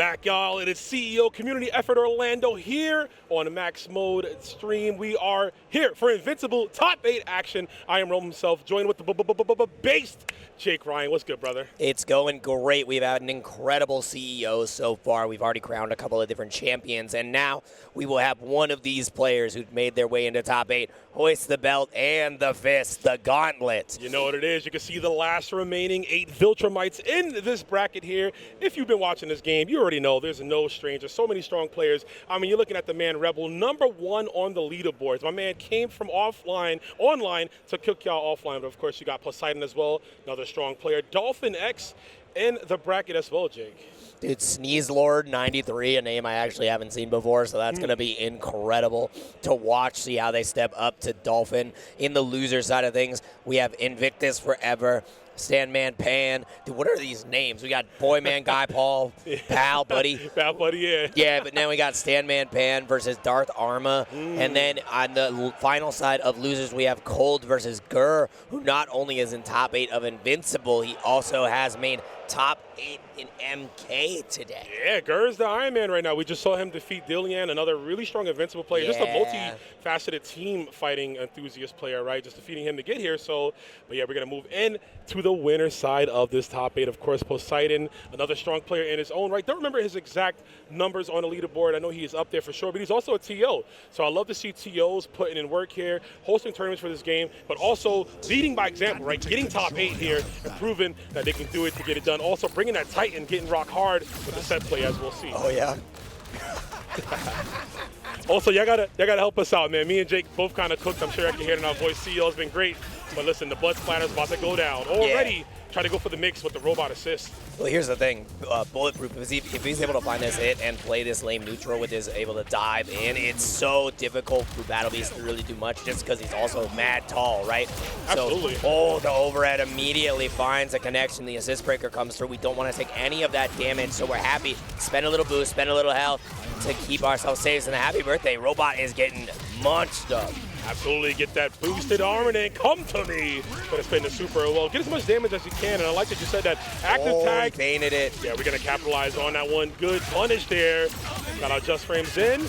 back, y'all. It is CEO Community Effort Orlando here on the Max Mode stream. We are here for Invincible Top 8 action. I am Rome himself, joined with the based Jake Ryan. What's good, brother? It's going great. We've had an incredible CEO so far. We've already crowned a couple of different champions, and now we will have one of these players who've made their way into Top 8 hoist the belt and the fist, the gauntlet. You know what it is. You can see the last remaining 8 Viltrumites in this bracket here. If you've been watching this game, you already know there's no stranger. So many strong players. I mean, you're looking at the man Rebel, #1 on the leaderboards. My man came from online to cook y'all offline. But of course, you got Poseidon as well, another strong player. DolphinX in the bracket as well, Jake. Dude, Sneeze Lord 93, a name I actually haven't seen before, so that's going to be incredible to watch, see how they step up to Dolphin. In the loser side of things, we have Invictus Forever, Stanmanpan. Dude, what are these names? We got Boy Man, Guy Paul, Pal Buddy. Pal Buddy, yeah. Yeah, but now we got Stanmanpan versus Dartharma. And then on the final side of losers, we have Cold versus Gur, who not only is in top 8 of Invincible, he also has made top 8 in MK today. Yeah, Gur's the Iron Man right now. We just saw him defeat Dillian, another really strong Invincible player. Yeah. Just a multi-faceted team fighting enthusiast player, right? Just defeating him to get here. So, but yeah, we're going to move in to the winner side of this top 8. Of course, Poseidon, another strong player in his own right. Don't remember his exact numbers on the leaderboard. I know he is up there for sure, but he's also a TO. So I love to see TOs putting in work here, hosting tournaments for this game, but also leading by example, right? Getting top 8 here and proving that they can do it to get it done. Also bringing that Titan, getting rock hard with the set play, as we'll see. Oh, yeah. Also, y'all gotta help us out, man. Me and Jake both kind of cooked. I'm sure I can hear it in our voice. CEO's been great. But listen, the blood splatter's about to go down. Already try to go for the mix with the robot assist. Well, here's the thing. Bulletproof, if he's able to find this hit and play this lane neutral with his able to dive in, it's so difficult for Battle Beast to really do much just because he's also mad tall, right? Absolutely. So, the overhead immediately finds a connection. The assist breaker comes through. We don't want to take any of that damage, so we're happy. Spend a little boost, spend a little health to keep ourselves safe. And the happy birthday robot is getting munched up. Absolutely, get that boosted armor and then come to me. Gonna spin the super well. Get as much damage as you can, and I like that you said that active tag. He painted it. Yeah, we're gonna capitalize on that one. Good punish there. Got our just frames in.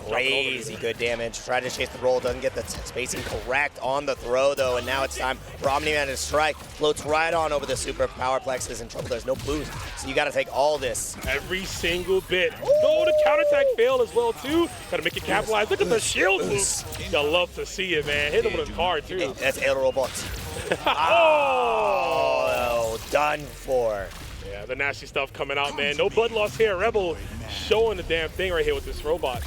Crazy good damage. Tried to chase the roll, doesn't get the spacing correct on the throw though, and now it's time for Omni-Man to strike. Floats right on over the super. Powerplex is in trouble. There's no boost, so you got to take all this. Every single bit. Oh, the counterattack failed as well too. Got to make it capitalize. Look at the shield move. You'll love to see it, man. Hit him with a card too. That's El Robot. Oh, done for. Yeah, the nasty stuff coming out, man. No blood loss here. Rebel showing the damn thing right here with this robot.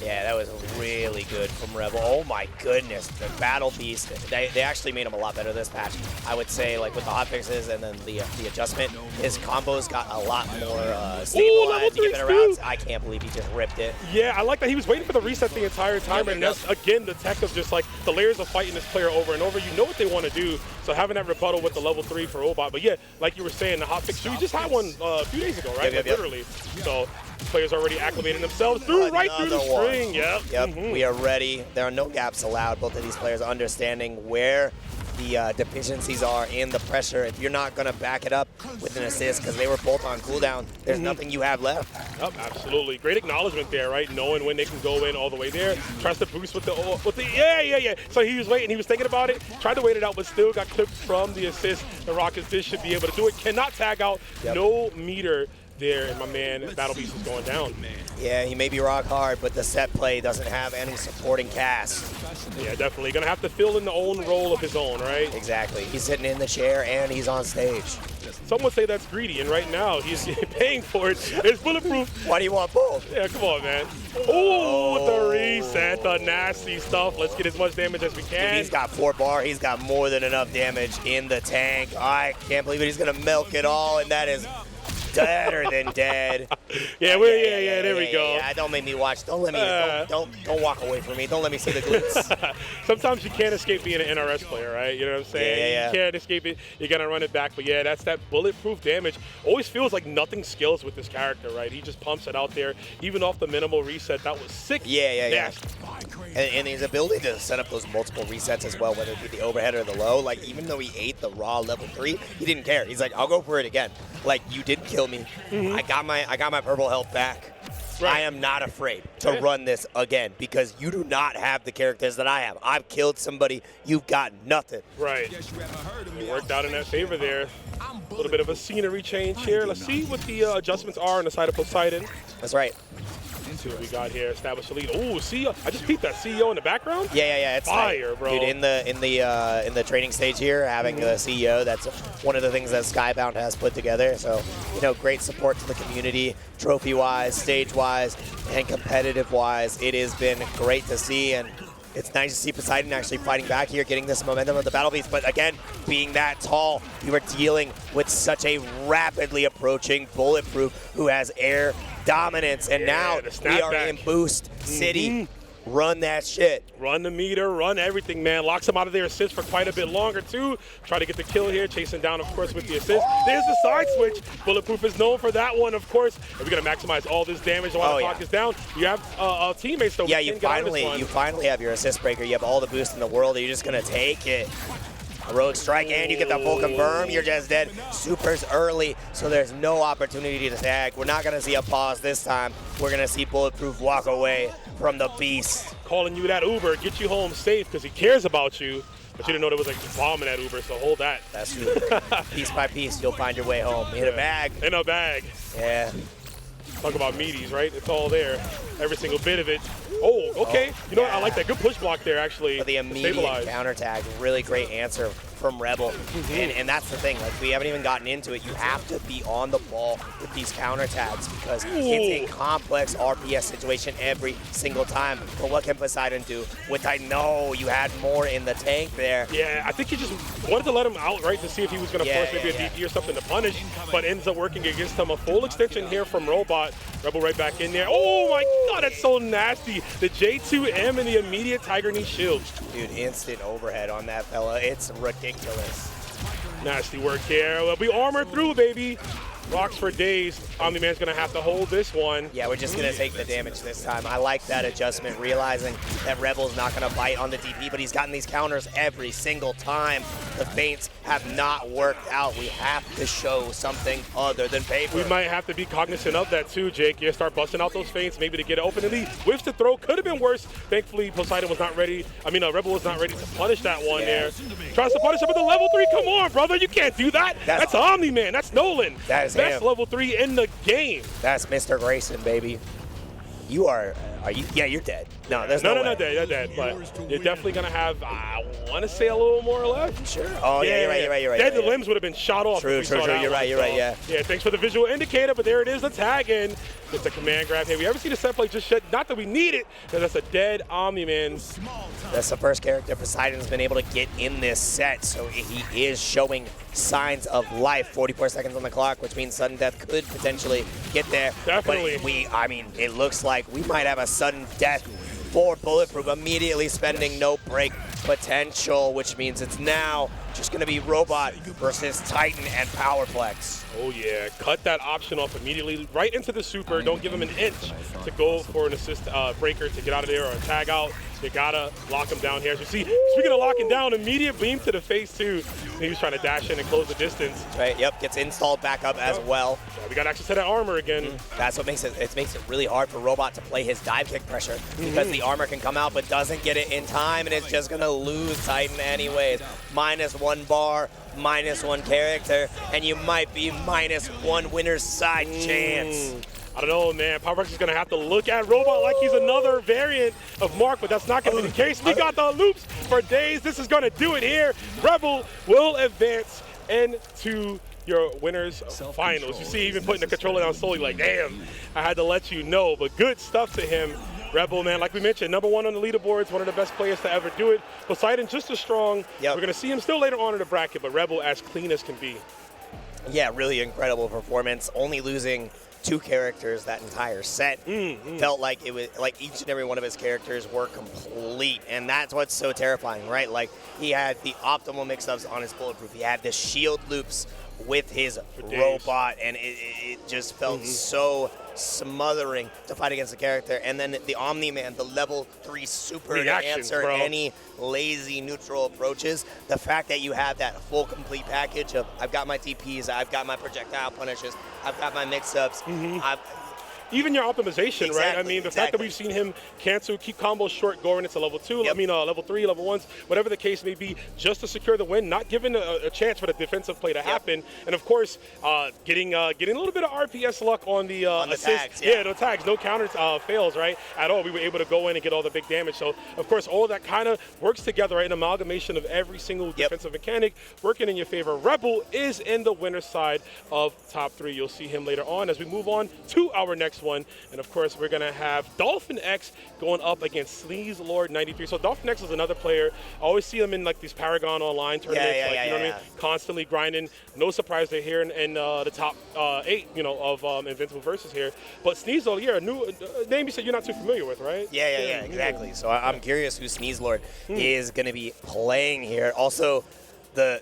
Yeah, that was really good from Rebel. Oh my goodness, the Battle Beast. They actually made him a lot better this patch. I would say, like with the hotfixes and then the adjustment, his combos got a lot more stable to get better routes. I can't believe he just ripped it. Yeah, I like that he was waiting for the reset the entire time, and that's again the tech of just like the layers of fighting this player over and over. You know what they want to do, so having that rebuttal with the level 3 for robot. But yeah, like you were saying, the hotfix, we just had one a few days ago, right? Literally. So players already acclimating themselves right through the string. Yep. We are ready. There are no gaps allowed. Both of these players understanding where the deficiencies are in the pressure. If you're not going to back it up with an assist, because they were both on cooldown, there's nothing you have left. Yep, absolutely. Great acknowledgement there, right? Knowing when they can go in all the way there. Tries to boost with the yeah. So he was waiting. He was thinking about it. Tried to wait it out, but still got clipped from the assist. The Rockets this should be able to do it. Cannot tag out. No meter there, and my man Battle Beast is going down. Yeah, he may be rock hard, but the set play doesn't have any supporting cast. Yeah, definitely. Gonna have to fill in the own role of his own, right? Exactly. He's sitting in the chair and he's on stage. Some would say that's greedy, and right now he's paying for it. It's Bulletproof. Why do you want both? Yeah, come on, man. Oh, the reset, the nasty stuff. Let's get as much damage as we can. Dude, he's got 4 bar. He's got more than enough damage in the tank. I can't believe it. He's gonna milk it all, and that is deader than dead. Yeah, there we go. Yeah, don't make me watch. Don't let me. Don't walk away from me. Don't let me see the glutes. Sometimes you can't escape being an NRS player, right? You know what I'm saying? Yeah. You can't escape it. You're gonna run it back. But yeah, that's that bulletproof damage. Always feels like nothing scales with this character, right? He just pumps it out there, even off the minimal reset. That was sick. Yeah. And his ability to set up those multiple resets as well, whether it be the overhead or the low, like even though he ate the raw level 3, he didn't care. He's like, I'll go for it again. Like, you didn't kill me. I got my purple health back. Right. I am not afraid to run this again because you do not have the characters that I have. I've killed somebody. You've got nothing. Right. It worked out in that favor there. A little bit of a scenery change here. Let's see what the adjustments are on the side of Poseidon. That's right. Let's see what we got here. Establish the lead. Oh, CEO! I just peeped that CEO in the background. Yeah. It's fire, tight. bro. Dude, in the training stage here, having the CEO, that's one of the things that Skybound has put together. So, great support to the community, trophy-wise, stage-wise, and competitive-wise. It has been great to see, and it's nice to see Poseidon actually fighting back here, getting this momentum of the battle beats. But again, being that tall, you are dealing with such a rapidly approaching Bulletproof who has air dominance. And now we are in Boost City. Run that shit. Run the meter, run everything, man. Locks him out of their assist for quite a bit longer, too. Try to get the kill here, chasing down, of course, with the assist. There's the side switch. Bulletproof is known for that one, of course. And we're going to maximize all this damage while the clock is down. You have teammates, though. Yeah, you finally have your assist breaker. You have all the boost in the world. You're just going to take it. Heroic strike, and you get the full confirm. You're just dead. Supers early, so there's no opportunity to tag. We're not going to see a pause this time. We're going to see Bulletproof walk away from the beast. Calling you that Uber, get you home safe because he cares about you. But you didn't know there was like a bomb in that Uber, so hold that. That's true. Piece by piece, you'll find your way home. In a bag. In a bag. Yeah. Talk about meaties, right? It's all there. Every single bit of it. Oh, okay. You know what? I like that. Good push block there, actually. For the immediate counter tag. Really great answer from Rebel. And that's the thing. Like, we haven't even gotten into it. You have to be on the ball with these counter tags because it's a complex RPS situation every single time. But what can Poseidon do? With I know you had more in the tank there. Yeah, I think he just wanted to let him out, right, to see if he was going to force maybe a DP or something to punish, but ends up working against him. A full extension here from Robot. Rebel right back in there. Oh my God, that's so nasty. The J2M and the immediate Tiger Knee shield. Dude, instant overhead on that fella. It's ridiculous. Nasty work here. Well, we armor through, baby. Rocks for days. Omni-Man's going to have to hold this one. Yeah, we're just going to take the damage this time. I like that adjustment, realizing that Rebel's not going to bite on the DP, but he's gotten these counters every single time. The feints have not worked out. We have to show something other than paper. We might have to be cognizant of that too, Jake. You start busting out those feints, maybe to get it open. And the whiffs to throw could have been worse. Thankfully, Poseidon was not ready. Rebel was not ready to punish that one there. Tries to punish him with the level 3. Come on, brother. You can't do that. That's Omni-Man. That's Nolan. That is best level 3 in the game. That's Mr. Grayson, baby. You are you? Yeah, you're dead. No, there's no way. Not dead, but you're definitely going to have, I want to say a little more left. Sure. Oh, yeah, you're right. Dead, the limbs would have been shot off. True. You're right, yeah. Yeah, thanks for the visual indicator, but there it is, the tag in. It's a command grab here. We haven't seen the set play just yet. Not that we need it, because that's a dead Omni-Man. That's the first character Poseidon's been able to get in this set, so he is showing signs of life. 44 seconds on the clock, which means sudden death could potentially get there. Definitely. But it looks like we might have a sudden death for Bulletproof, immediately spending no break potential, which means it's now just going to be Robot versus Titan and Powerplex. Oh yeah, cut that option off immediately, right into the super. Don't give him an inch to go for an assist breaker to get out of there or a tag out. You gotta lock him down here. As you see, speaking of locking down, immediate beam to the face too. He was trying to dash in and close the distance. Right, yep, gets installed back up as well. Yeah, we got access to that armor again. That's what makes it really hard for Robot to play his dive kick pressure because the armor can come out but doesn't get it in time, and it's just gonna lose Titan anyways. -1 bar, -1 character, and you might be -1 winner's side chance. I don't know, man. Powerplex is going to have to look at Robot like he's another variant of Mark, but that's not going to be the case. We got the loops for days. This is going to do it here. Rebel will advance into your winners finals. You see, even putting the controller down slowly, like, damn, I had to let you know. But good stuff to him. Rebel, man, like we mentioned, #1 on the leaderboards, one of the best players to ever do it. Poseidon just as strong. We're going to see him still later on in the bracket, but Rebel as clean as can be. Yeah, really incredible performance. Only losing two characters that entire set. Felt like it was like each and every one of his characters were complete, and that's what's so terrifying, right? Like he had the optimal mix-ups on his Bulletproof. He had the shield loops with his robot, and it just felt so smothering to fight against the character. And then the Omni-Man, the level 3 super to answer any lazy neutral approaches. The fact that you have that full complete package of I've got my DPs, I've got my projectile punishes, I've got my mix-ups, even your optimization, right? I mean, the fact that we've seen him cancel, keep combos short, going into level 2, I mean, level 3, level 1s, whatever the case may be, just to secure the win, not giving a chance for the defensive play to happen. And of course, getting a little bit of RPS luck on the assist. Tags, the tags, no counters fails, right? At all. We were able to go in and get all the big damage. So, of course, all that kind of works together, right? An amalgamation of every single defensive mechanic working in your favor. Rebel is in the winner's side of top 3. You'll see him later on as we move on to our next one. And of course, we're gonna have DolphinX going up against Sneeze Lord 93. So DolphinX is another player. I always see him in like these Paragon Online tournaments, you know what I mean? Constantly grinding. No surprise they're here in the top 8, you know, of Invincible versus here. But Sneeze Lord, a new name you said you're not too familiar with, right? Yeah, exactly. So I'm curious who Sneeze Lord is gonna be playing here. Also, the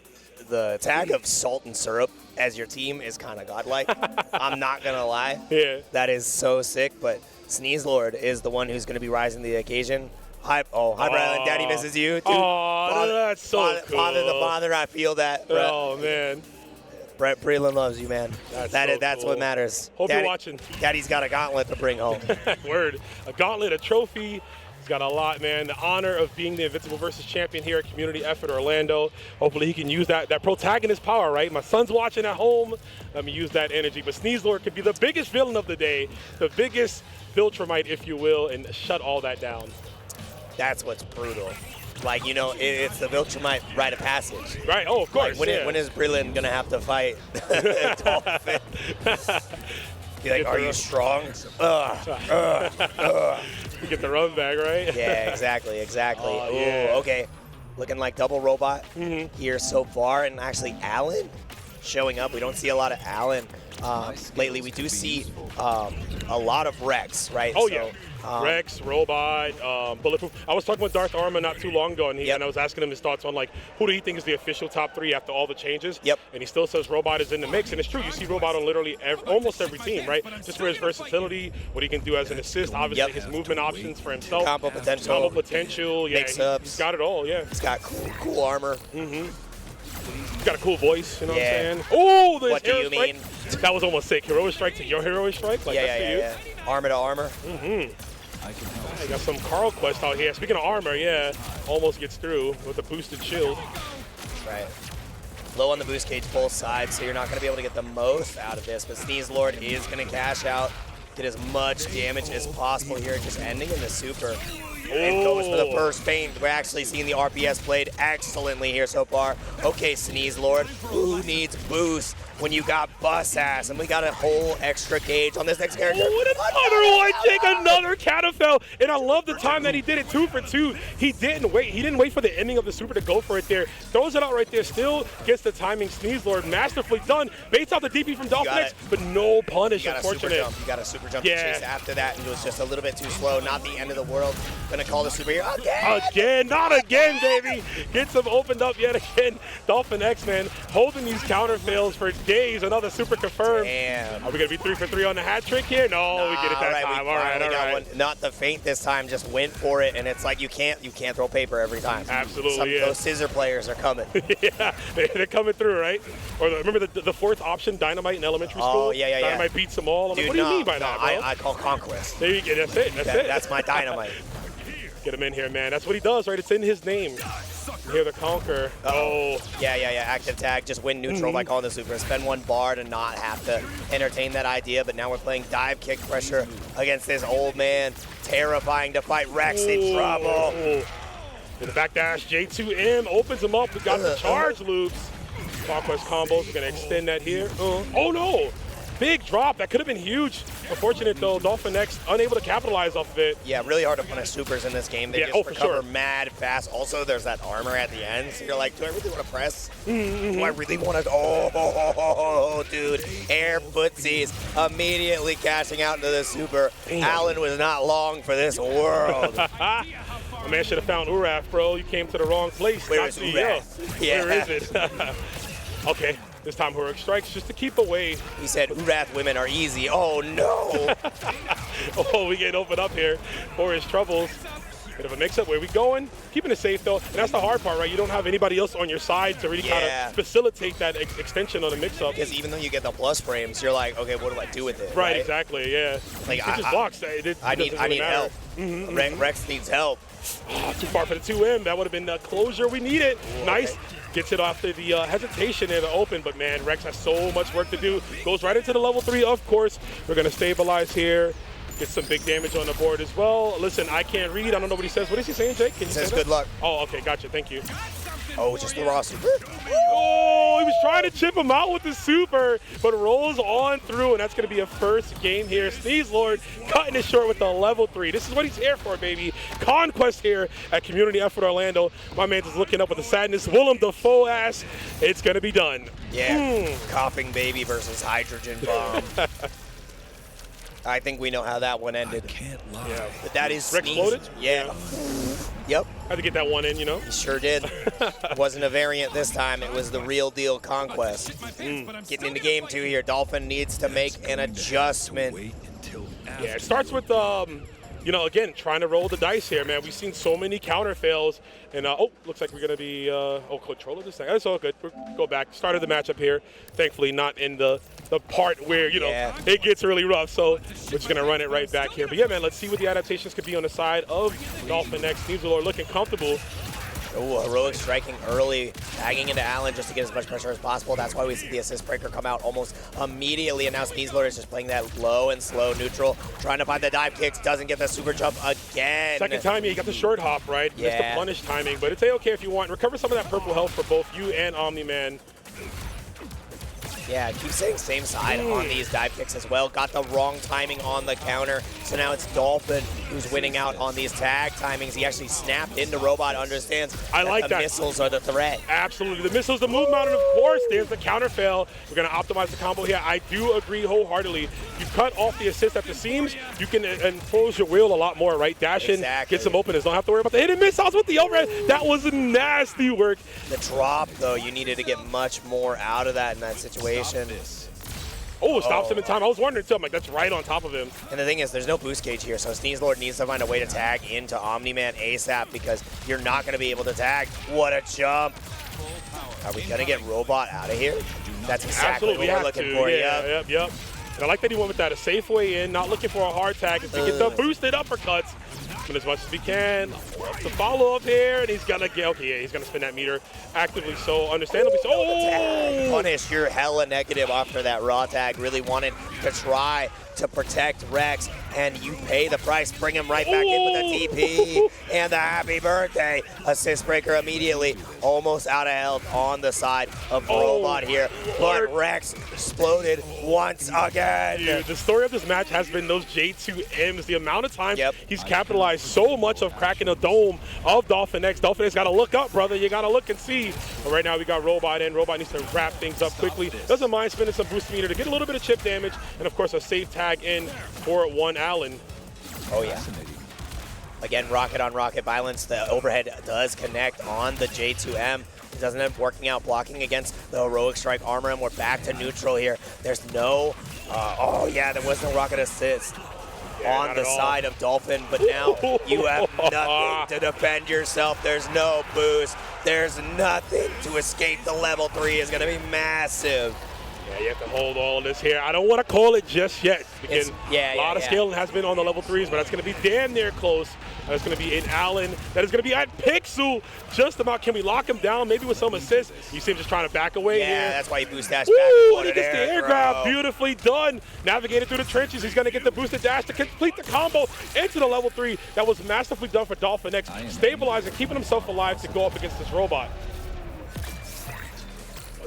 tag of Salt and Syrup as your team is kind of godlike. I'm not going to lie. Yeah. That is so sick, but Sneeze Lord is the one who's going to be rising to the occasion. Hi, Bradley. Daddy misses you, dude. Oh, that's so cool. Father the father, I feel that. Brett. Oh, man. Brett Breland loves you, man. That's cool. What matters. Hope you're watching. Daddy's got a gauntlet to bring home. Word. A gauntlet, a trophy. He's got a lot, man. The honor of being the Invincible versus champion here at Community Effort Orlando. Hopefully he can use that protagonist power, right? My son's watching at home. Let me use that energy. But Sneeze Lord could be the biggest villain of the day, the biggest Viltrumite, if you will, and shut all that down. That's what's brutal. Like, you know, it's the Viltrumite rite of passage. Right, of course. Like, when is Breland going to have to fight Dolphin? Be like, are you strong? You get the run back, right? Yeah, exactly. Yeah. Okay. Looking like double robot here so far. And actually, Alan showing up. We don't see a lot of Alan lately. We do see a lot of Rex, right? Rex, Robot, Bulletproof. I was talking with Dartharma not too long ago, and I was asking him his thoughts on, like, who do you think is the official top 3 after all the changes? And he still says Robot is in the mix, and it's true. You see Robot on literally almost every team, right? Just for his versatility, what he can do as an assist, obviously his movement options for himself. Combo potential. Yeah, he's got it all, He's got cool armor. He's got a cool voice, you know what I'm saying? Oh, what do you mean? That was almost sick. Heroic strike to your heroic strike? Like, that's for you. Armor to armor. I got some Conquest out here. Speaking of armor, almost gets through with the boosted shield. Right. Low on the boost cage both sides, so you're not going to be able to get the most out of this, but Sneeze Lord is going to cash out, get as much damage as possible here, just ending in the super. And goes for the first feint. We're actually seeing the RPS played excellently here so far. Okay, Sneeze Lord, who needs boost when you got bus ass? And we got a whole extra gauge on this next character. What another one, Jake, another Catafel. And I love the time that he did it 2 for 2. He didn't wait for the ending of the super to go for it there. Throws it out right there, still gets the timing. Sneeze Lord, masterfully done. Baits out the DP from DolphinX, but no punish, unfortunate. You got a super jump to chase after that, and it was just a little bit too slow. Not the end of the world. Gonna call the super here again. Not again, baby. Gets him opened up yet again. DolphinX, man, holding these counter fails for days. Another super confirmed. Damn. Are we gonna be 3 for 3 on the hat trick here? No, we get it that time. All right. Not the feint this time. Just went for it, and it's like you can't throw paper every time. Absolutely. Those scissor players are coming. They're coming through, right? Or remember the 4th option, Dynamite in elementary school. Dynamite beats them all. Dude, what do you mean by that, bro? I call Conquest. There you go. That's it. That's my Dynamite. Get him in here, man. That's what he does, right? It's in his name. Here, the Conquer. Yeah. Active tag. Just win neutral by calling the super. Spend 1 bar to not have to entertain that idea. But now we're playing dive kick pressure against this old man. Terrifying to fight. Rex in trouble. The backdash. J2M opens him up. We got the charge loops. Conquest combos. We're going to extend that here. Oh, no. big drop. That could have been huge. Unfortunate, though. DolphinX unable to capitalize off of it. Yeah, really hard to punish supers in this game. They just recover mad fast. Also, there's that armor at the end. So you're like, do I really want to press? Do I really want to? Oh, dude. Air footsies immediately cashing out into the super. Alan was not long for this world. My man should have found Urath, bro. You came to the wrong place. Where is Urath? Yeah. Where is it? Okay, this time Heroic strikes just to keep away. He said Urath women are easy. Oh, no. Oh, we get opened up here for his troubles. Bit of a mix-up. Where we going? Keeping it safe, though. And that's the hard part, right? You don't have anybody else on your side to really kind of facilitate that extension on the mix-up. Because even though you get the plus frames, you're like, okay, what do I do with it? Right, exactly, yeah. Like, it just blocks. I need help. Rex needs help. Too far for the 2M. That would have been the closure we needed. Nice. Gets it after the hesitation in the open, but man, Rex has so much work to do. Goes right into the level 3, of course. We're going to stabilize here. Get some big damage on the board as well. Listen, I can't read. I don't know what he says. What is he saying, Jake? Can you say good luck. Oh, okay, gotcha. Thank you. Oh, just the raw super. Oh, he was trying to chip him out with the super, but rolls on through, and that's going to be a first game here. Sneeze Lord cutting it short with the level 3. This is what he's here for, baby. Conquest here at Community Effort Orlando. My man's just looking up with the sadness. Willem Dafoe ass. It's going to be done. Yeah, coughing baby versus hydrogen bomb. I think we know how that one ended. I can't lie. Yeah. But that is Rex exploded? Yeah. Yep. Had to get that one in, you know? He sure did. Wasn't a variant this time. It was the real deal Conquest. Getting into game 2 here. Dolphin needs to make an adjustment. Yeah, it starts with, you know, again, trying to roll the dice here, man. We've seen so many counter fails. And, oh, looks like we're going to be, controller this thing. That's all good. We'll go back. Started the matchup here. Thankfully, not in the part where, you know, it gets really rough. So we're just going to run it right back here. But, yeah, man, let's see what the adaptations could be on the side of DolphinX. Needs are looking comfortable. Oh, Heroic striking early, tagging into Allen just to get as much pressure as possible. That's why we see the assist breaker come out almost immediately. And now Sneezler is just playing that low and slow neutral, trying to find the dive kicks, doesn't get the super jump again. Second time, you got the short hop, right? Yeah. Missed the punish timing, but it's A-okay if you want. Recover some of that purple health for both you and Omni-Man. Yeah, keep saying same side on these dive kicks as well. Got the wrong timing on the counter. So now it's Dolphin who's winning out on these tag timings. He actually snapped into Robot, understands the missiles are the threat. Absolutely. The missiles, the move mounted, of course. There's the counter fail. We're going to optimize the combo here. I do agree wholeheartedly. You cut off the assist at the seams, you can enclose your wheel a lot more, right? Dash in, get some openness. Don't have to worry about the hidden missiles with the overhead. That was nasty work. The drop, though, you needed to get much more out of that in that situation. Oh, stops him in time. I was wondering too. I'm like, that's right on top of him. And the thing is, there's no boost gauge here, so Sneeze Lord needs to find a way to tag into Omni-Man ASAP because you're not going to be able to tag. What a jump. Are we going to get Robot out of here? That's exactly what we're looking for. Yep. And I like that he went with that, a safe way in, not looking for a hard tag, to get the boosted uppercuts. But as much as we can, the follow up here, and he's gonna get, he's gonna spin that meter actively, so understandably so. Oh! Punish, you're hella negative after that raw tag. Really wanted to try to protect Rex, and you pay the price. Bring him right back in with the TP and the happy birthday. Assist breaker immediately, almost out of health on the side of Robot here. But Rex exploded once again. Dude, the story of this match has been those J2Ms. The amount of time he's capitalized so much of cracking the dome of DolphinX. DolphinX got to look up, brother. You got to look and see. But right now we got Robot in. Robot needs to wrap things up quickly. Doesn't mind spinning some boost meter to get a little bit of chip damage, and of course a safe tag in for one Allen. Oh yeah. Again, rocket on rocket violence. The overhead does connect on the J2M. It doesn't end up working out, blocking against the Heroic Strike armor, and we're back to neutral here. There's no, there was no rocket assist on the side of Dolphin, but now you have nothing to defend yourself. There's no boost. There's nothing to escape. The level 3 is going to be massive. Yeah, you have to hold all of this here. I don't want to call it just yet. Because a lot of scaling has been on the level 3s, but that's going to be damn near close. That's going to be in Allen. That is going to be at Pixel. Just about. Can we lock him down? Maybe with some assists. You see him just trying to back away here. Yeah, that's why he boost dash back. And he gets the air grab. Beautifully done. Navigated through the trenches. He's going to get the boosted dash to complete the combo into the level 3. That was masterfully done for DolphinX. Stabilizing, keeping himself alive to go up against this robot.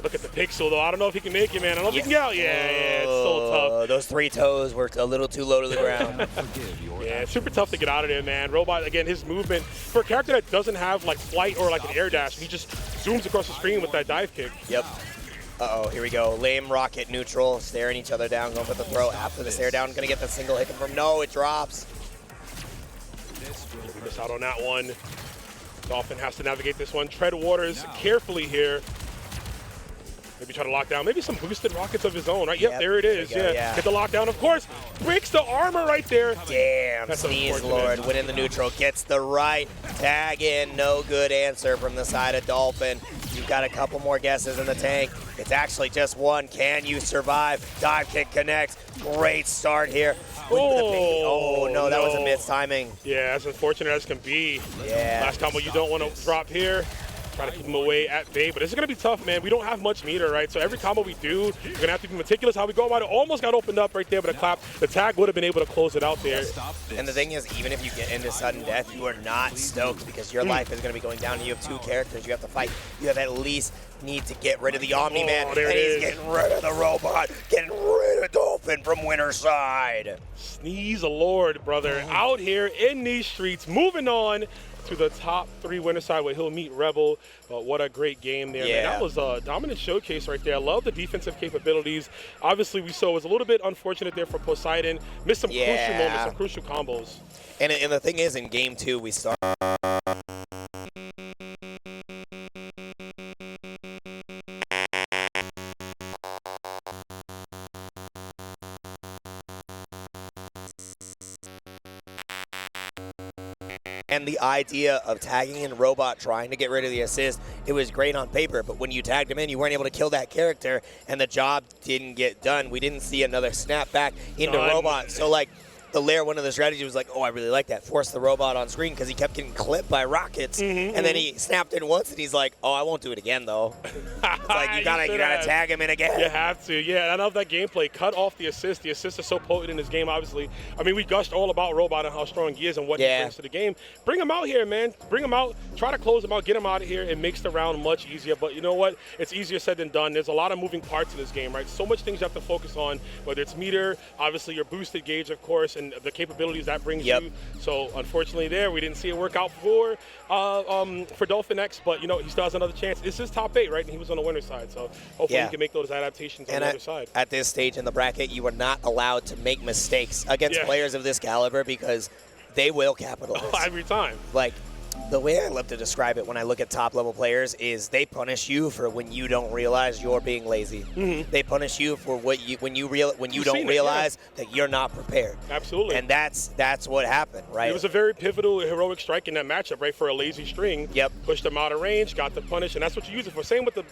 Look at the pixel, though. I don't know if he can make it, man. I don't know if he can get out. Yeah, it's so tough. Those 3 toes were a little too low to the ground. Yeah, it's super tough to get out of there, man. Robot, again, his movement, for a character that doesn't have, like, flight or, like, an air dash, he just zooms across the screen with that dive kick. Yep. Uh-oh, here we go. Lame rocket neutral, staring each other down, going for the throw after the stare down. Going to get the single hit from. No, it drops. We miss out on that one. Dolphin has to navigate this one. Tread waters carefully here. Maybe try to lock down. Maybe some boosted rockets of his own, right? Yep, there it is. Yeah. Get the lockdown, of course. Breaks the armor right there. Damn, Sneeze Lord winning the neutral. Gets the right tag in. No good answer from the side of Dolphin. You've got a couple more guesses in the tank. It's actually just one. Can you survive? Dive kick connects. Great start here. Oh, no, that was a mistiming. Yeah, as unfortunate as can be. Yeah. Last combo you don't want to drop here. Try to keep him away at bay, but this is going to be tough, man. We don't have much meter, right? So every combo we do, we're going to have to be meticulous how we go about it. Almost got opened up right there, but the tag would have been able to close it out there. And the thing is, even if you get into sudden death, you are not stoked because your life is going to be going down. You have 2 characters you have to fight. You have at least need to get rid of the Omni-Man, and he's getting rid of the robot, getting rid of Dolphin from winner side. Sneeze Lord, brother, out here in these streets, moving on to the top 3 winner side where he'll meet Rebel. What a great game there, man. That was a dominant showcase right there. I love the defensive capabilities. Obviously, we saw it was a little bit unfortunate there for Poseidon. Missed some crucial moments, some crucial combos. And the thing is, in game 2, we start. And the idea of tagging in Robot trying to get rid of the assist, it was great on paper, but when you tagged him in, you weren't able to kill that character, and the job didn't get done. We didn't see another snap back into Robot. So, like, the layer 1 of the strategy was like, oh, I really like that. Force the robot on screen because he kept getting clipped by rockets. And then he snapped in once, and he's like, oh, I won't do it again, though. It's like, you gotta tag him in again. You have to. Yeah, I love that gameplay. Cut off the assist. The assist is so potent in this game, obviously. I mean, we gushed all about Robot and how strong he is and what he brings to the game. Bring him out here, man. Bring him out. Try to close him out. Get him out of here. It makes the round much easier. But you know what? It's easier said than done. There's a lot of moving parts in this game, right? So much things you have to focus on, whether it's meter, obviously your boosted gauge, of course, and the capabilities that brings you. So unfortunately there, we didn't see it work out for DolphinX, but you know, he still has another chance. This is top 8, right? And he was on the winner's side, so hopefully he can make those adaptations on the other side. At this stage in the bracket, you are not allowed to make mistakes against players of this caliber because they will capitalize. Every time. Like, the way I love to describe it when I look at top-level players is they punish you for when you don't realize you're being lazy. They punish you for when you don't realize that you're not prepared. Absolutely. And that's what happened, right? It was a very pivotal, heroic strike in that matchup, right? For a lazy string. Pushed them out of range, got the punish, and that's what you use it for. Same with the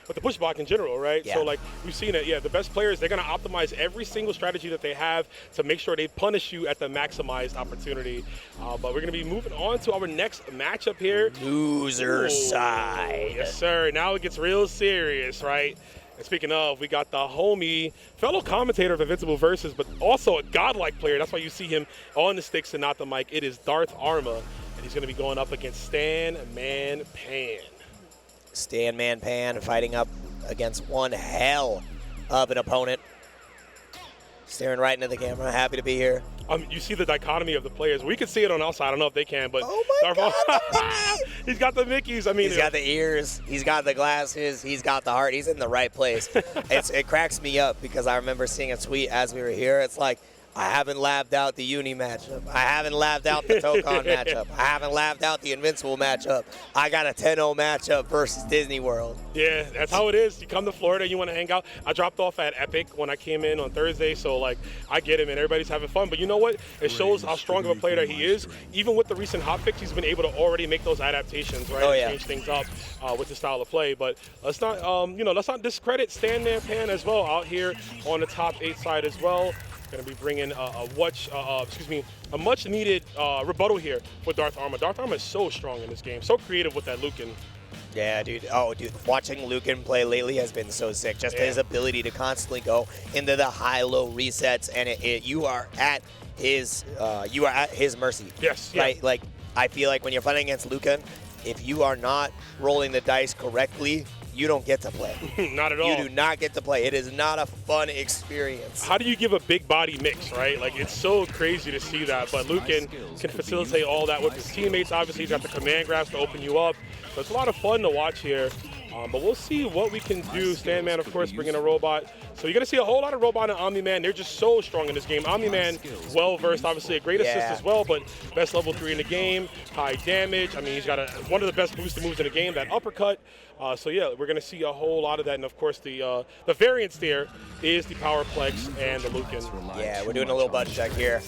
with the push block in general, right? So like we've seen it. Yeah, the best players, they're gonna optimize every single strategy that they have to make sure they punish you at the maximized opportunity. But we're gonna be moving on to our next matchup here. Loser side. Yes, sir. Now it gets real serious, right? And speaking of, we got the homie, fellow commentator of Invincible Versus, but also a godlike player. That's why you see him on the sticks and not the mic. It is Dartharma, and he's going to be going up against Stanmanpan. Stanmanpan fighting up against one hell of an opponent. Staring right into the camera. Happy to be here. You see the dichotomy of the players. We can see it on outside. I don't know if they can, but oh my God, he's got the Mickeys. I mean, he's got the ears. He's got the glasses. He's got the heart. He's in the right place. It cracks me up because I remember seeing a tweet as we were here. It's like, I haven't labbed out the Uni matchup. I haven't labbed out the Tokon matchup. I haven't labbed out the Invincible matchup. I got a 10-0 matchup versus Disney World. Yeah, that's how it is. You come to Florida, you want to hang out. I dropped off at Epic when I came in on Thursday, so like I get him and everybody's having fun. But you know what? It shows how strong of a player that he is. Even with the recent hotfix, he's been able to already make those adaptations, right? And change things up with the style of play. But let's not, let's not discredit Stanmanpan as well out here on the top 8 side as well. Going to be bringing a much-needed rebuttal here with Dartharma. Dartharma is so strong in this game, so creative with that Lucan. Yeah, dude. Oh, dude. Watching Lucan play lately has been so sick. Just his ability to constantly go into the high-low resets, and you are at his mercy. Yes. Right. Like I feel like when you're fighting against Lucan, if you are not rolling the dice correctly, you don't get to play. Not at all. You do not get to play. It is not a fun experience. How do you give a big body mix, right? Like, it's so crazy to see that. But Lucan can facilitate all that with his teammates. Obviously, he's got the command grabs to open you up. So it's a lot of fun to watch here. But we'll see what we can do. Stanman, of course, bringing a robot. So you're going to see a whole lot of robot and Omni-Man. They're just so strong in this game. Omni-Man, well-versed, obviously a great assist as well, but best level 3 in the game, high damage. I mean, he's got one of the best boosted moves in the game, that uppercut. So, yeah, we're going to see a whole lot of that. And, of course, the variance there is the Powerplex and the Lucan. Yeah, we're doing a little button check here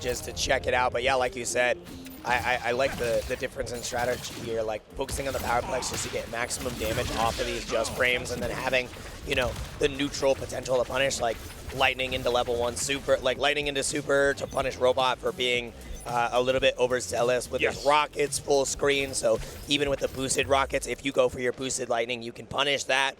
just to check it out. But, yeah, like you said, I like the difference in strategy here, like focusing on the Powerplex just to get maximum damage off of these just frames, and then having, you know, the neutral potential to punish, like lightning into level 1 super, like lightning into super to punish robot for being a little bit overzealous with his rockets full screen. So even with the boosted rockets, if you go for your boosted lightning, you can punish that.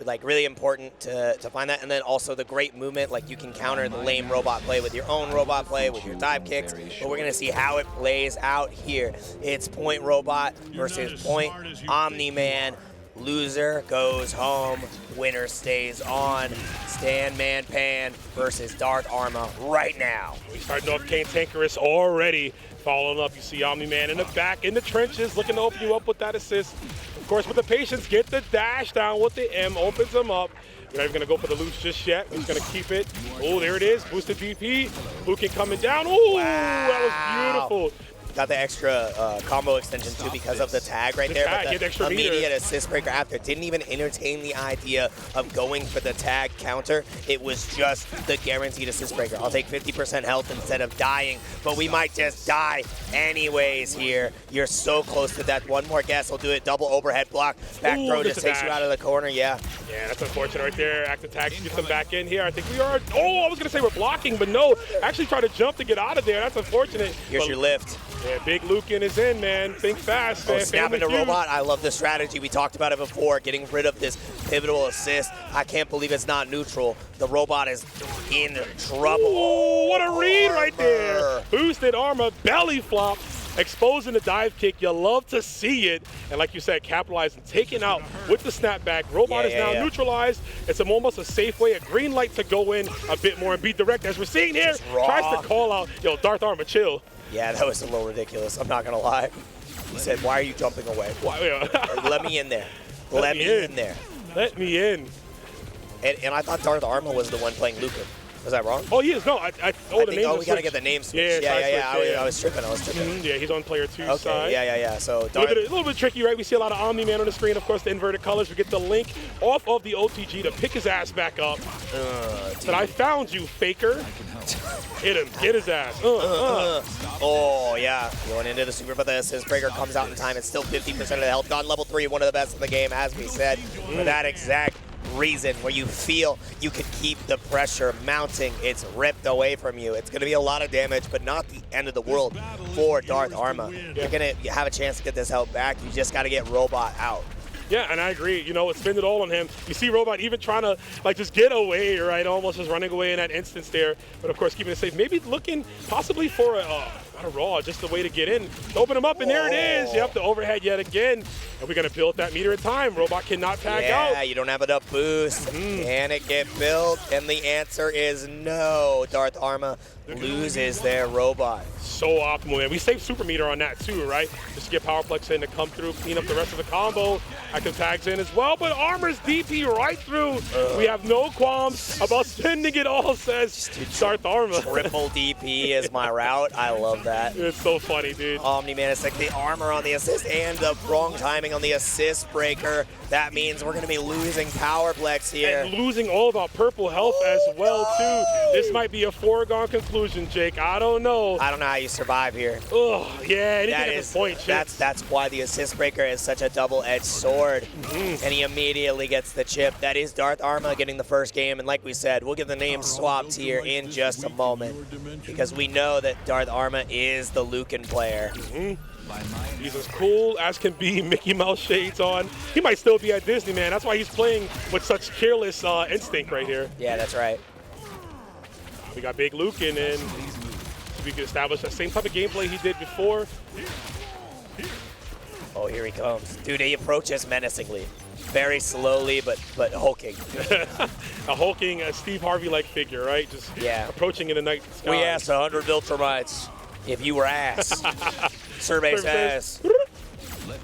Like really important to find that. And then also the great movement, like you can counter the lame robot play with your own robot play, with your dive kicks. But we're gonna see how it plays out here. It's point robot versus point Omni-Man. Loser goes home, winner stays on. Stanmanpan versus Dartharma right now. We starting off cantankerous already. Following up, you see Omni-Man in the back, in the trenches, looking to open you up with that assist. Of course, with the patience, get the dash down with the M, opens them up. We're not even going to go for the loose just yet. We're just going to keep it. Oh, there it is. Boosted DP. Lucan coming down. Oh, wow. That was beautiful. Got the extra combo extension too because of the tag right there. Tag, but the immediate assist breaker after didn't even entertain the idea of going for the tag counter. It was just the guaranteed assist breaker. I'll take 50% health instead of dying, but we might just die anyways here. You're so close to that. One more guess will do it. Double overhead block. Back throw just takes you out of the corner. Yeah. Yeah, that's unfortunate right there. Active tag gets them back in here. I think we are. Oh, I was going to say we're blocking, but no. Actually try to jump to get out of there. That's unfortunate. Here's your lift. Yeah, big Lucan is in, man. Think fast, man. Snapping the robot. I love the strategy. We talked about it before, getting rid of this pivotal assist. I can't believe it's not neutral. The robot is in trouble. Oh, what a read right there. Boosted armor, belly flop, exposing the dive kick. You love to see it. And like you said, capitalizing, taking out with the snapback. Robot is now neutralized. It's almost a safe way, a green light to go in a bit more and be direct. As we're seeing here, tries to call out, yo, Dartharma, chill. Yeah, that was a little ridiculous. I'm not going to lie. He said, why are you jumping away? Let me in there. Let me in there. Let me in. And I thought Dartharma was the one playing Lucan. Was I wrong? Oh, he is. No, the names we got to get the name switched. Yeah. I was tripping. Yeah, he's on player 2's side. Yeah. So a little bit tricky, right? We see a lot of Omni-Man on the screen. Of course, the inverted colors. We get the link off of the OTG to pick his ass back up. But I found you, faker. Hit him. Get his ass. Oh, yeah. Going into the super, but the assist breaker comes out in time. It's still 50% of the health. Gone level 3, one of the best in the game, as we said. For that exact reason, where you feel you could keep the pressure mounting, it's ripped away from you. It's going to be a lot of damage, but not the end of the world for Dartharma. You're going to have a chance to get this health back. You just got to get Robot out. Yeah, and I agree. You know, spend it all on him. You see Robot even trying to, like, just get away, right? Almost just running away in that instance there. But, of course, keeping it safe. Maybe looking possibly for not a raw, just a way to get in. Open him up, and there it is. Yep, the overhead yet again. And we're going to build that meter in time. Robot cannot tag out. Yeah, you don't have enough boost. Can it get built? And the answer is no. Dartharma loses their robot. So optimal, man. We saved super meter on that too, right? Just to get Powerplex in to come through, clean up the rest of the combo. Active tags in as well, but Armor's DP right through. We have no qualms about spending it all, says Dartharma. Triple DP is my route. I love that. It's so funny, dude. Omni-Man is like the armor on the assist and the wrong timing on the assist breaker. That means we're going to be losing Powerplex here. And losing all of our purple health as well, too. This might be a foregone conclusion, Jake. I don't know. I don't know how you survive here. Oh, yeah, anything at this point, that's why the assist breaker is such a double-edged sword. And he immediately gets the chip. That is Dartharma getting the first game. And like we said, we'll get the names swapped here in just a moment, because we know that Dartharma is the Lucan player. He's as cool as can be, Mickey Mouse shades on. He might still be at Disney, man. That's why he's playing with such careless instinct right here. Yeah, that's right. We got Big Lucan, and we can establish that same type of gameplay he did before. Oh, here he comes. Dude, he approaches menacingly. Very slowly, but hulking. A hulking, Steve Harvey-like figure, right? Just approaching in the night sky. We asked 100 Viltrumites if you were ass. Survey says.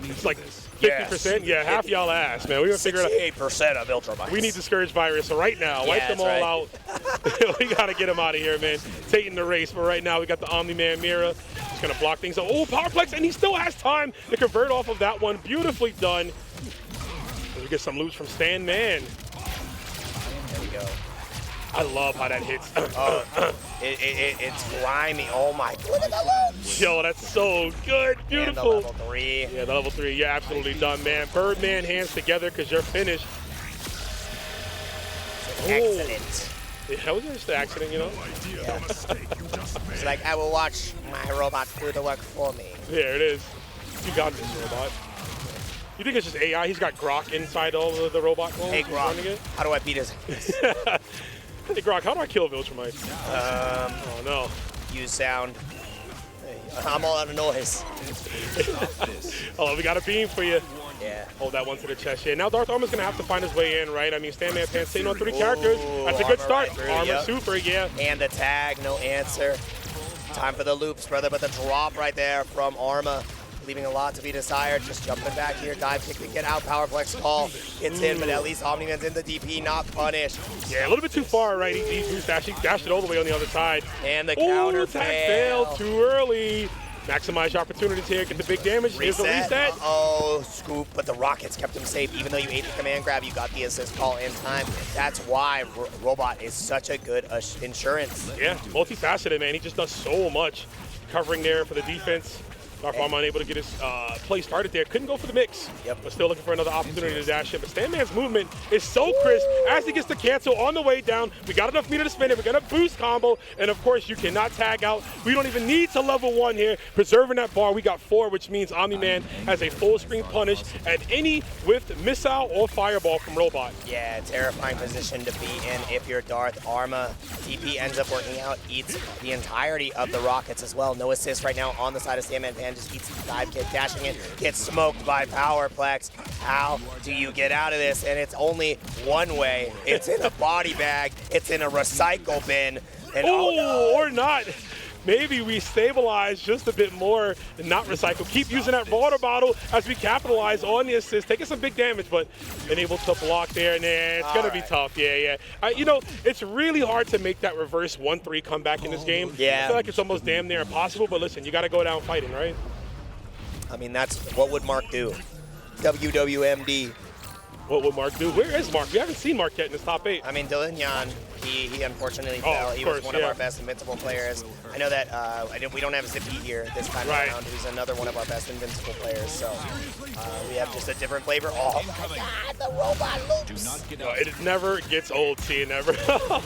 It's like 50%. Yeah, half y'all ass, man. We gotta figure it out. 68% of Viltrumites. We need the Scourge virus. So right now, wipe them all out. We gotta get him out of here, man. Taking the race, but right now we got the Omni-Man Mira. Just gonna block things up. Oh, Powerplex, and he still has time to convert off of that one. Beautifully done. We get some loops from Stanman. There we go. I love how that hits. It's grimy. Oh my! Look at the loops. Yo, that's so good. Beautiful. And the level 3. Yeah, the level 3. You're absolutely done, man. Birdman hands together because you're finished. Excellent. Yeah, that was just an accident, you know? Yeah. It's like, I will watch my robot do the work for me. There it is. You got this, robot. You think it's just AI? He's got Grok inside all of the robot clones? Hey, Grok, how do I beat his ass? Hey, Grok, how do I kill Viltrumites? Oh, no. Use sound. I'm all out of noise. Oh, we got a beam for you. Yeah. Hold that one to the chest. Yeah, now Dartharma's going to have to find his way in, right? I mean, Stanmanpan staying on 3 characters. That's a good start. Armor super, yeah. And the tag, no answer. Time for the loops, brother, but the drop right there from Arma. Leaving a lot to be desired. Just jumping back here. Dive kick to get out. Powerplex call. Gets in, but at least Omni-Man's in the DP, not punished. Yeah, a little bit too far, right? He dashed it all the way on the other side. And the counter failed too early. Maximize your opportunities here. Get the big damage. Here's the reset. Oh, scoop. But the rockets kept him safe. Even though you ate the command grab, you got the assist call in time. That's why Robot is such a good insurance. Yeah, multifaceted, man. He just does so much. Covering there for the defense. Dartharma unable to get his play started there. Couldn't go for the mix, but still looking for another opportunity to dash in. But Stanman's movement is so crisp as he gets to cancel on the way down. We got enough meter to spin it. We're going to boost combo. And, of course, you cannot tag out. We don't even need to level 1 here. Preserving that bar, we got 4, which means Omni-Man has a full screen punish at any whiffed missile or fireball from Robot. Yeah, terrifying position to be in if you're Dartharma. TP ends up working out, eats the entirety of the rockets as well. No assist right now on the side of Stanmanpan. Just eats the dive kick, dashing it, gets smoked by Powerplex. How do you get out of this? And it's only one way. It's in a body bag. It's in a recycle bin. And or not. Maybe we stabilize just a bit more and not recycle. Keep using that water bottle as we capitalize on the assist. Taking some big damage, but been able to block there. And it's going to be tough. Yeah. You know, it's really hard to make that reverse 1-3 comeback in this game. Yeah. I feel like it's almost damn near impossible, but listen, you got to go down fighting, right? I mean, that's what would Mark do? WWMD. What would Mark do? Where is Mark? We haven't seen Mark yet in this top 8. I mean, Dylan Yan, he unfortunately fell. He was one of our best Invincible players. I know that we don't have Zippy here this time around, who's another one of our best Invincible players. So we have just a different flavor. Oh my God, the robot loops. It never gets old, T. Never.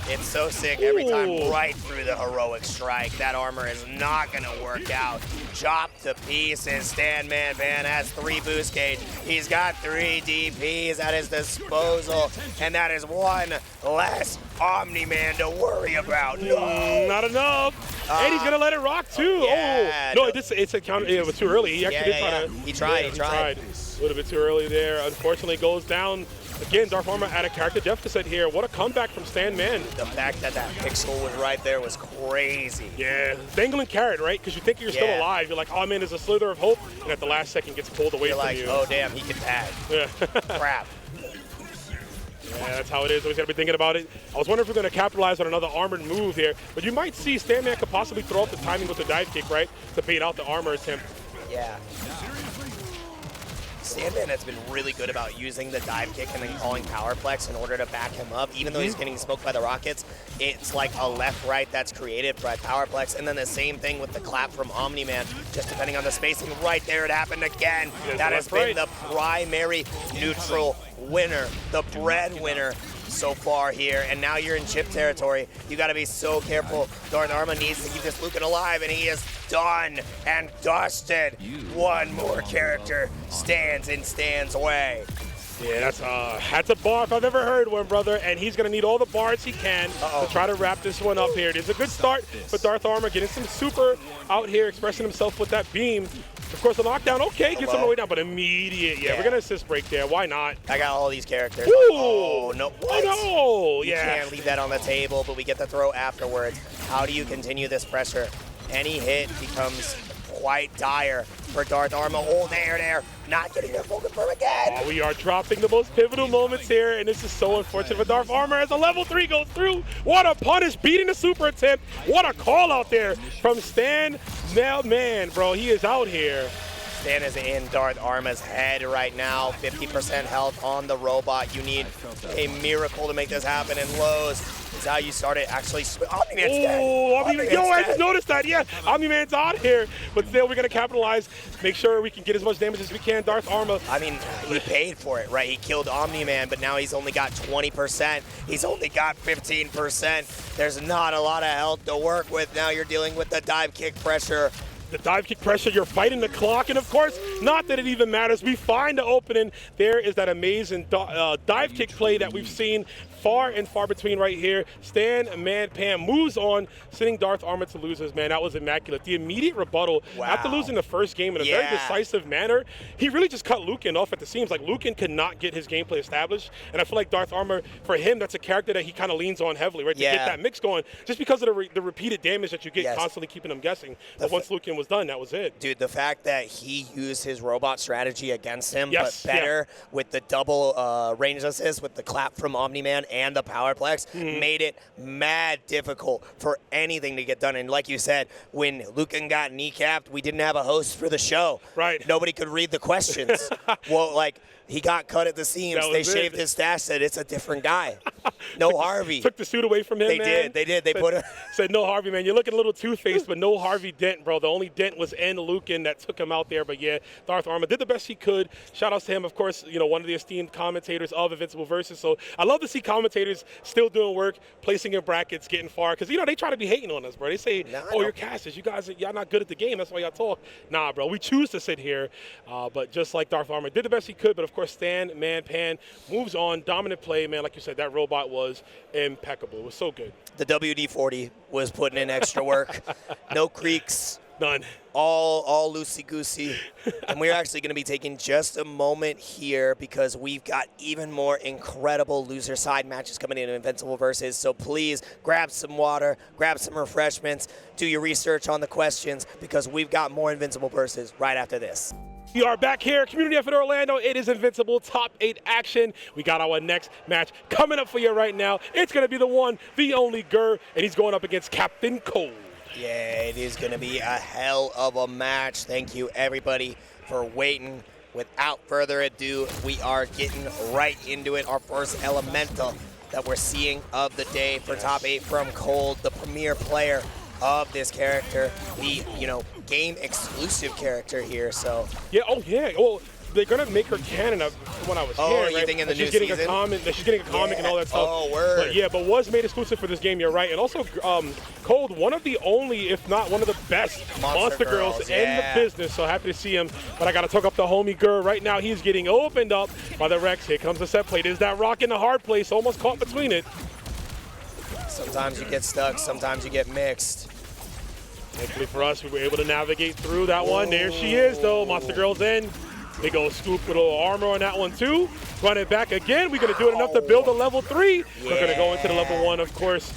It's so sick every time, right through the heroic strike. That armor is not going to work out. Chopped to pieces. Stanmanpan has 3 boost gauge. He's got 3 DPs at his disposal, and that is one less Omni-Man to worry about. No, not enough. And he's gonna let it rock too. Yeah, no, it's a counter. It was too early. He actually did try to. He tried. A little bit too early there. Unfortunately, goes down. Again, Dartharma at a character deficit here. What a comeback from Stanman. The fact that pixel was right there was crazy. Yeah, dangling carrot, right? Because you think you're still alive. You're like, oh man, there's a slither of hope, and at the last second gets pulled away from you. Oh damn, he can tag. Yeah. Crap. Yeah, that's how it is. Always got to be thinking about it. I was wondering if we're going to capitalize on another armored move here, but you might see Stanman could possibly throw out the timing with the dive kick, right, to bait out the armor attempt. Yeah. Stanman has been really good about using the dive kick and then calling Powerplex in order to back him up. Even though he's getting smoked by the rockets, it's like a left-right that's created by Powerplex. And then the same thing with the clap from Omni-Man, just depending on the spacing. Right there, it happened again. That has been the primary neutral winner, the breadwinner so far here, and now you're in chip territory. You got to be so careful. Dartharma needs to keep this Lucan alive, and he is done and dusted. One more character stands in Stan's way. Yeah, that's a bar if I've ever heard one, brother, and he's going to need all the bars he can to try to wrap this one up here. It is a good start for Dartharma, getting some super out here, expressing himself with that beam. Of course, the knockdown, okay, gets him on the Hello? way down, but immediate. Yeah, Yeah. we're going to assist break there. Why not? I got all these characters. Ooh. Oh, no. What? Oh, no. You Yeah. can't leave that on the table, but we get the throw afterwards. How do you continue this pressure? Any hit becomes quite dire for Dartharma. Oh, there. Not getting their full confirm again. Oh, we are dropping the most pivotal moments here, and this is so unfortunate for Dartharma as a level 3 goes through. What a punish, beating the super attempt. What a call out there from Stanmanpan, bro. He is out here. Stan is in Dartharma's head right now. 50% health on the robot. You need a miracle to make this happen, and Lowe's is how you start it. Actually, Omni-Man's dead. Oh, Omni-Man. Yo, I just dead. noticed that. Yeah, Omni-Man's out here, but still we're going to capitalize, make sure we can get as much damage as we can. Dartharma. I mean, he paid for it, right? He killed Omni-Man, but now he's only got 20%. He's only got 15%. There's not a lot of health to work with. Now you're dealing with the dive kick pressure. The dive kick pressure, you're fighting the clock, and of course, not that it even matters. We find the opening. There is that amazing dive kick play that we've seen far and far between right here. Stanmanpan moves on, sending Dartharma to losers, man. That was immaculate. The immediate rebuttal, after losing the first game in a very decisive manner, he really just cut Lucan off at the seams. Like, Lucan could not get his gameplay established, and I feel like Dartharma, for him, that's a character that he kind of leans on heavily, right, to get that mix going, just because of the repeated damage that you get constantly keeping him guessing. But once Lucan was done, that was it. Dude, the fact that he used his robot strategy against him, Yes, but better with the double range assist, with the clap from Omni-Man and the Powerplex, made it mad difficult for anything to get done. And like you said, when Lucan got kneecapped, we didn't have a host for the show. Right. Nobody could read the questions. Well, like, he got cut at the seams. They shaved his stash, said it's a different guy. No Harvey. Took the suit away from him, man. They did. They put it. Said, no Harvey, man. You're looking a little two-faced, but no Harvey dent, bro. The only dent was in Lucan that took him out there. But yeah, Dartharma did the best he could. Shout outs to him, of course, you know, one of the esteemed commentators of Invincible Versus. So I love to see commentators still doing work, placing in brackets, getting far. Because, you know, they try to be hating on us, bro. They say, you're casters. You guys, y'all not good at the game. That's why y'all talk. Nah, bro. We choose to sit here. But just like Dartharma did the best he could. But, of course, Stanmanpan moves on. Dominant play, man. Like you said, that robot was impeccable. It was so good. The WD-40 was putting in extra work. No creaks. None. All loosey-goosey. And we're actually going to be taking just a moment here because we've got even more incredible loser side matches coming in Invincible Versus. So please grab some water, grab some refreshments, do your research on the questions because we've got more Invincible Versus right after this. We are back here, Community Effort Orlando. It is Invincible Top 8 action. We got our next match coming up for you right now. It's going to be the one, the only Gur, and he's going up against Captain Cold. Yeah, it is going to be a hell of a match. Thank you, everybody, for waiting. Without further ado, we are getting right into it. Our first elemental that we're seeing of the day for Top 8 from Cold, the premier player of this character, the, game exclusive character here. So yeah, well, they're gonna make her canon up when I was here. Oh, you right? think in the she's new getting season? a comic, that she's getting a comic and all that stuff. Oh, word. But was made exclusive for this game. You're right, and also Cold, one of the only, if not one of the best monster girls in the business. So happy to see him. But I gotta talk up the homie Gur right now. He's getting opened up by the Rex. Here comes the set plate. Is that rock in the hard place? Almost caught between it. Sometimes you get stuck. Sometimes you get mixed. Thankfully for us, we were able to navigate through that one. There she is, though. Monster Girl's in. Big old scoop with a little armor on that one, too. Run it back again. We're going to do it enough to build a level 3. We're going to go into the level 1, of course.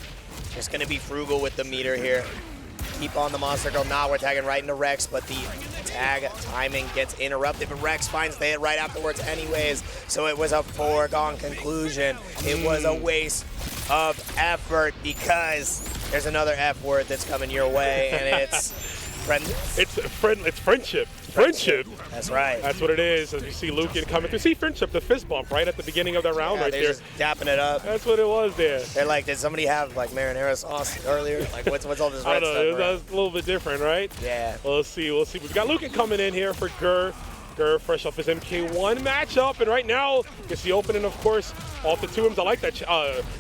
Just going to be frugal with the meter here. Keep on the Monster Girl. Now we're tagging right into Rex, but the tag timing gets interrupted. But Rex finds the hit right afterwards anyways, so it was a foregone conclusion. It was a waste of effort because there's another F word that's coming your way, and it's friendship. Friendship. That's right. That's what it is. As you see Lucan coming through. See friendship, the fist bump right at the beginning of that round right there. Just dapping it up. That's what it was there. They're like, did somebody have like marinara sauce earlier? Like, what's all this I red don't know. stuff? That's a little bit different, right? Yeah. Well, let's see. We've got Lucan coming in here for Gur. Gur fresh off his MK1 matchup, and right now gets the opening, of course, off the tombs. I like that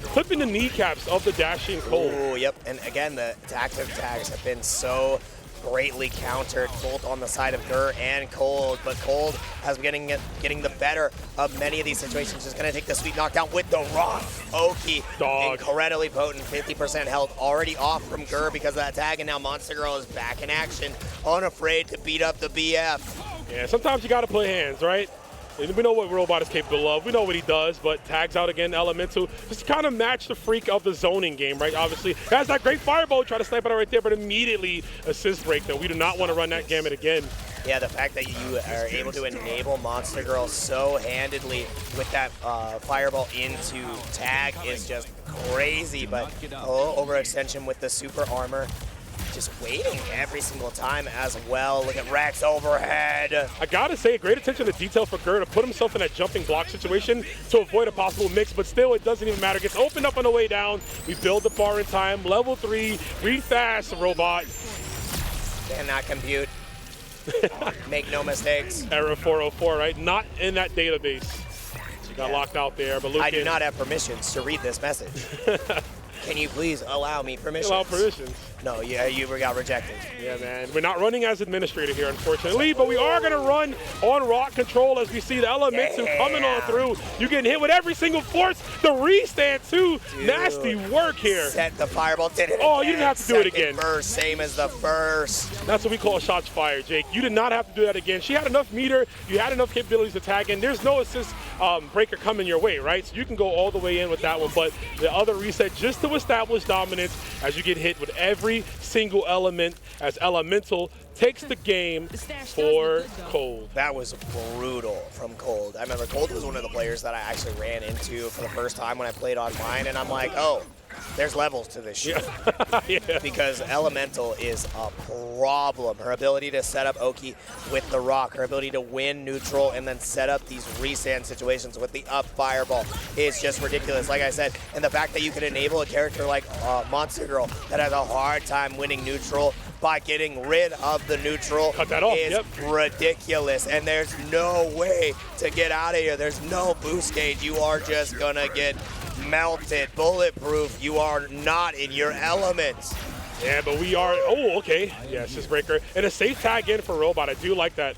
clipping the kneecaps of the dashing Cold. Oh, yep. And again, the active tags have been so greatly countered both on the side of Gur and Cold, but Cold has been getting the better of many of these situations. Just gonna take the sweet knockdown with the rock. Oki, incredibly potent, 50% health already off from Gur because of that tag, and now Monster Girl is back in action, unafraid to beat up the BF. Yeah, sometimes you gotta play hands, right? And we know what Robot is capable of. We know what he does, but tags out again, Elemental, just to kind of match the freak of the zoning game, right? Obviously, has that great fireball, try to snipe it right there, but immediately assist break, though. We do not want to run that gamut again. Yeah, the fact that you are able to enable Monster Girl so handedly with that fireball into tag is just crazy, but overextension with the super armor. Just waiting every single time as well. Look at Rex overhead. I gotta say, great attention to detail for Gur to put himself in that jumping block situation to avoid a possible mix, but still it doesn't even matter. Gets opened up on the way down. We build the bar in time. Level 3, read fast, Robot. Cannot compute. Make no mistakes. Error 404, right? Not in that database. So got locked out there, but Lucan. I do not have permissions to read this message. Can you please allow me permissions? Allow permissions. No, yeah, you got rejected. Yeah, man. We're not running as administrator here, unfortunately, but we are going to run on rock control as we see the Elemental coming on through. You're getting hit with every single force. The restand, too. Dude, nasty work here. Set the fireball. Did it again. You didn't have to do it again. Burst, same as the first. That's what we call shots fired, Jake. You did not have to do that again. She had enough meter. You had enough capabilities to tag in. There's no assist breaker coming your way, right? So you can go all the way in with that one, but the other reset just to establish dominance as you get hit with every single element as Elemental takes the game for Cold. That was brutal from Cold. I remember Cold was one of the players that I actually ran into for the first time when I played online, and I'm like, oh, there's levels to this shit. Yeah. Because Elemental is a problem. Her ability to set up Oki with the rock, her ability to win neutral and then set up these restand situations with the up fireball is just ridiculous, like I said. And the fact that you can enable a character like Monster Girl that has a hard time winning neutral by getting rid of the neutral is ridiculous. And there's no way to get out of here. There's no boost gauge. You are just gonna get melted. Bulletproof, you are not in your element. Yeah, but we are. Oh, okay. Yeah, assist breaker. And a safe tag in for Robot. I do like that.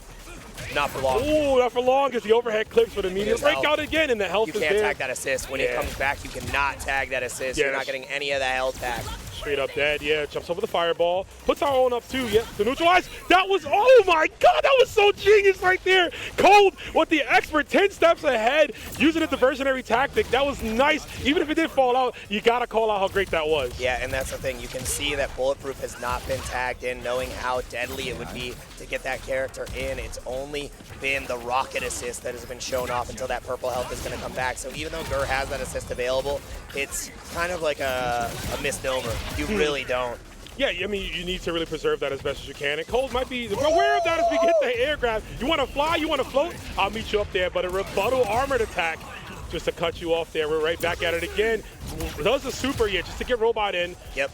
Not for long. Oh, not for long because the overhead clips for the immediate breakout again, and the health is there. You can't tag that assist. When it comes back, you cannot tag that assist. You're not getting any of the health tag. Straight up dead, yeah, jumps over the fireball, puts our own up too, yeah, to neutralize. That was, oh my God, that was so genius right there. Cold with the expert 10 steps ahead, using a diversionary tactic. That was nice. Even if it did fall out, you gotta call out how great that was. Yeah, and that's the thing. You can see that Bulletproof has not been tagged in, knowing how deadly it would be to get that character in. It's only been the rocket assist that has been shown off until that purple health is gonna come back. So even though Gur has that assist available, it's kind of like a misnomer. You really don't. Yeah, I mean, you need to really preserve that as best as you can. And Cold might be aware of that as we get the air grab. You want to fly, you want to float, I'll meet you up there. But a rebuttal armored attack just to cut you off there. We're right back at it again. Does the super, just to get Robot in. Yep.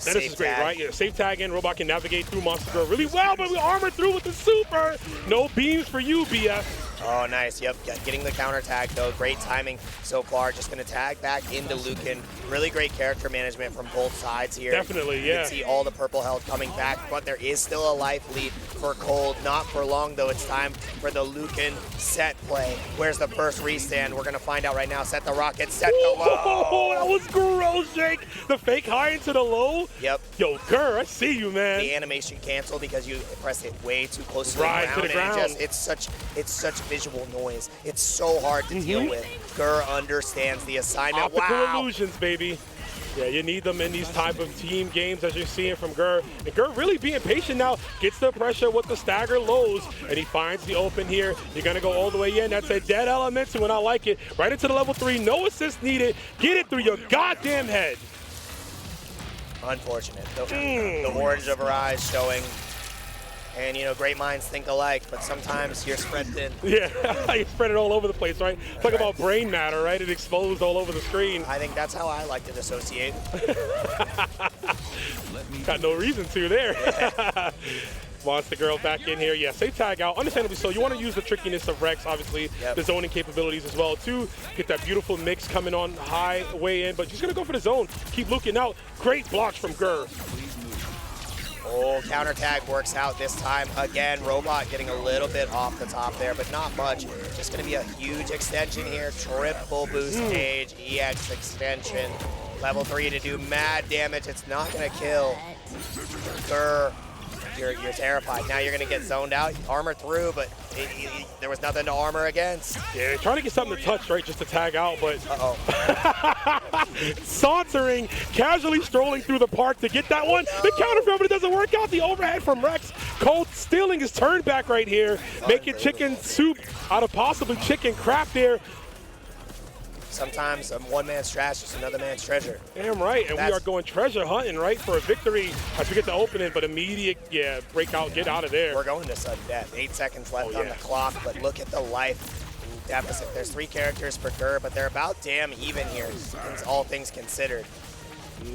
This is great, right? Yeah, safe tag in. Robot can navigate through Monster Girl really well, but we armored through with the super. No beams for you, BF. Oh, nice. Yep, getting the counter tag, though. Great timing so far. Just going to tag back into Lucan. Really great character management from both sides here. Definitely, yeah. You can see all the purple health coming back, but there is still a life lead for Cold. Not for long, though. It's time for the Lucan set play. Where's the first restand? We're going to find out right now. Set the rocket, set the low. Oh, that was gross, Jake. The fake high into the low. Yep. Yo, Gur, I see you, man. The animation canceled because you pressed it way too close to the ground. And it's such visual noise. It's so hard to deal with. Gur understands the assignment. Optical illusions, baby. Yeah, you need them in these type of team games as you're seeing from Gur. And Gur really being patient now, gets the pressure with the stagger lows, and he finds the open here. You're going to go all the way in. That's a dead Elemental, and I like it. Right into the level 3, no assist needed. Get it through your goddamn head. Unfortunate. The orange of her eyes showing. And, you know, great minds think alike, but sometimes you're spread thin. Yeah, you spread it all over the place, right? Talk about brain matter, right? It exposed all over the screen. I think that's how I like to dissociate. Got no reason to there. Yeah. Monster Girl back in here. Yeah, safe tag out. Understandably so. You want to use the trickiness of Rex, obviously, the zoning capabilities as well, too. Get that beautiful mix coming on high, way in, but she's going to go for the zone. Keep looking out. Great blocks from Gur. Oh, counter tag works out this time. Again, Robot getting a little bit off the top there, but not much. Just going to be a huge extension here. Triple boost stage, EX extension. Level 3 to do mad damage. It's not going to kill. Grr. You're terrified. Now you're going to get zoned out. Armor through, but there was nothing to armor against. Yeah, trying to get something to touch, right, just to tag out, but sauntering, casually strolling through the park to get that one. The counter from it doesn't work out. The overhead from Rex. Cold stealing his turn back right here, making chicken soup out of possibly chicken crap there. Sometimes one man's trash is another man's treasure. Damn right, and we are going treasure hunting, right, for a victory as we get the opening, but immediate, breakout, get out of there. We're going to sudden death. 8 seconds left on the clock, but look at the life deficit. There's 3 characters for Gur, but they're about damn even here, all things considered.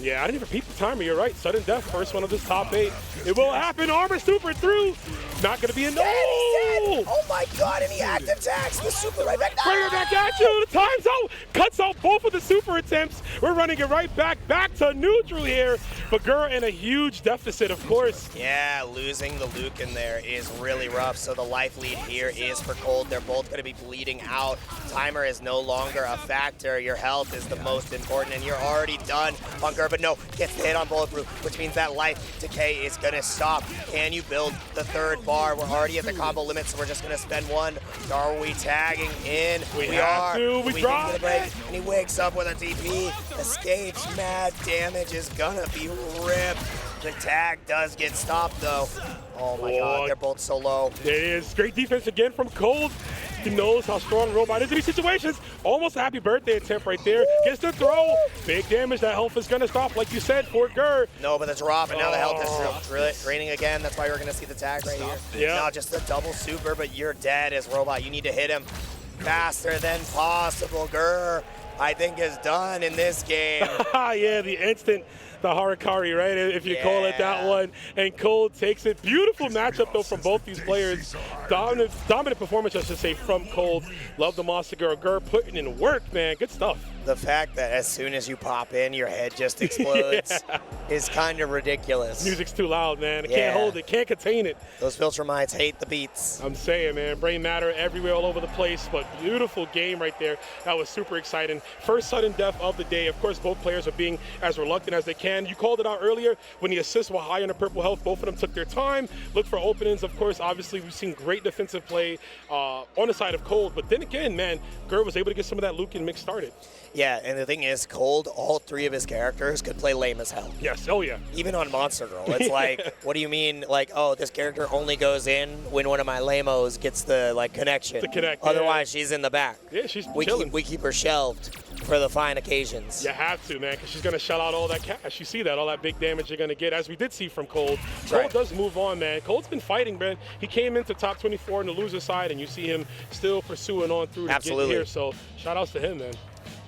Yeah, I didn't even peep the timer. You're right. Sudden death, first one of this top 8. It will happen. Armor super through. Not going to be a no. Oh my God, and he active tags the super right back. Bring it back at you. The time's out. Cuts out both of the super attempts. We're running it right back to neutral here. But Gur in a huge deficit, of course. Yeah, losing the Lucan there is really rough. So the life lead here is for Cold. They're both going to be bleeding out. Timer is no longer a factor. Your health is the most important, and you're already done on Gur, but no, gets the hit on Bulletproof, which means that life decay is going to stop. Can you build the 3rd bar? We're already at the combo limit, so we're just going to spend 1. Are we tagging in? We are. We drop it. And he wakes up with a DP, escapes, mad damage is going to be ripped. The tag does get stopped, though. Oh my God, they're both so low. It is. Great defense again from Cold. He knows how strong Robot is in these situations. Almost a happy birthday attempt right there. Gets the throw. Big damage. That health is going to stop, like you said, for Gur. No, but the drop, and now the health is draining again. That's why we're going to see the tag right here. Yeah. Not just the double super, but you're dead as Robot. You need to hit him faster than possible. Gur, I think, is done in this game. Yeah, the instant, the Harakari, right, if you call it that one. And Cold takes it. Beautiful matchup, though, from both these players. Dominant performance, I should say, from Cold. Love the Monster Girl. Gur putting in work, man. Good stuff. The fact that as soon as you pop in, your head just explodes is kind of ridiculous. Music's too loud, man. I can't hold it, can't contain it. Those filter mites hate the beats. I'm saying, man, brain matter everywhere, all over the place, but beautiful game right there. That was super exciting. First sudden death of the day. Of course, both players are being as reluctant as they can. You called it out earlier when the assists were high on the purple health. Both of them took their time, looked for openings. Of course, obviously, we've seen great defensive play on the side of Cold, but then again, man, Gur was able to get some of that Lucan mix started. Yeah, and the thing is, Cold, all 3 of his characters could play lame as hell. Yes, oh yeah. Even on Monster Girl, it's like, what do you mean, like, oh, this character only goes in when one of my lamos gets the, like, connection. The connect, Otherwise, she's in the back. Yeah, she's chilling. We keep her shelved for the fine occasions. You have to, man, because she's going to shell out all that cash. You see that, all that big damage you're going to get, as we did see from Cold. Cold does move on, man. Cold's been fighting, man. He came into top 24 on the loser side, and you see him still pursuing on through to get here. So shout outs to him, man.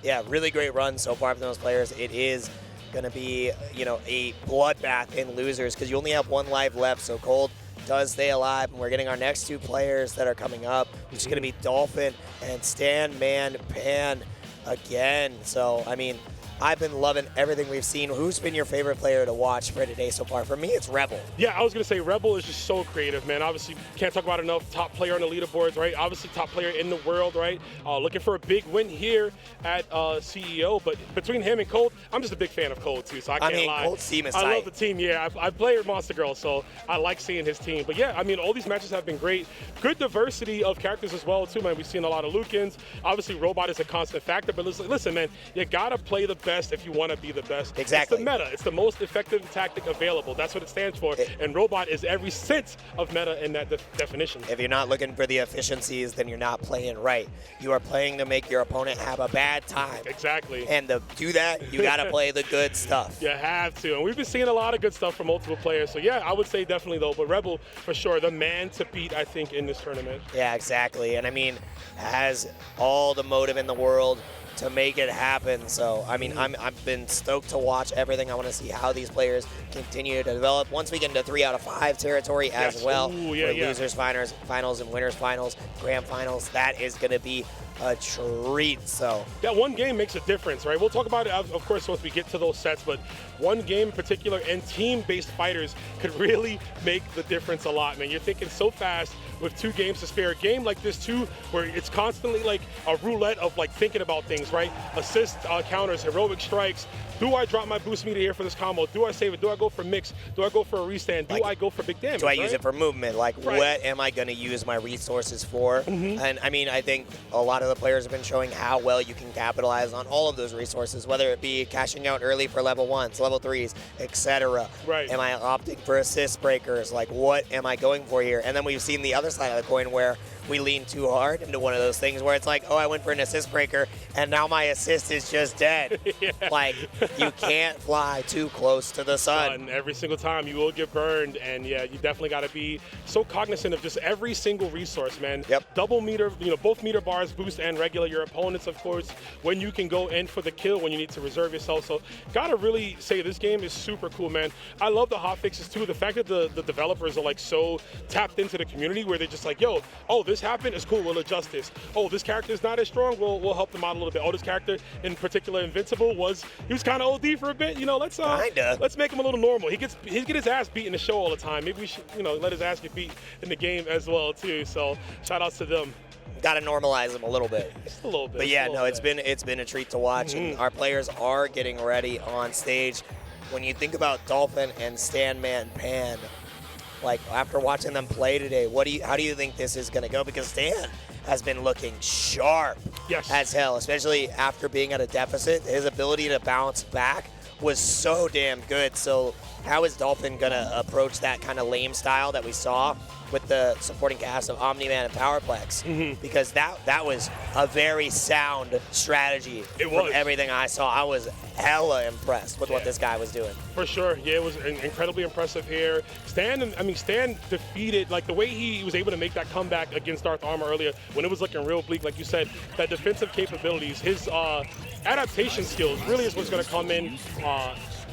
Yeah, really great run so far from those players. It is going to be, you know, a bloodbath in losers because you only have 1 life left. So Cold does stay alive, and we're getting our next 2 players that are coming up, which is going to be Dolphin and Stanmanpan again. So, I mean, I've been loving everything we've seen. Who's been your favorite player to watch for today so far? For me, it's Rebel. Yeah, I was going to say Rebel is just so creative, man. Obviously, can't talk about enough. Top player on the leaderboards, right? Obviously, top player in the world, right? Looking for a big win here at CEO. But between him and Cold, I'm just a big fan of Cold, too, so I can't lie. Cold's team is I tight. love the team, yeah. I play with Monster Girl, so I like seeing his team. But, yeah, I mean, all these matches have been great. Good diversity of characters as well, too, man. We've seen a lot of Lucans. Obviously, Robot is a constant factor. But listen, man, you got to play the best if you want to be the best. Exactly. It's the meta. It's the most effective tactic available. That's what it stands for. And Robot is every sense of meta in that definition. If you're not looking for the efficiencies, then you're not playing right. You are playing to make your opponent have a bad time. Exactly. And to do that, you got to play the good stuff. You have to. And we've been seeing a lot of good stuff from multiple players. So, yeah, I would say definitely, though. But Rebel, for sure, the man to beat, I think, in this tournament. Yeah, exactly. And, I mean, has all the motive in the world to make it happen. So, I mean, I've been stoked to watch everything. I want to see how these players continue to develop. Once we get into 3 out of 5 territory as well, Ooh, yeah, losers finals and winners finals, grand finals, that is going to be a treat. So that one game makes a difference, right? We'll talk about it, of course, once we get to those sets, but one game in particular and team-based fighters could really make the difference a lot, man. You're thinking so fast with 2 games to spare. A game like this, too, where it's constantly like a roulette of like thinking about things, right? Assist counters, heroic strikes. Do I drop my boost meter here for this combo? Do I save it? Do I go for mix? Do I go for a restand? Do I go for big damage? Do I use it for movement? Like, what am I going to use my resources for? And I mean, I think a lot of the players have been showing how well you can capitalize on all of those resources, whether it be cashing out early for level 1s, level 3s, etc. Right. Am I opting for assist breakers? Like, what am I going for here? And then we've seen the other side of the coin where we lean too hard into one of those things where it's like, oh, I went for an assist breaker, and now my assist is just dead. Yeah. Like, you can't fly too close to the sun. Every single time you will get burned, and yeah, you definitely got to be so cognizant of just every single resource, man. Yep. Double meter, both meter bars, boost and regular. Your opponents, of course, when you can go in for the kill, when you need to reserve yourself. So, gotta really say this game is super cool, man. I love the hot fixes too. The fact that the developers are like so tapped into the community where they're just like, yo, oh, this happened, it's cool, we'll adjust this. Oh, this character is not as strong, we'll help them out a little bit. Oh, this character in particular, Invincible, he was kind of OD for a bit. Let's make him a little normal. He get his ass beat in the show all the time. Maybe we should, let his ass get beat in the game as well too. So shout outs to them. Got to normalize them a little bit. Just a little bit. But yeah, no, it's been a treat to watch, and our players are getting ready on stage. When you think about Dolphin and Stanmanpan, like after watching them play today, how do you think this is going to go? Because Stan has been looking sharp as hell, especially after being at a deficit. His ability to bounce back was so damn good. So how is Dolphin going to approach that kind of lame style that we saw with the supporting cast of Omni-Man and Powerplex? Because that was a very sound strategy. From everything I saw. I was hella impressed with what this guy was doing. For sure. Yeah, it was incredibly impressive here. Stan defeated, like the way he was able to make that comeback against Dartharma earlier when it was looking real bleak, like you said, that defensive capabilities, his adaptation skills really is what's going to come in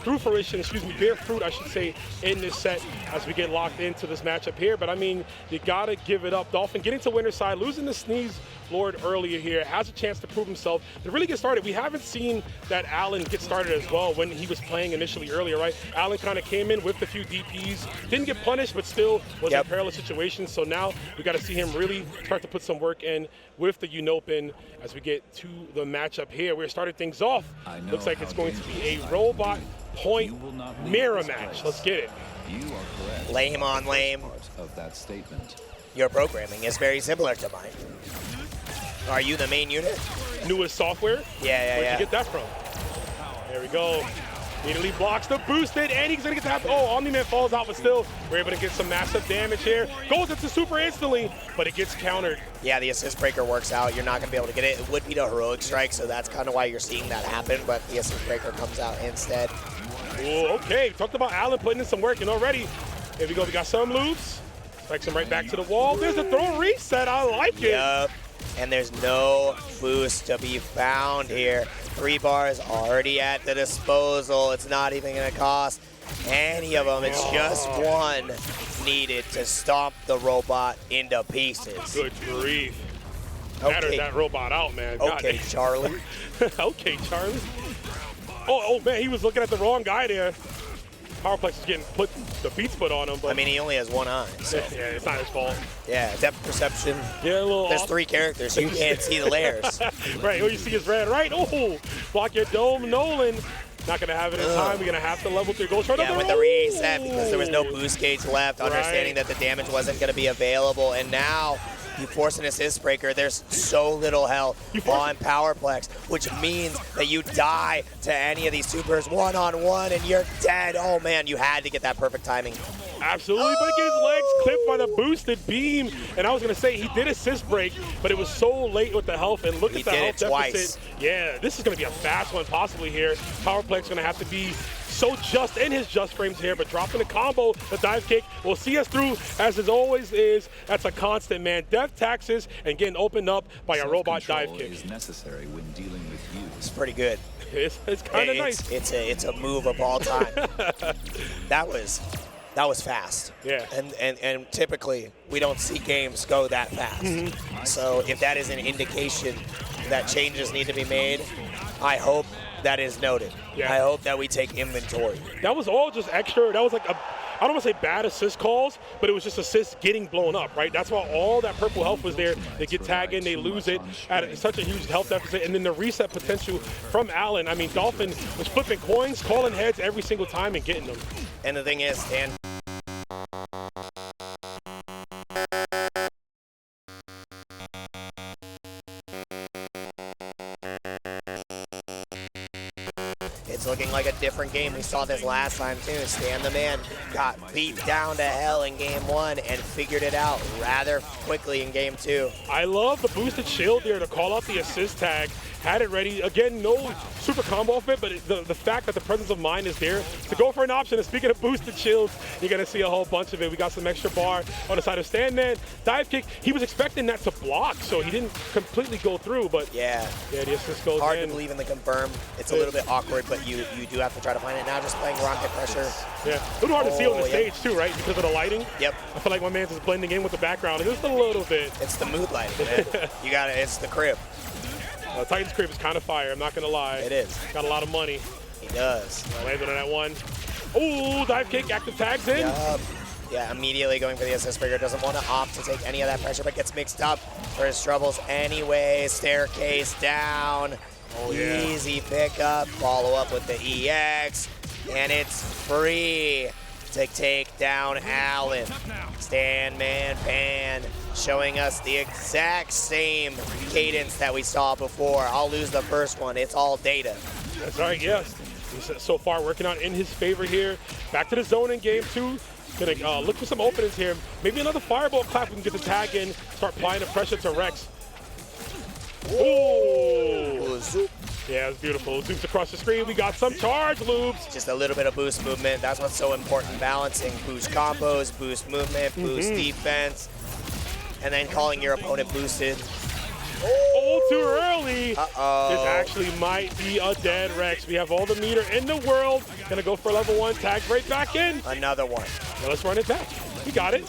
through fruition, bear fruit, I should say, in this set as we get locked into this matchup here. But I mean, you gotta give it up. Dolphin getting to winner's side, losing the Sneeze Lord earlier here, has a chance to prove himself to really get started. We haven't seen that Allen get started as well when he was playing initially earlier, right? Allen kind of came in with a few DPs, didn't get punished, but still was in a perilous situation. So now we got to see him really start to put some work in with the Unopen as we get to the matchup here. We're starting things off. Looks like it's going to be a robot point mirror match. Let's get it. You are correct. Lame on lame. Of that statement. Your programming is very similar to mine. Are you the main unit? Newest software? Yeah. Where'd you get that from? There we go. Immediately blocks the boosted, and he's gonna get that. Oh, Omni-Man falls out, but still, we're able to get some massive damage here. Goes into super instantly, but it gets countered. Yeah, the assist breaker works out. You're not gonna be able to get it. It would be the heroic strike, so that's kind of why you're seeing that happen, but the assist breaker comes out instead. Ooh, okay, talked about Allen putting in some work, and already, here we go, we got some loops. Strikes him right back to the wall. There's a throw reset, I like it. Yep, and there's no boost to be found here. 3 bars already at the disposal. It's not even gonna cost any of them. It's just one needed to stomp the robot into pieces. Good grief. Battered that robot out, man. Okay, Charlie. Okay, Charlie. Oh, man, he was looking at the wrong guy there. Powerplex is getting the beats put on him. But I mean, he only has one eye. So. Yeah, it's not his fault. Yeah, depth perception. Yeah, a little There's off. 3 characters, so you can't see the layers. Right, all you see is red, right? Oh, block your dome, Nolan. Not going to have it in time. We're going to have to level 3. Go try Yeah, with the reset, because there was no boost gauge left, understanding that the damage wasn't going to be available. And now you force an assist breaker. There's so little health on Powerplex, which means that you die to any of these supers one-on-one, and you're dead. Oh, man, you had to get that perfect timing. Absolutely, but get his legs clipped by the boosted beam. And I was going to say, he did assist break, but it was so late with the health. And look at the health deficit. Yeah, this is going to be a fast one possibly here. Powerplex going to have to be so just in his just frames here, but dropping the combo, the dive kick will see us through, as it always is. That's a constant, man. Death taxes and getting opened up by a robot dive kick. Is necessary when dealing with you. It's pretty good. It's kind of nice. It's a move of all time. That was that was fast. Yeah. And typically, we don't see games go that fast. So if that is an indication that changes need to be made, I hope that is noted. Yeah. I hope that we take inventory. That was all just extra. That was like I don't want to say bad assist calls, but it was just assists getting blown up, right? That's why all that purple health was there. They get tagged in, they lose it at such a huge health deficit. And then the reset potential from Allen. I mean, Dolphin was flipping coins, calling heads every single time and getting them. And the thing is, Dan, it's looking like a different game. We saw this last time too. Stanmanpan got beat down to hell in game 1 and figured it out rather quickly in game 2. I love the boosted shield there to call out the assist tag. Had it ready. Again, no super combo off it, but the fact that the presence of mind is there to go for an option. And speaking of boosted shields, you're going to see a whole bunch of it. We got some extra bar on the side of Stanman. Dive kick, he was expecting that to block, so he didn't completely go through, but yeah, the assist goes hard in. to believe in the confirm. It's a little bit awkward, but you do have to try to find it. Now just playing rocket pressure. Yeah, a little hard to see on the stage too, right? Because of the lighting. Yep. I feel like my man's just blending in with the background just a little bit. It's the mood lighting, man. You got it. It's the crib. Titan's crib is kind of fire, I'm not going to lie. It is. Got a lot of money. He does. Landed on that one. Ooh, dive kick, active tags in. Yep. Yeah, immediately going for the assist trigger. Doesn't want to opt to take any of that pressure, but gets mixed up for his troubles anyway. Staircase down. Oh, yeah. Easy pickup. Follow up with the EX. And it's free to take down Allen. Stanmanpan showing us the exact same cadence that we saw before. I'll lose the first one. It's all data. That's right, yes. He's so far working out in his favor here. Back to the zone in game 2. Gonna look for some openings here. Maybe another fireball clap. We can get the tag in. Start applying the pressure to Rex. Ooh. Yeah, it's beautiful. Zooms across the screen. We got some charge loops. Just a little bit of boost movement. That's what's so important. Balancing boost combos, boost movement, boost defense, and then calling your opponent boosted. Oh, too early. Uh-oh. This actually might be a dead Rex. We have all the meter in the world. Gonna go for level 1. Tag right back in. Another one. Now let's run it back. We got it.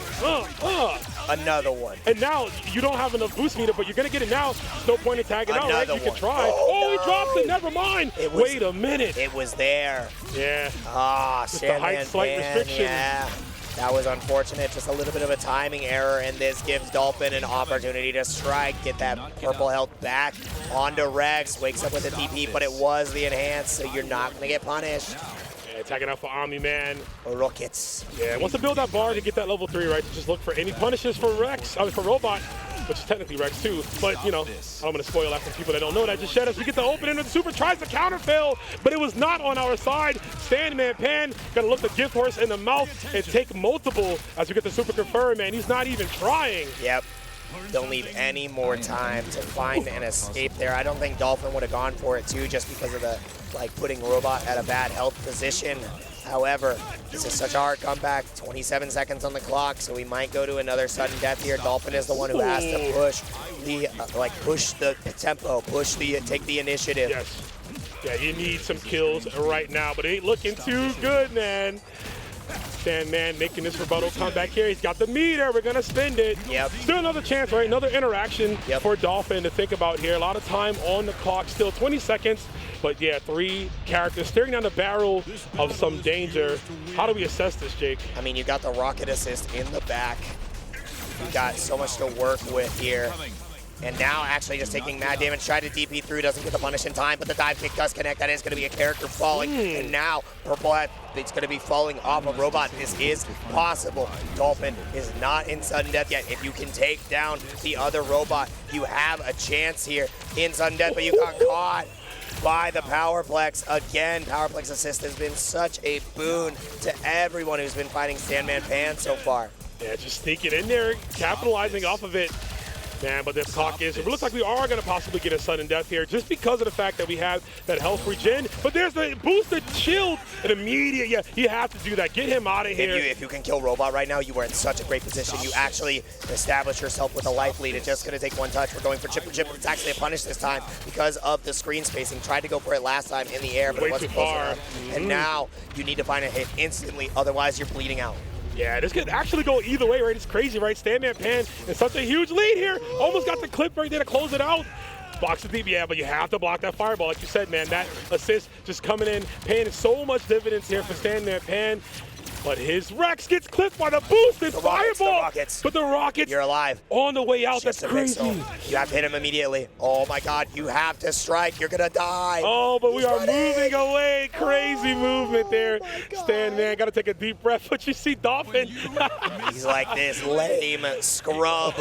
Another one. And now you don't have enough boost meter, but you're gonna get it now. There's no point in tagging out, right? You can try. Oh, he dropped it. Never mind. Wait a minute. It was there. Yeah. Just the height slight restriction. Yeah. That was unfortunate. Just a little bit of a timing error, and this gives Dolphin an opportunity to strike, get that purple health back onto Rex. Wakes up with a DP, but it was the enhance, so you're not going to get punished. Yeah, tagging out for Omni-Man. Rockets. Yeah, wants to build that bar to get that level 3, right? To just look for any punishes for Rex, for Robot, which is technically Rex too. But, you know, I'm going to spoil that for people that don't know that. Just shed us. We get the opening of the super, tries to counter fail, but it was not on our side. Stanmanpan going to look the gift horse in the mouth and take multiple as we get the super confirmed, man. He's not even trying. Yep. Don't leave any more time to find an escape there. I don't think Dolphin would have gone for it too, just because of the putting Robot at a bad health position. However, this is such a hard comeback. 27 seconds on the clock, so we might go to another sudden death here. Dolphin is the one who has to push the push the tempo, take the initiative. Yes. Yeah, you need some kills right now, but it ain't looking too good, man. Stanman making this rebuttal comeback here. He's got the meter. We're going to spend it. Yep. Still another chance, right? Another interaction for Dolphin to think about here. A lot of time on the clock. Still 20 seconds. But yeah, 3 characters staring down the barrel of some danger. How do we assess this, Jake? I mean, you got the rocket assist in the back. You got so much to work with here. And now actually just taking mad damage, tried to DP through, doesn't get the punish in time, but the dive kick does connect. That is going to be a character falling. And now Purple Hat, it's going to be falling off of Robot. This is possible. Dolphin is not in sudden death yet. If you can take down the other Robot, you have a chance here in sudden death, but you got caught by the Powerplex. Again, Powerplex assist has been such a boon to everyone who's been fighting Stanmanpan so far. Yeah, just sneaking in there, capitalizing off of it. Man, but the talk is, it looks like we are going to possibly get a sudden death here just because of the fact that we have that health regen. But there's the boosted shield, an immediate, yeah, you have to do that. Get him out of here. If you can kill Robot right now, you are in such a great position. You actually establish yourself with a life lead. It's just going to take one touch. We're going for chip and chip. It's actually a punish this time because of the screen spacing. Tried to go for it last time in the air, but it wasn't close enough. And now you need to find a hit instantly, otherwise you're bleeding out. Yeah, this could actually go either way, right? It's crazy, right? Stanmanpan in such a huge lead here. Almost got the clip right there to close it out. Blocks the deep, yeah, but you have to block that fireball. Like you said, man, that assist just coming in, paying so much dividends here for Stanmanpan. But his Rex gets clipped by the boost and fireball. Rockets. But the Rockets, you're alive. On the way out, that's crazy. You have to hit him immediately. Oh my God, you have to strike. You're gonna die. Oh, but we are moving away. Crazy movement there. Stan, man, gotta take a deep breath. But you see Dolphin. He's like, this lame scrub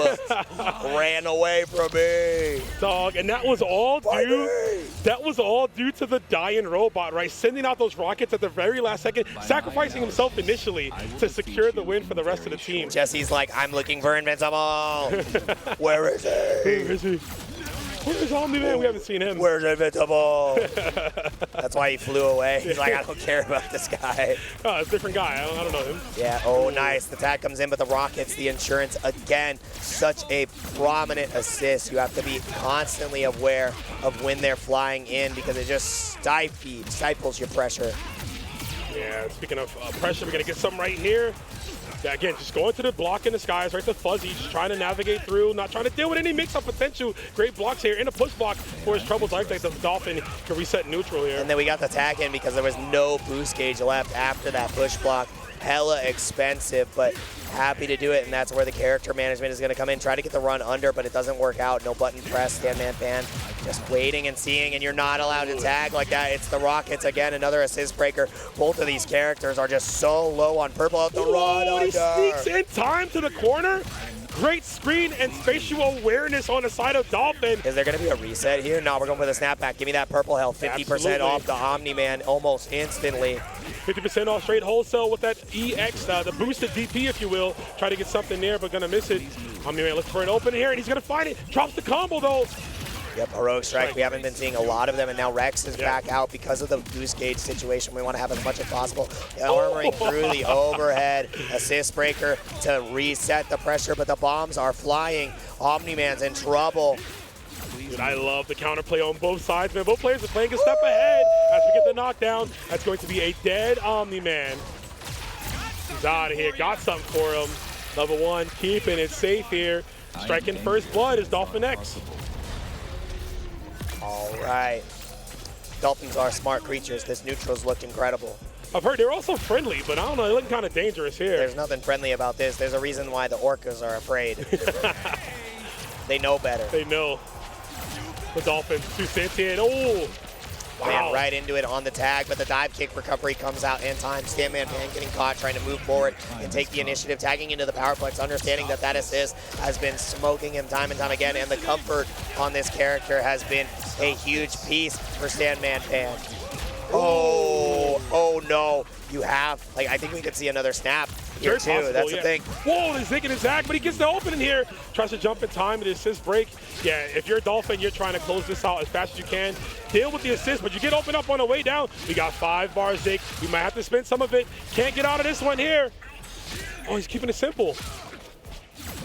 ran away from me. Dog, and that was all due. That was all due to the dying robot, right? Sending out those rockets at the very last second, sacrificing himself initially to secure the win for the rest of the team. Jesse's like, I'm looking for Invincible. Where is he? Where is he? Where's Omni-Man? We haven't seen him. Where's Invincible? That's why he flew away. He's like, I don't care about this guy. Oh, it's a different guy. I don't know him. Yeah, oh, nice. The tag comes in, but the Rockets, the insurance, again, such a prominent assist. You have to be constantly aware of when they're flying in because it just stifles your pressure. Yeah, speaking of pressure, we're going to get something right here. Yeah, again, just going to the block in the skies, right to Fuzzy, just trying to navigate through, not trying to deal with any mix-up potential. Great blocks here, in a push block for his troubles. I think the Dolphin can reset neutral here. And then we got the tag in because there was no boost gauge left after that push block. Hella expensive, but happy to do it, and that's where the character management is going to come in. Try to get the run under, but it doesn't work out. No button press, Stanmanpan just waiting and seeing, and you're not allowed to tag like that. It's the Rockets again, another assist breaker. Both of these characters are just so low on purple out the run under. He sneaks in time to the corner. Great screen and spatial awareness on the side of Dolphin. Is there going to be a reset here? No, we're going for the snapback. Give me that purple health. 50% off the Omni-Man almost instantly. 50% off straight wholesale with that EX, the boosted DP, if you will. Try to get something there, but gonna miss it. Omni-Man looking for an open here, and he's gonna find it. Drops the combo, though. Yep, heroic strike. We haven't been seeing a lot of them, and now Rex is back out because of the boost gauge situation. We want to have as much as possible. Armoring through the overhead assist breaker to reset the pressure, but the bombs are flying. Omni-Man's in trouble. Dude, I love the counterplay on both sides, man. Both players are playing a step ahead as we get the knockdown. That's going to be a dead Omni-Man. He's out of here. Got something for him. Level 1, keeping it safe here. Striking first blood is DolphinX. All right. Dolphins are smart creatures. This neutral's looked incredible. I've heard they're also friendly, but I don't know, they're looking kind of dangerous here. There's nothing friendly about this. There's a reason why the orcas are afraid. They know better. They know. The Dolphins to Santiago. Oh! Wow. Man, right into it on the tag, but the dive kick recovery comes out in time. Stanmanpan getting caught, trying to move forward and take the initiative, tagging into the Powerplex, understanding that that assist has been smoking him time and time again, and the comfort on this character has been a huge piece for Stanmanpan. Oh no. You have, like, I think we could see another snap here too. Possible, that's the thing. Whoa, he's zigging his zag, but he gets the open in here. Tries to jump in time, the assist break. Yeah, if you're a Dolphin, you're trying to close this out as fast as you can. Deal with the assist, but you get open up on the way down. We got 5 bars, Zig. We might have to spend some of it. Can't get out of this one here. Oh, he's keeping it simple.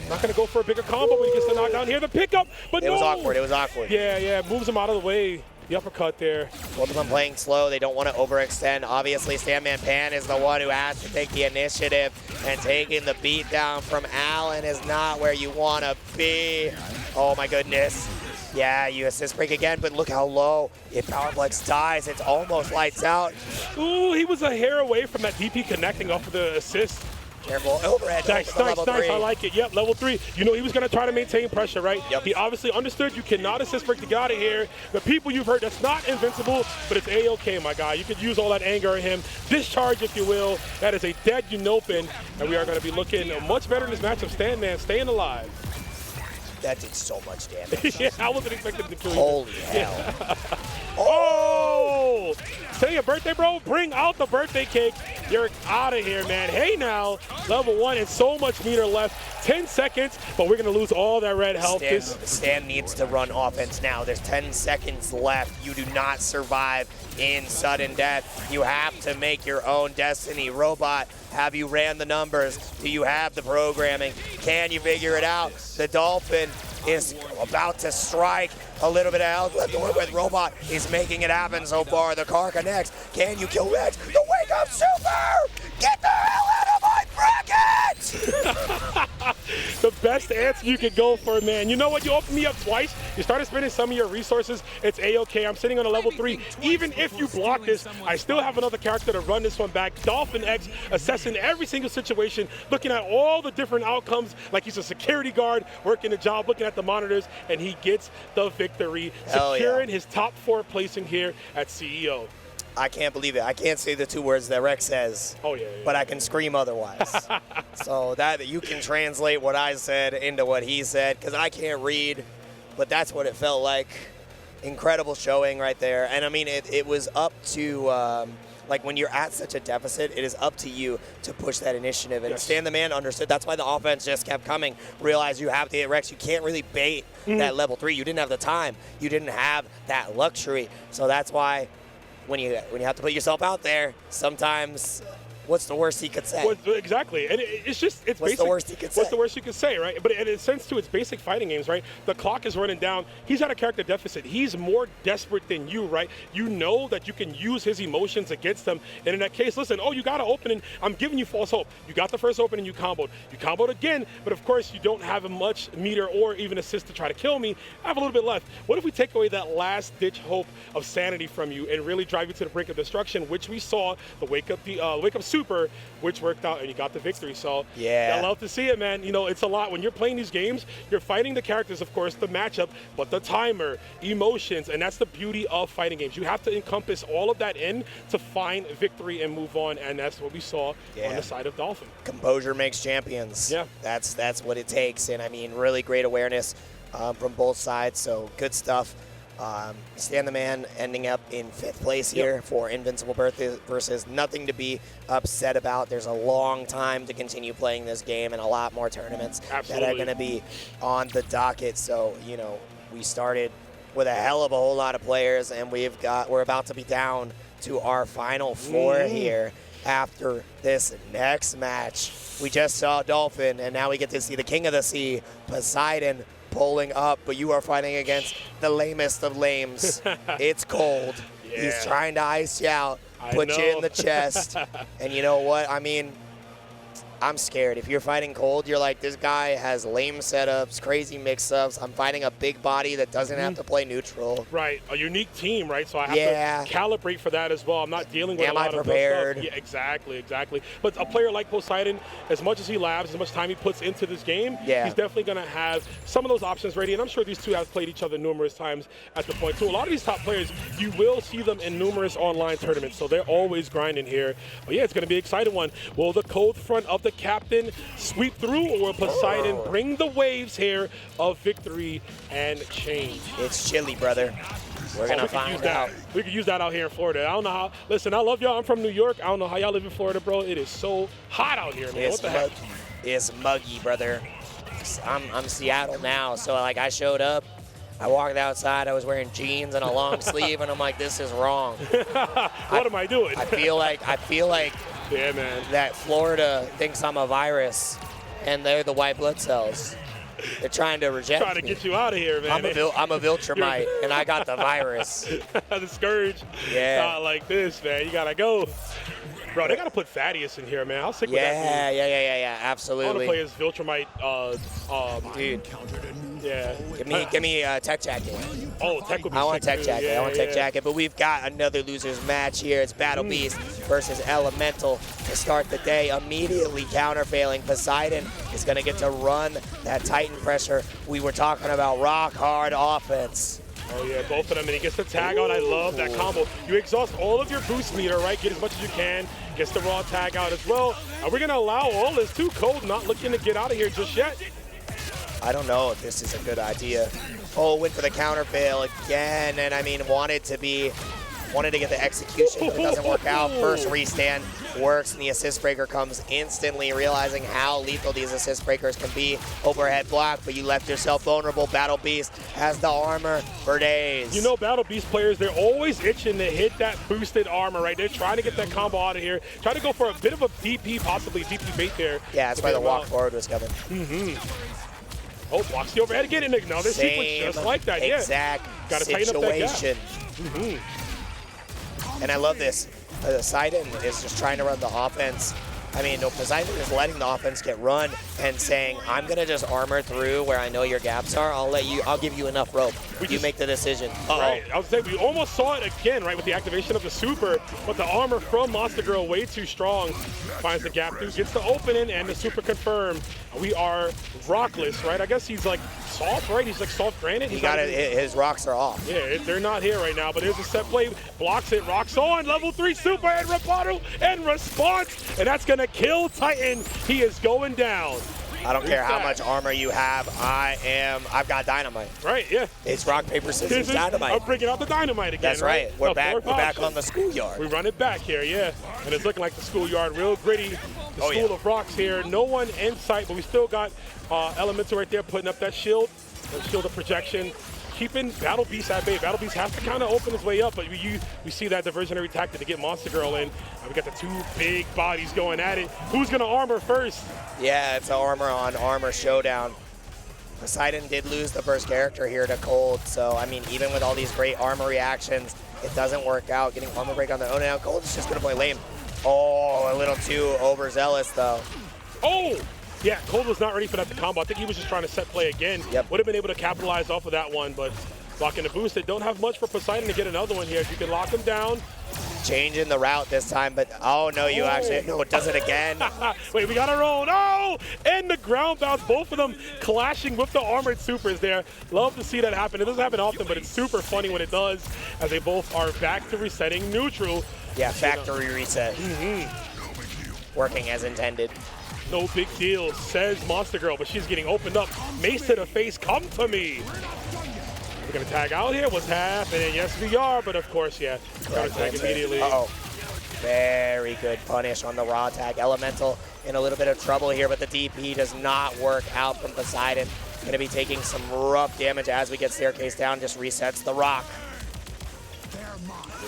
Not going to go for a bigger combo, but he gets the knockdown here. The pickup, but It was awkward. Yeah, moves him out of the way. The uppercut there. Both of them playing slow. They don't want to overextend. Obviously, Stanmanpan is the one who has to take the initiative, and taking the beat down from Allen is not where you want to be. Oh my goodness. Yeah, you assist break again, but look how low. If Powerplex dies, it's almost lights out. Ooh, he was a hair away from that DP connecting off of the assist. Careful, overhead. Nice. I like it. Yep, level 3. You know he was going to try to maintain pressure, right? Yep. He obviously understood you cannot assist break to get out of here. The people you've heard, that's not invincible, but it's A-OK, my guy. You could use all that anger at him. Discharge, if you will. That is a dead Unopin, and we are going to be looking much better in this matchup. Stanman staying alive. That did so much damage. Yeah, I wasn't expecting to kill you. Holy hell. Yeah. Oh! Say your birthday, bro. Bring out the birthday cake. You're out of here, man. Hey, now, level 1 and so much meter left. 10 seconds, but we're going to lose all that red health. Stan needs to run offense now. There's 10 seconds left. You do not survive in sudden death. You have to make your own destiny. Robot, have you ran the numbers? Do you have the programming? Can you figure it out? The Dolphin is about to strike. A little bit of health left to work with. Robot is making it happen so far. The car connects. Can you kill Rex? The wake up super! Get the hell out of my bracket! best answer you could go for, man. You know what? You opened me up twice. You started spending some of your resources. It's A-okay. I'm sitting on a level 3. Even if you block this, I still have another character to run this one back. DolphinX assessing every single situation, looking at all the different outcomes, like he's a security guard working the job, looking at the monitors, and he gets the victory, securing his top 4 placing here at CEO. I can't believe it. I can't say the 2 words that Rex says. Oh, yeah. But I can scream otherwise. So that you can translate what I said into what he said, because I can't read, but that's what it felt like. Incredible showing right there. And I mean, it was up to, like when you're at such a deficit, it is up to you to push that initiative. And Stanmanpan understood. That's why the offense just kept coming. Realize you have to hit Rex. You can't really bait that level 3. You didn't have the time. You didn't have that luxury. So that's why when you have to put yourself out there, sometimes what's the worst he could say? Exactly, and it's basic. What's the worst he could say? What's the worst you could say, right? But in a sense, too, it's basic fighting games, right? The clock is running down. He's at a character deficit. He's more desperate than you, right? You know that you can use his emotions against him. And in that case, listen, oh, you got an opening. I'm giving you false hope. You got the first opening, you comboed. You comboed again, but of course, you don't have much meter or even assist to try to kill me. I have a little bit left. What if we take away that last-ditch hope of sanity from you and really drive you to the brink of destruction, which we saw, the Wake Up Super, which worked out, and you got the victory. So yeah, I love to see it, man. You know, it's a lot. When you're playing these games, you're fighting the characters, of course, the matchup, but the timer, emotions, and that's the beauty of fighting games. You have to encompass all of that in to find victory and move on, and that's what we saw on the side of Dolphin. Composure makes champions. Yeah. That's what it takes, and I mean, really great awareness from both sides, so good stuff. Stanmanpan ending up in 5th place here for Invincible versus nothing to be upset about. There's a long time to continue playing this game and a lot more tournaments that are going to be on the docket. So, you know, we started with a hell of a whole lot of players, and we're about to be down to our final 4 here after this next match. We just saw Dolphin, and now we get to see the King of the Sea, Poseidon, pulling up, but you are fighting against the lamest of lames. It's cold. He's trying to ice you out, put you in the chest. And you know what? I mean, I'm scared. If you're fighting cold, you're like, this guy has lame setups, crazy mix-ups. I'm fighting a big body that doesn't have to play neutral. Right, a unique team, right? So I have to calibrate for that as well. I'm not dealing with a lot of prepared? Stuff. Yeah, exactly. But a player like Poseidon, as much as he labs, as much time he puts into this game, he's definitely going to have some of those options ready. And I'm sure these two have played each other numerous times at the point, too. A lot of these top players, you will see them in numerous online tournaments, so they're always grinding here. But yeah, it's going to be an exciting one. Will the cold front of the captain sweep through, or will Poseidon bring the waves here of victory and change? It's chilly, brother. We're going to find out. We could use that out here in Florida. I don't know how. Listen, I love y'all. I'm from New York. I don't know how y'all live in Florida, bro. It is so hot out here, man. What the heck? It's muggy, brother. I'm Seattle now, so like I showed up. I walked outside, I was wearing jeans and a long sleeve, and I'm like, this is wrong. What am I doing? I feel like yeah, man, that Florida thinks I'm a virus, and they're the white blood cells. They're trying to reject me. Trying to get you out of here, man. I'm a Viltrumite, and I got the virus. The scourge. Yeah. Not like this, man. You gotta go. Bro, they gotta put Thaddeus in here, man. How sick would that be? Yeah, absolutely. I want to play as Viltrumite. Dude. Yeah. Give me Tech Jacket. Oh, Tech would be I want sick Tech Jacket. Yeah, I want Tech Jacket. But we've got another losers match here. It's Battle Beast versus Elemental to start the day. Immediately counterfailing. Poseidon is going to get to run that Titan pressure. We were talking about rock hard offense. Oh, yeah, both of them, and he gets the tag out. I love that combo. You exhaust all of your boost meter, right? Get as much as you can. Gets the raw tag out as well. Are we going to allow all this? Too cold, not looking to get out of here just yet. I don't know if this is a good idea. Oh, went for the counterfail again, and I mean, wanted to get the execution, but it doesn't work out. First restand works, and the assist breaker comes instantly, realizing how lethal these assist breakers can be. Overhead block, but you left yourself vulnerable. Battle Beast has the armor for days. You know, Battle Beast players, they're always itching to hit that boosted armor, right? They're trying to get that combo out of here. Trying to go for a bit of a DP, possibly DP bait there. Yeah, that's why the walk forward was coming. Oh, blocks the overhead again. And another sequence just like that. Exact Gotta situation. tighten up that gap. And I love this. Poseidon is just trying to run the offense I mean, no, Poseidon is letting the offense get run and saying, I'm going to just armor through where I know your gaps are. I'll give you enough rope. You make the decision. Right. I was saying, we almost saw it again, right, with the activation of the super, but the armor from Monster Girl way too strong. Finds the gap through, gets the opening, and the super confirmed. We are rockless, right? I guess he's like soft, right? He's like soft granite. He got it. His rocks are off. Yeah, they're not here right now, but there's a set play. Blocks it, rocks on, level 3 super, and rebuttal, and response, and that's gonna kill Titan. He is going down. I don't care how much armor you have. I've got dynamite. Right, yeah. It's rock, paper, scissors, dynamite. I'm bringing out the dynamite again. That's right. We're back option. on the schoolyard. We run it back here, yeah. And it's looking like the schoolyard, real gritty. The school of rocks here. No one in sight, but we still got Elemental right there putting up that shield of projection. Keeping Battle Beast at bay. Battle Beast has to kind of open his way up, but we see that diversionary tactic to get Monster Girl in. We got the two big bodies going at it. Who's going to armor first? Yeah, it's an armor on armor showdown. Poseidon did lose the first character here to Cold, so I mean, even with all these great armor reactions, it doesn't work out. Getting armor break on their own now. Cold is just going to play lame. Oh, a little too overzealous though. Oh! Yeah, Cold was not ready for that to combo. I think he was just trying to set play again. Yep. Would have been able to capitalize off of that one, but blocking the boost. They don't have much for Poseidon to get another one here. If you can lock him down. Changing the route this time, but oh no, it does it again. Wait, we got our own. Oh! And the ground bounce, both of them clashing with the armored supers there. Love to see that happen. It doesn't happen often, but it's super funny when it does, as they both are back to resetting neutral. Yeah, factory reset. Working as intended. No big deal, says Monster Girl, but she's getting opened up. Mace to the face, come to me. We're gonna tag out here, what's happening? Yes, we are, but of course, yeah, gotta tag immediately. Uh-oh. Very good punish on the raw tag. Elemental in a little bit of trouble here, but the DP does not work out from Poseidon. Gonna be taking some rough damage as we get staircase down, just resets the rock.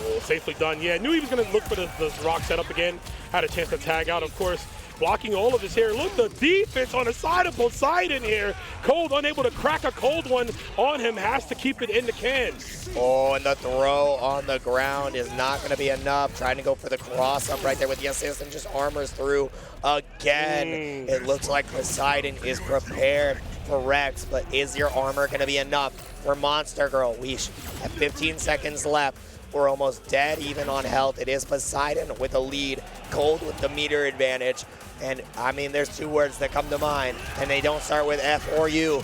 Oh, safely done, yeah. Knew he was gonna look for the rock setup again. Had a chance to tag out, of course. Blocking all of his here. Look, the defense on the side of Poseidon here. Cold unable to crack a cold one on him. Has to keep it in the can. Oh, and the throw on the ground is not going to be enough. Trying to go for the cross up right there with the assist and just armors through again. It looks like Poseidon is prepared for Rex, but is your armor going to be enough for Monster Girl? We have 15 seconds left. We're almost dead even on health. It is Poseidon with a lead, Cold with the meter advantage. And I mean, there's two words that come to mind, and they don't start with F or U.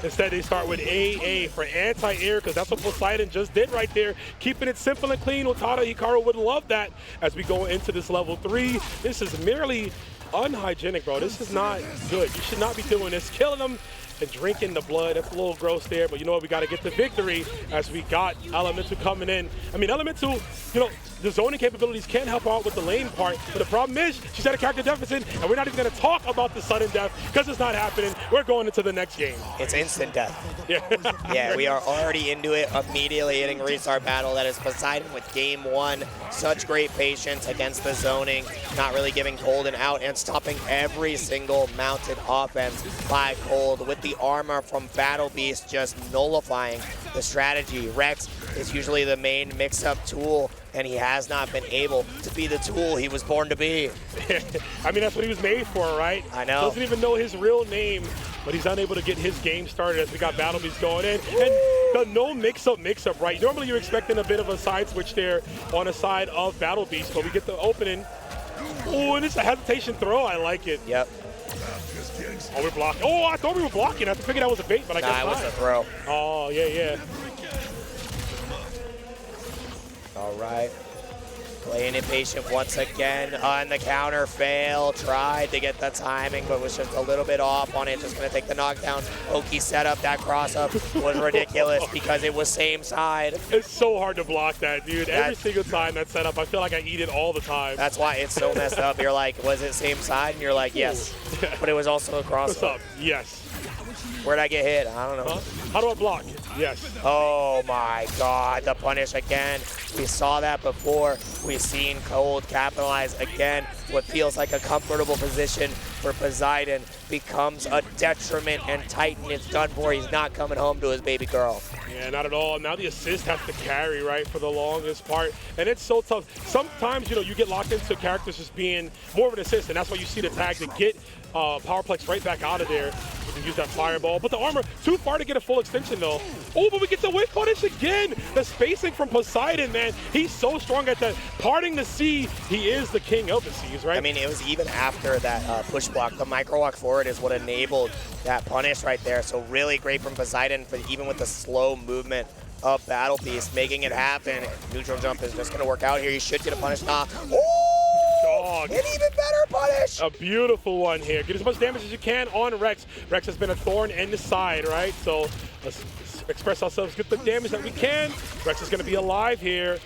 Instead, they start with AA for anti-air, because that's what Poseidon just did right there. Keeping it simple and clean. Utada Hikaru would love that as we go into this level 3. This is merely unhygienic, bro. This is not good. You should not be doing this. Killing them and drinking the blood. That's a little gross there, but you know what? We got to get the victory as we got Elemental coming in. I mean, Elemental, you know, the zoning capabilities can help out with the lane part, but the problem is she's at a character deficit, and we're not even going to talk about the sudden death because it's not happening. We're going into the next game. It's instant death. Yeah. Yeah, we are already into it, immediately hitting restart battle. That is Poseidon with game 1. Such great patience against the zoning, not really giving Cold an out and stopping every single mounted offense by Cold with the armor from Battle Beast just nullifying the strategy. Rex is usually the main mix-up tool, and he has not been able to be the tool he was born to be. I mean, that's what he was made for, right? I know. Doesn't even know his real name, but he's unable to get his game started as we got Battle Beast going in. And the no mix-up, right? Normally you're expecting a bit of a side switch there on the side of Battle Beast, but we get the opening. Oh, and it's a hesitation throw. I like it. Yep. Oh, we're blocking. Oh, I thought we were blocking. I figured that was a bait, but I guess not. Nah, it was a throw. Oh, yeah. All right. Playing impatient once again on the counter fail. Tried to get the timing, but was just a little bit off on it. Just going to take the knockdown. Oki setup. That cross-up was ridiculous because it was same side. It's so hard to block that, dude. Every single time that setup, I feel like I eat it all the time. That's why it's so messed up. You're like, was it same side? And you're like, yes. But it was also a cross-up. What's up? Yes. Where'd I get hit? I don't know. Huh? How do I block? Yes. Oh my God, the punish again. We saw that before. We've seen Cold capitalize again. What feels like a comfortable position for Poseidon becomes a detriment, and Titan is done for. He's not coming home to his baby girl. Yeah, not at all. Now the assist has to carry, right, for the longest part. And it's so tough. Sometimes, you know, you get locked into characters just being more of an assist, and that's why you see the tag to get Powerplex right back out of there. You can use that fireball. But the armor, too far to get a full extension, though. Oh, but we get the whip punish again. The spacing from Poseidon, man. He's so strong at that. Parting the sea, he is the king of the seas, right? I mean, it was even after that push block. The micro walk forward is what enabled that punish right there. So really great from Poseidon, but even with the slow movement of Battle Beast, making it happen. Neutral jump is just going to work out here. He should get a punish. Oh, an even better punish. A beautiful one here. Get as much damage as you can on Rex. Rex has been a thorn in the side, right? So let's express ourselves, get the damage that we can. Rex is going to be alive here.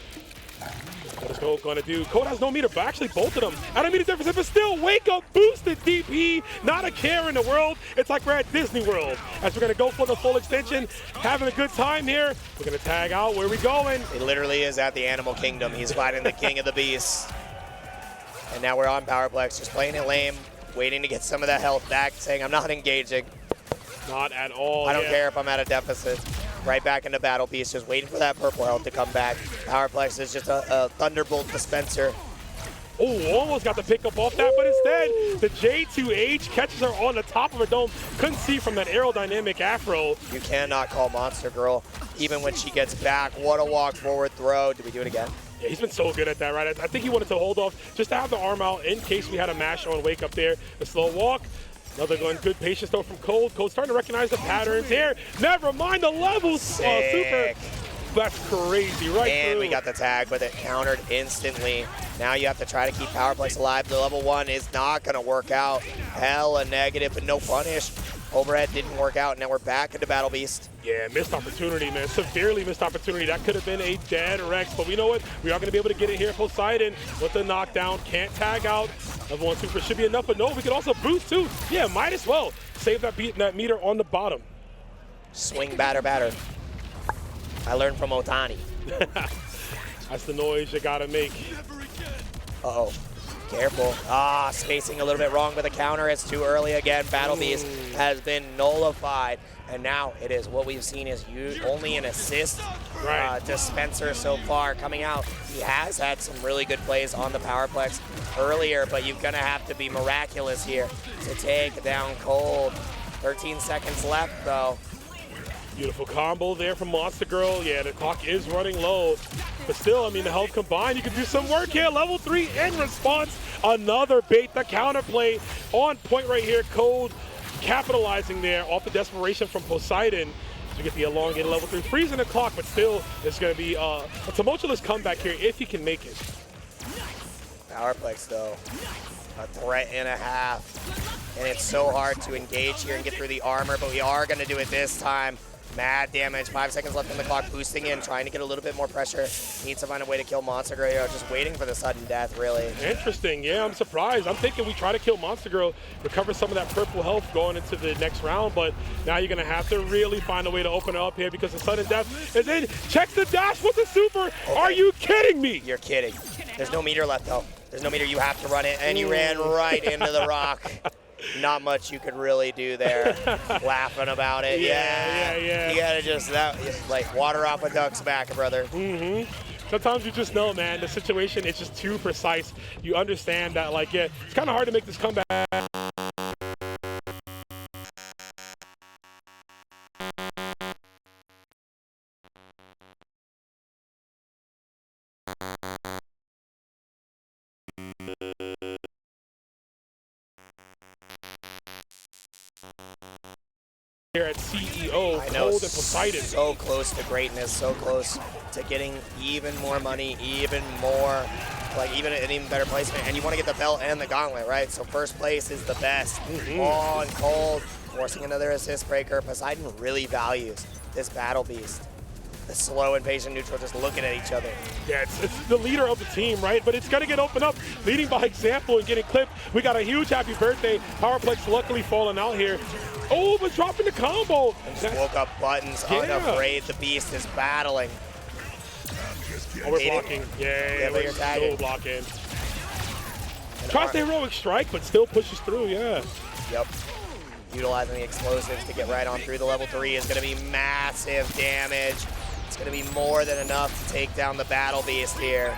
What is Code going to do? Code has no meter, but actually both of them at a meter deficit, but still wake up, boosted DP, not a care in the world. It's like we're at Disney World. As we're going to go for the full extension, having a good time here. We're going to tag out. Where are we going? It literally is at the Animal Kingdom. He's fighting the king of the beasts. And now we're on Powerplex, just playing it lame, waiting to get some of that health back, saying I'm not engaging. Not at all. I don't care if I'm at a deficit. Right back into Battle Beast, just waiting for that purple health to come back. Powerplex is just a Thunderbolt dispenser. Oh, almost got the pickup off that, but instead, the J2H catches her on the top of her dome. Couldn't see from that aerodynamic afro. You cannot call Monster Girl, even when she gets back. What a walk forward throw. Did we do it again? Yeah, he's been so good at that, right? I think he wanted to hold off just to have the arm out in case we had a mash on wake up there. The slow walk. Another one, good patience though from Cold. Cold's starting to recognize the patterns here. Never mind the levels. Super. That's crazy, right? And through. we got the tag, but it countered instantly. Now you have to try to keep Powerplex alive. The level 1 is not going to work out. Hella negative, but no punish. Overhead didn't work out. Now we're back into Battle Beast. Yeah, missed opportunity, man. Severely missed opportunity. That could have been a dead Rex, but we know what? We are going to be able to get it here. Poseidon with the knockdown. Can't tag out. Level 1 super should be enough, but no, we could also boost too. Yeah, might as well. Save that meter on the bottom. Swing, batter, batter. I learned from Otani. That's the noise you got to make. Uh-oh. Careful. Spacing a little bit wrong with the counter. It's too early again. Battle Beast has been nullified. And now it is what we've seen is only an assist dispenser so far coming out. He has had some really good plays on the Powerplex earlier, but you're going to have to be miraculous here to take down Cold. 13 seconds left, though. Beautiful combo there from Monster Girl. Yeah, the clock is running low. But still, I mean, the health combined, you can do some work here. Level 3 in response. Another bait, the counterplay on point right here. Code capitalizing there off the desperation from Poseidon to get the elongated level 3. Freezing the clock, but still, it's going to be a tumultuous comeback here if he can make it. Powerplex, though, a threat and a half. And it's so hard to engage here and get through the armor, but we are going to do it this time. Mad damage, 5 seconds left on the clock, boosting in, trying to get a little bit more pressure. Needs to find a way to kill Monster Girl here, just waiting for the sudden death, really. Interesting, yeah, I'm surprised. I'm thinking we try to kill Monster Girl, recover some of that purple health going into the next round, but now you're gonna have to really find a way to open it up here because the sudden death is in. Checks the dash with the super. Okay. Are you kidding me? You're kidding. There's no meter left, though. There's no meter, you have to run it, and you ran right into the rock. Not much you could really do there. Laughing about it. Yeah. You gotta just, like water off a duck's back, brother. Sometimes you just know, man, the situation is just too precise. You understand that, like, yeah, it's kind of hard to make this comeback. Here at CEO, Cold and Poseidon. So close to greatness, so close to getting even more money, even more, like even an even better placement. And you want to get the belt and the gauntlet, right? So first place is the best. On Cold, forcing another assist breaker. Poseidon really values this Battle Beast. The slow and patient neutral just looking at each other. Yeah, it's the leader of the team, right? But it's going to get opened up, leading by example and getting clipped. We got a huge happy birthday. Powerplex luckily falling out here. Oh, but dropping the combo. And just woke up buttons, unafraid. The beast is battling. Oh, we're blocking. Yeah, we're still blocking. Tries the heroic strike, but still pushes through, yeah. Yep. Utilizing the explosives to get right on through the level 3 is going to be massive damage. It's going to be more than enough to take down the Battle Beast here.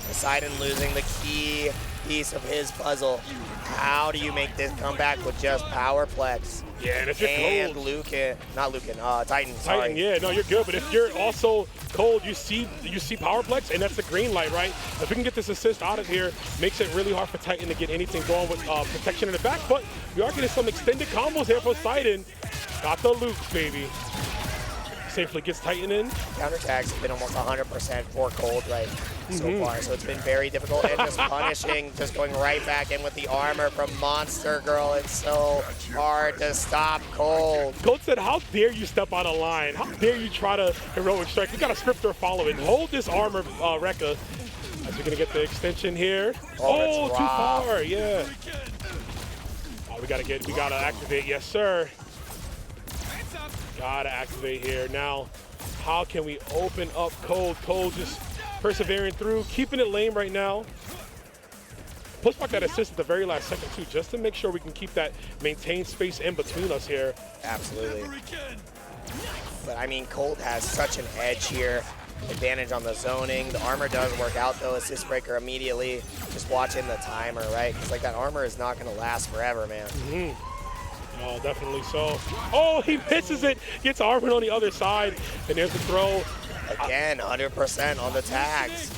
Poseidon losing the key piece of his puzzle. How do you make this comeback with just Powerplex? Yeah, and if you're and cold, Lucan, not Lucan, Titan. Sorry. Titan, yeah, no, you're good. But if you're also cold, you see Powerplex, and that's the green light, right? If we can get this assist out of here, makes it really hard for Titan to get anything going with protection in the back. But we are getting some extended combos here for Poseidon. Got the loops, baby. Safely gets Titan in. Counterattacks have been almost 100% for Cold so far, so it's been very difficult. And just punishing, just going right back in with the armor from Monster Girl. It's so hard to stop Cold. Cold said, how dare you step on a line? How dare you try to heroic strike? You got a scripter follow it. Hold this armor, Rekka. As we're gonna get the extension here. Oh, too far, yeah. Oh, we gotta activate, yes sir. Gotta activate here. Now, how can we open up Cold? Cold just persevering through, keeping it lame right now. Push back that assist at the very last second too, just to make sure we can keep that maintained space in between us here. Absolutely. But I mean, Cold has such an edge here. Advantage on the zoning. The armor does work out though. Assist breaker immediately. Just watching the timer, right? Because like that armor is not going to last forever, man. Oh, definitely so. Oh, he misses it. Gets armored on the other side. And there's the throw. Again, 100% on the tags.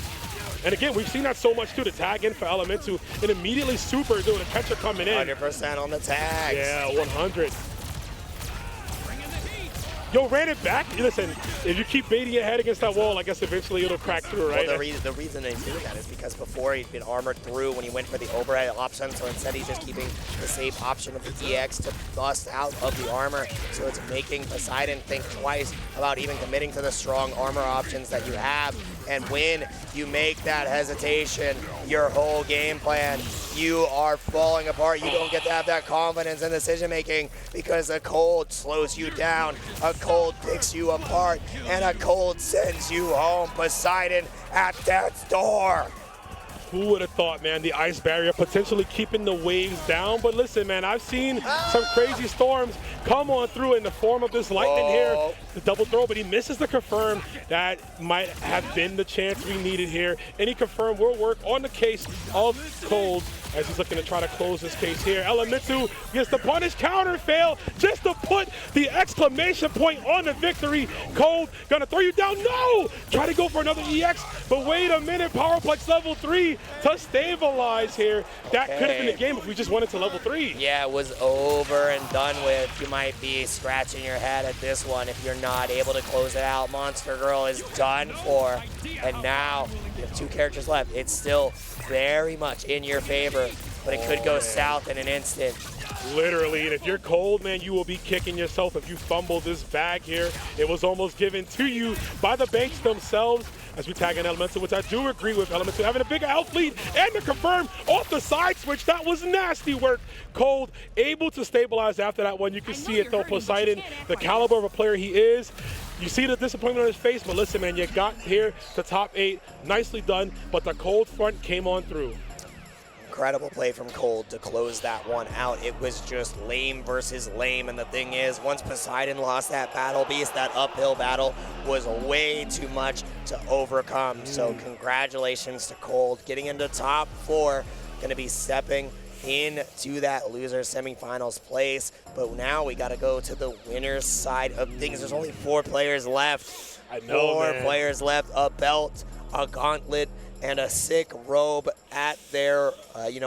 And again, we've seen that so much too. The tag in for Elemental. And immediately super doing the catcher coming in. 100% on the tags. Yeah, 100. Yo, ran it back. Listen, if you keep baiting your head against that wall, I guess eventually it'll crack through, right? Well, the reason he's doing that is because before he'd been armored through when he went for the overhead option, so instead he's just keeping the safe option of the EX to bust out of the armor. So it's making Poseidon think twice about even committing to the strong armor options that you have. And when you make that hesitation, your whole game plan, you are falling apart. You don't get to have that confidence in decision making because a Cold slows you down, a Cold picks you apart, and a Cold sends you home. Poseidon at death's door. Who would have thought, man, the ice barrier potentially keeping the waves down? But listen, man, I've seen some crazy storms come on through in the form of this lightning here, the double throw, but he misses the confirm. That might have been the chance we needed here. Any confirm will work on the case of Cold as he's looking to try to close this case here. Elemental gets the punish counter fail just to put the exclamation point on the victory. Cold gonna throw you down. No! Try to go for another EX, but wait a minute. Powerplex level 3 to stabilize here. That could have been the game if we just went into level 3. Yeah, it was over and done with. You might be scratching your head at this one if you're not able to close it out. Monster Girl is done for. And now you have 2 characters left. It's still very much in your favor, but it could go south in an instant. Literally, and if you're Cold, man, you will be kicking yourself if you fumble this bag here. It was almost given to you by the banks themselves as we tag in Elemental, which I do agree with. Elemental having a bigger health lead and the confirm off the side switch. That was nasty work. Cold able to stabilize after that one. You can see it though, Poseidon, the caliber of a player he is. You see the disappointment on his face, but listen, man, you got here to top 8. Nicely done, but the Cold front came on through. Incredible play from Cold to close that one out. It was just lame versus lame, and the thing is, once Poseidon lost that Battle Beast, that uphill battle was way too much to overcome. So congratulations to Cold, getting into top 4, gonna be stepping into that loser semifinals place. But now we gotta go to the winner's side of things. There's only 4 players left. I know, 4 man. players left, a belt, a gauntlet, and a sick robe at their,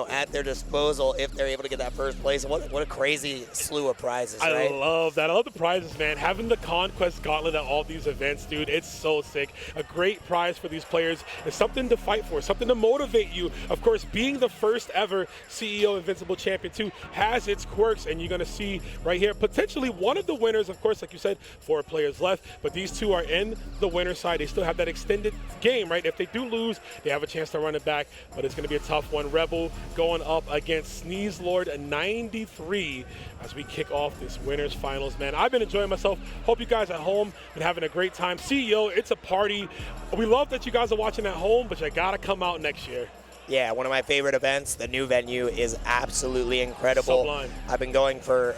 at their disposal if they're able to get that first place. What a crazy slew of prizes, right? I love that. I love the prizes, man. Having the Conquest gauntlet at all these events, dude, it's so sick. A great prize for these players. It's something to fight for, something to motivate you. Of course, being the first ever CEO Invincible Champion 2 has its quirks, and you're going to see right here potentially one of the winners. Of course, like you said, 4 players left, but these 2 are in the winner's side. They still have that extended game, right? If they do lose, they have a chance to run it back, but it's going to be a tough one. Rebel going up against Sneeze Lord 93 as we kick off this winners finals, man. I've been enjoying myself. Hope you guys at home been having a great time. CEO, it's a party. We love that you guys are watching at home, but you got to come out next year. Yeah, one of my favorite events. The new venue is absolutely incredible. Sublime. I've been going for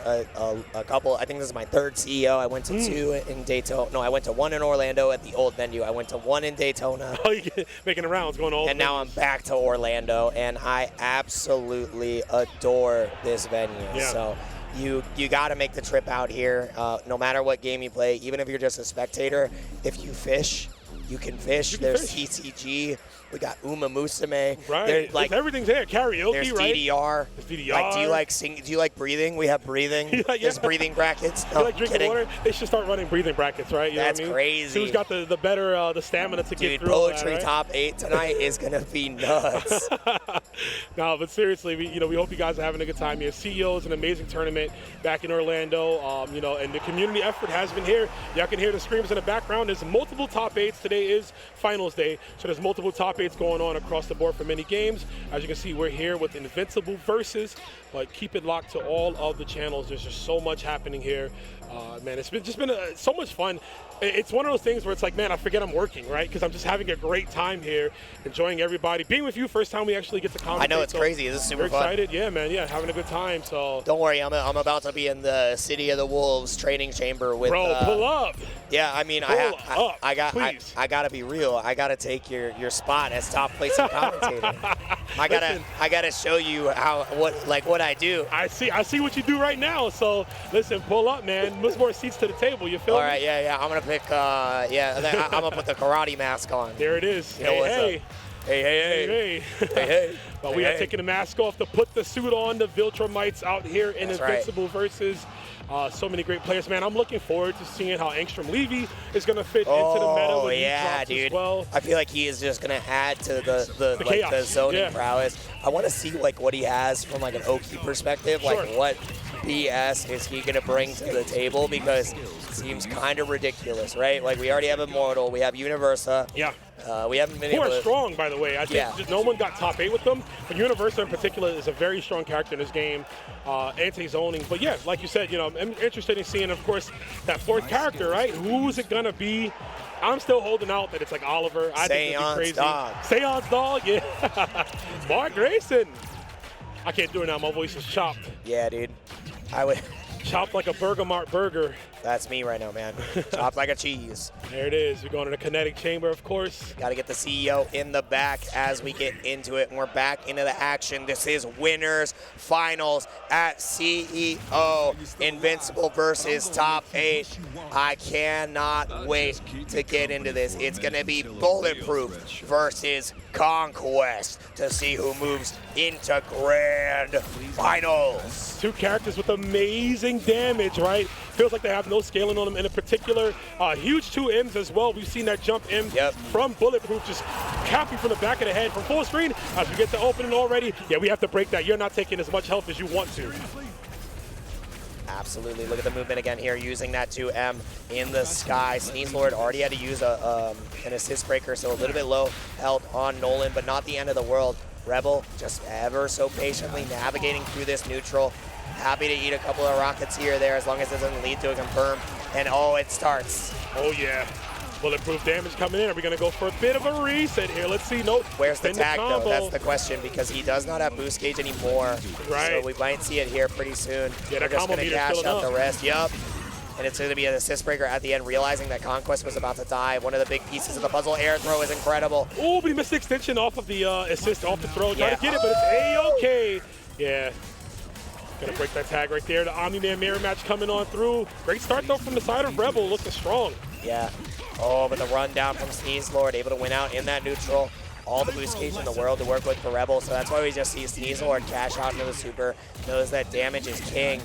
a couple. I think this is my third CEO. I went to 2 in Daytona. No, I went to 1 in Orlando at the old venue. I went to 1 in Daytona. Oh, you're making the rounds, going all. And now I'm back to Orlando, and I absolutely adore this venue. Yeah. So you got to make the trip out here, no matter what game you play. Even if you're just a spectator, if you fish, you can fish. There's fish. CCG. We got Uma Musume. Right. Like, everything's there. Karaoke, there's right? DDR. There's DDR. Like, do you like sing? Do you like breathing? We have breathing. Yeah. There's breathing brackets. You No, like drinking kidding. water? They should start running breathing brackets, right? You That's know what I mean? crazy. Who's got the better the stamina to get Dude, through all poetry that, right? top 8 tonight is gonna be nuts. No, but seriously, we hope you guys are having a good time here. CEO is an amazing tournament back in Orlando, and the community effort has been here. Y'all can hear the screams in the background. There's multiple top 8s. Today is finals day, so there's multiple top 8s going on across the board for many games. As you can see, we're here with Invincible versus, but keep it locked to all of the channels. There's just so much happening here. Man, it's been so much fun. It's one of those things where it's like, man, I forget I'm working, right? Because I'm just having a great time here, enjoying everybody. Being with you, first time we actually get to commentate. I know, it's so crazy. This is super we're fun. excited. Yeah, man. Yeah, having a good time. So Don't worry, I'm about to be in the City of the Wolves training chamber with. bro, pull up. Yeah, I mean, Pull up, I please. gotta be real. I gotta take your spot as top placing commentator. I gotta show you what I do. I see what you do right now. So listen, pull up, man. There's more seats to the table. You feel All me? right, yeah. I'm gonna pick. I'm gonna put the karate mask on. There it is. You know what's Hey. up? Hey. Hey. But we Hey, are hey. taking the mask off to put the suit on. The Viltrumites out here in That's Invincible versus so many great players. Man, I'm looking forward to seeing how Angstrom Levy is going to fit into the meta when he drops dude. as well. I feel like he is just gonna add to the chaos. zoning Yeah. prowess. I want to see what he has from an Oki perspective. Sure. Like what BS is he gonna bring to the table, because it seems kind of ridiculous, right? Like we already have Immortal, we have Universa. Yeah. We haven't been Who able are to. strong, by the way. I think just no one got top 8 with them. But Universa in particular is a very strong character in this game, anti-zoning. But yeah, like you said, I'm interested in seeing, of course, that 4th character, right? Who's it gonna be? I'm still holding out that it's like Oliver. I think it'd be crazy. Seance Dog, yeah. Mark Grayson. I can't do it now. My voice is chopped. Yeah, dude. I would. Chopped like a Burger Mart burger. That's me right now, man. Chopped like a cheese. There it is. We're going to the kinetic chamber, of course. Got to get the CEO in the back as we get into it, and we're back into the action. This is winners finals at CEO. Invincible versus top 8. I cannot wait to get into this. It's going to be Bulletproof versus Conquest to see who moves into grand finals. 2 characters with amazing damage, right? Feels like they have no scaling on them. In particular, huge 2 M's as well. We've seen that jump M from Bulletproof, just capping from the back of the head from full screen. As we get to opening already, yeah, we have to break that. You're not taking as much health as you want to. Absolutely. Look at the movement again here, using that 2M in the sky. Sneeze Lord already had to use an assist breaker, so a little bit low health on Nolan, but not the end of the world. Rebel just ever so patiently navigating through this neutral. Happy to eat a couple of rockets here or there as long as it doesn't lead to a confirm. And it starts. Oh, yeah. Bulletproof damage coming in. Are we going to go for a bit of a reset here? Let's see. Nope. Where's the Spin tag, though? combo. That's the question, because he does not have boost gauge anymore. Right. So we might see it here pretty soon. Yeah, We're that just combo going to meter's cash filling out the up. rest. Yup. And it's going to be an assist breaker at the end, realizing that Conquest was about to die. One of the big pieces of the puzzle. Air throw is incredible. Oh, but he missed the extension off of the assist, off the throw. Trying Yeah. to get it, but it's A-okay. Yeah. Gonna break that tag right there. The Omni-Man mirror match coming on through. Great start, though, from the side of Rebel. Looking strong. Yeah. Oh, but the run down from Sneeze Lord, able to win out in that neutral. All the boost gauge in the world to work with for Rebel, so that's why we just see Sneeze Lord cash out into the super. Knows that damage is king.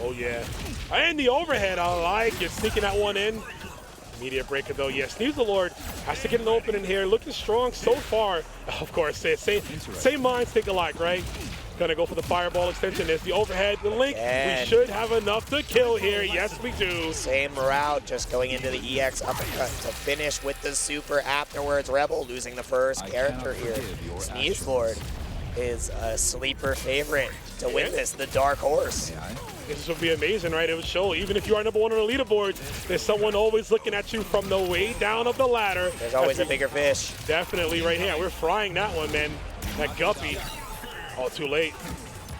Oh, yeah. And the overhead, I like it. Sneaking that one in. Media breaker, though. Yeah, Sneeze the Lord has to get an opening here. Looking strong so far. Of course, same minds think alike, right? Gonna go for the fireball extension. There's the overhead, the link. And we should have enough to kill here. Yes, we do. same route, just going into the EX uppercut to finish with the super afterwards. Rebel losing the first character here. Sneeze Lord is a sleeper favorite to win this, the dark horse. This would be amazing, right? It would show, even if you are number 1 on the leaderboard, there's someone always looking at you from the way down of the ladder. There's always a bigger fish. Definitely right here. We're frying that one, man. That Guppy. Oh, too late.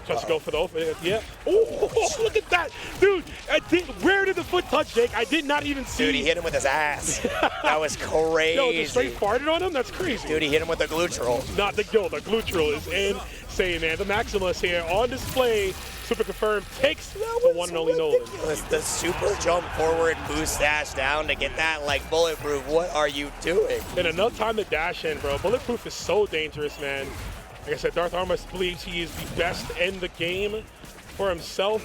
Tries to go for the open. Yeah. Oh, look at that. Dude, where did the foot touch, Jake? I did not even see. Dude, he hit him with his ass. That was crazy. Yo, just straight farted on him? That's crazy. Dude, he hit him with the gluteral. Not the gluteral is insane, man. The Maximus here on display. Super confirmed takes the one and only Nolan. The super jump forward boost dash down to get that like Bulletproof. What are you doing? And enough time to dash in, bro. Bulletproof is so dangerous, man. Like I said, Dartharma believes he is the best in the game for himself.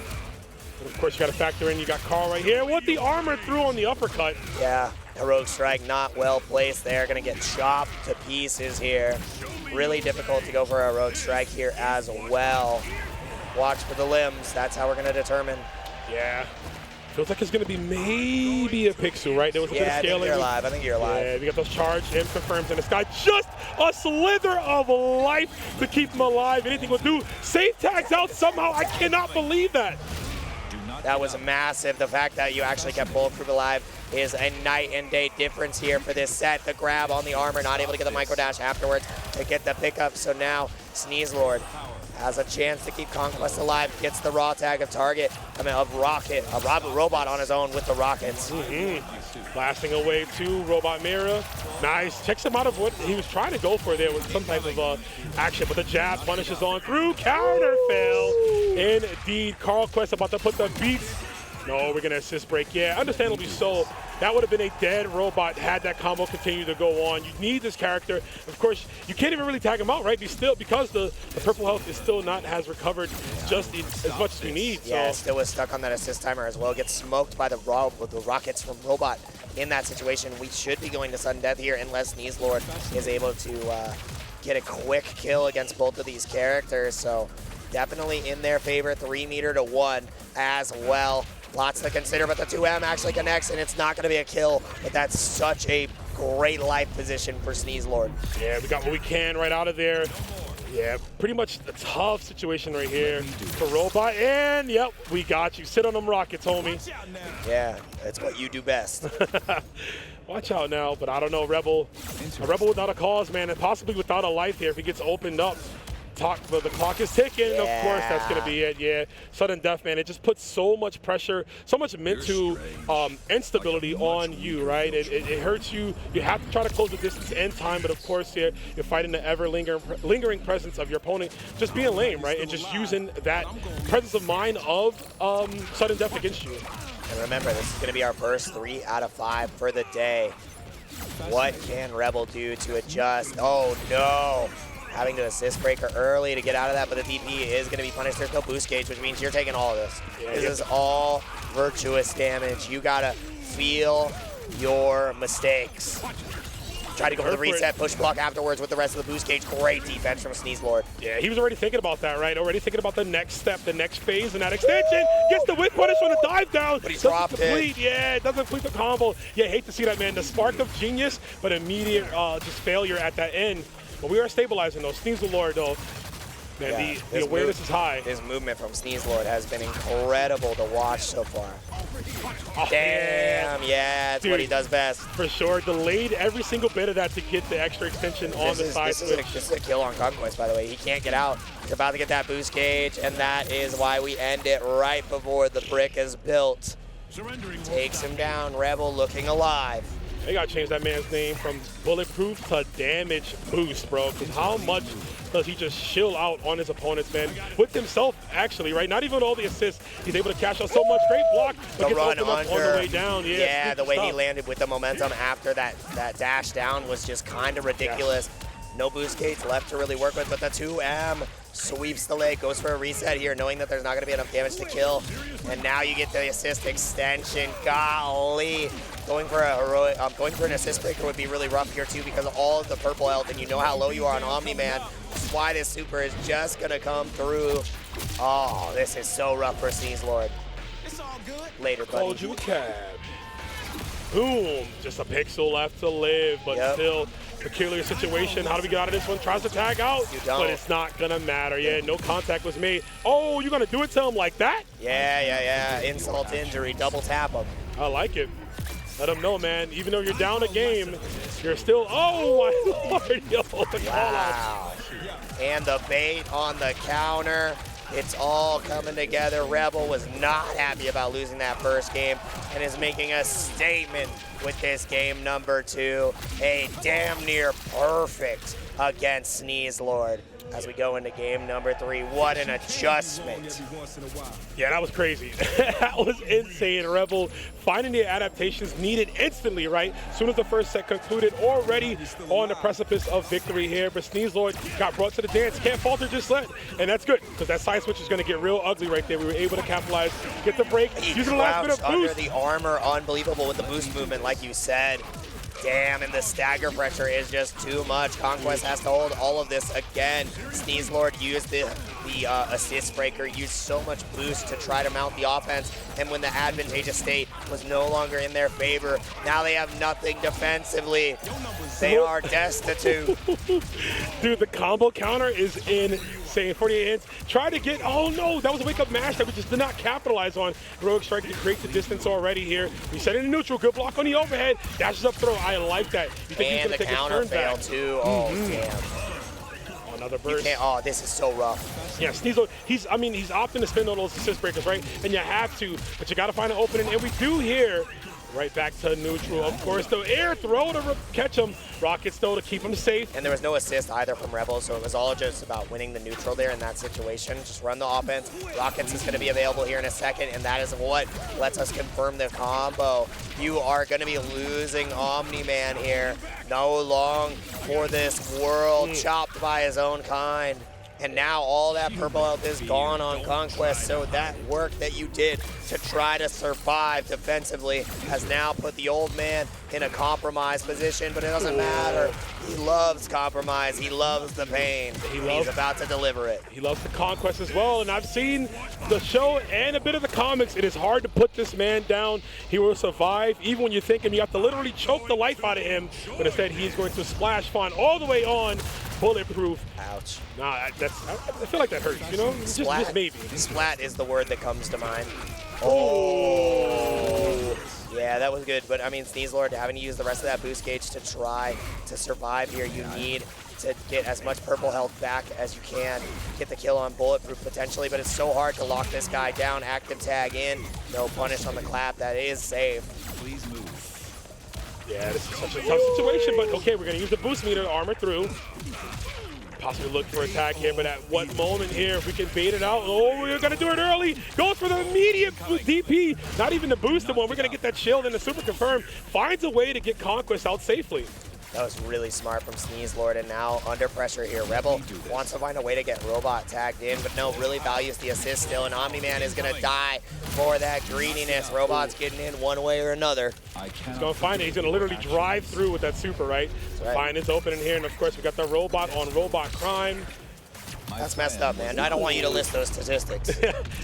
And of course, you got to factor in, you got Carl right here. What the armor threw on the uppercut. Yeah, heroic strike not well placed there. Gonna get chopped to pieces here. Really difficult to go for a heroic strike here as well. Watch for the limbs. That's how we're gonna determine. Yeah. Feels like it's going to be maybe a Pixel, right? There was a bit of scaling. I think you're alive. Yeah, we got those charged and confirms, and this guy just a slither of life to keep him alive. Anything will do. Safe tags out somehow. I cannot believe that. That was massive. The fact that you actually kept Bulletproof alive is a night and day difference here for this set. The grab on the armor, not able to get the micro dash afterwards to get the pickup. So now Sneeze Lord has a chance to keep Conquest alive, gets the raw tag of target, of Rocket, a robot on his own with the rockets. Blasting away to Robot Mira. Nice, checks him out of what he was trying to go for there with some type of action, but the jab punishes on through, counter fail. Indeed, Carl Quest about to put the beats. No, we're gonna assist break. Yeah, understandably so. That would have been a dead robot had that combo continued to go on. You need this character. Of course, you can't even really tag him out, right? Because the purple health is still not has recovered just as much as we need. Yeah, so. still was stuck on that assist timer as well. Gets smoked by the rockets from Robot in that situation. We should be going to sudden death here unless Sneeze Lord is able to get a quick kill against both of these characters. So definitely in their favor, 3 meter to 1 as well. Lots to consider, but the 2M actually connects, and it's not going to be a kill, but that's such a great life position for Sneeze Lord. Yeah, we got what we can right out of there. Yeah, pretty much a tough situation right here for Robot, and yep, we got you. Sit on them rockets, homie. Yeah, that's what you do best. Watch out now, but I don't know, Rebel. A Rebel without a cause, man, and possibly without a life here if he gets opened up. The clock is ticking, of course, that's going to be it, yeah. Sudden death, man, it just puts so much pressure, so much mental instability on you, right? It hurts you. You have to try to close the distance and time, but of course, you're fighting the ever-lingering presence of your opponent, just being lame, right? And just using that presence of mind of sudden death against you. And remember, this is going to be our first 3 out of 5 for the day. What can Rebel do to adjust? Oh, no. Having to assist breaker early to get out of that, but the DP is going to be punished. There's no boost gauge, which means you're taking all of this. This is all virtuous damage. You got to feel your mistakes. Try to go for the reset, push block afterwards with the rest of the boost gauge. Great defense from Sneeze Lord. Yeah, he was already thinking about that, right? Already thinking about the next step, the next phase in that extension. Gets the whip punish on the dive down. But he dropped it. Yeah, it doesn't complete the combo. Yeah, hate to see that, man. The spark of genius, but immediate just failure at that end. But we are stabilizing those. Sneeze the Lord, though. Man, the awareness is high. His movement from Sneeze Lord has been incredible to watch so far. Oh, Damn, yeah, that's what he does best. For sure. Delayed every single bit of that to get the extra extension on the side switch. This is a kill on Conquest, by the way. He can't get out. He's about to get that boost gauge, and that is why we end it right before the brick is built. Takes him down. Rebel looking alive. They got to change that man's name from Bulletproof to Damage Boost, bro. Because how much does he just chill out on his opponents, man? With himself, actually, right? Not even all the assists. He's able to cash out so much. Great block, but gets opened up on the way down. Yeah, the way he landed with the momentum after that dash down was just kind of ridiculous. Yeah. No boost gates left to really work with, but the 2M sweeps the leg, goes for a reset here, knowing that there's not going to be enough damage to kill. And now you get the assist extension. Golly. Going for an assist breaker would be really rough here too because of all of the purple health, and you know how low you are on Omni-Man. That's why this super is just gonna come through. Oh, this is so rough for Sneeze Lord. It's all good. Later, buddy. Called you a cab. Boom. Just a pixel left to live, but still peculiar situation. How do we get out of this one? Tries to tag out, but it's not gonna matter. Yeah, no contact was made. Oh, you're gonna do it to him like that? Yeah. Insult to injury, double tap him. I like it. Let them know, man. Even though you're down a game, you're still. Oh my lord! Yo, wow. And the bait on the counter. It's all coming together. Rebel was not happy about losing that first game and is making a statement with this game number 2. A damn near perfect against Sneeze Lord. As we go into game number 3, what an adjustment. Yeah, that was crazy. That was insane. Rebel finding the adaptations needed instantly, right? As soon as the first set concluded, already on the precipice of victory here. But Sneeze Lord got brought to the dance. Can't falter just yet. And that's good, because that side switch is going to get real ugly right there. We were able to capitalize, get the break, use the last bit of boost. Under the armor, unbelievable with the boost movement, like you said. Damn, and the stagger pressure is just too much. Conquest has to hold all of this again. Sneeze Lord used the assist breaker, used so much boost to try to mount the offense, and when the advantageous state was no longer in their favor, now they have nothing defensively. They are destitute. Dude, the combo counter is insane. 48 hits. Try to get, oh no, that was a wake-up mash that we just did not capitalize on. Heroic Strike to create the distance already here. We set it in neutral, good block on the overhead. Dashes up throw, I like that. You think and he's the gonna take counter a turn fail back. too, oh damn. Oh, another burst. Oh, this is so rough. Yeah, Sneasel, he's opting to spin on those assist breakers, right? And you have to, but you got to find an opening, and we do here. Right back to neutral, of course. The air throw to catch him. Rockets, though, to keep him safe. And there was no assist either from Rebel, so it was all just about winning the neutral there in that situation. Just run the offense. Rockets is going to be available here in a second, and that is what lets us confirm the combo. You are going to be losing Omni-Man here. No long for this world, chopped by his own kind. And now all that purple health is gone on Conquest, so that work that you did to try to survive defensively has now put the old man in a compromised position, but it doesn't matter. He loves compromise. He loves the pain. He's about to deliver it. He loves the Conquest as well, and I've seen the show and a bit of the comics. It is hard to put this man down. He will survive. Even when you think him, you have to literally choke the life out of him, but instead he's going to splash Fawn all the way on Bulletproof. Ouch. Nah, I feel like that hurts, you know? Just maybe. Splat is the word that comes to mind. Oh. Yeah, that was good. But, I mean, Sneeze Lord having to use the rest of that boost gauge to try to survive here. You need to get as much purple health back as you can. Get the kill on Bulletproof potentially, but it's so hard to lock this guy down. Active tag in. No punish on the clap. That is safe. Please move. Yeah, this is such a tough situation, but okay, we're going to use the boost meter to armor through. Possibly look for a tag here, but at what moment here, if we can bait it out, oh, we're going to do it early. Goes for the immediate DP, not even the boosted one. We're going to get that shield and the super confirm. Finds a way to get Conquest out safely. That was really smart from Sneeze Lord, and now under pressure here. Rebel wants to find a way to get Robot tagged in, but no, really values the assist still, and Omni-Man is going to die for that greediness. Robot's getting in one way or another. He's going to find it. He's going to literally drive through with that super, right? Find his opening here, and of course, we got the Robot on Robot Crime. That's messed up, man. I don't want you to list those statistics.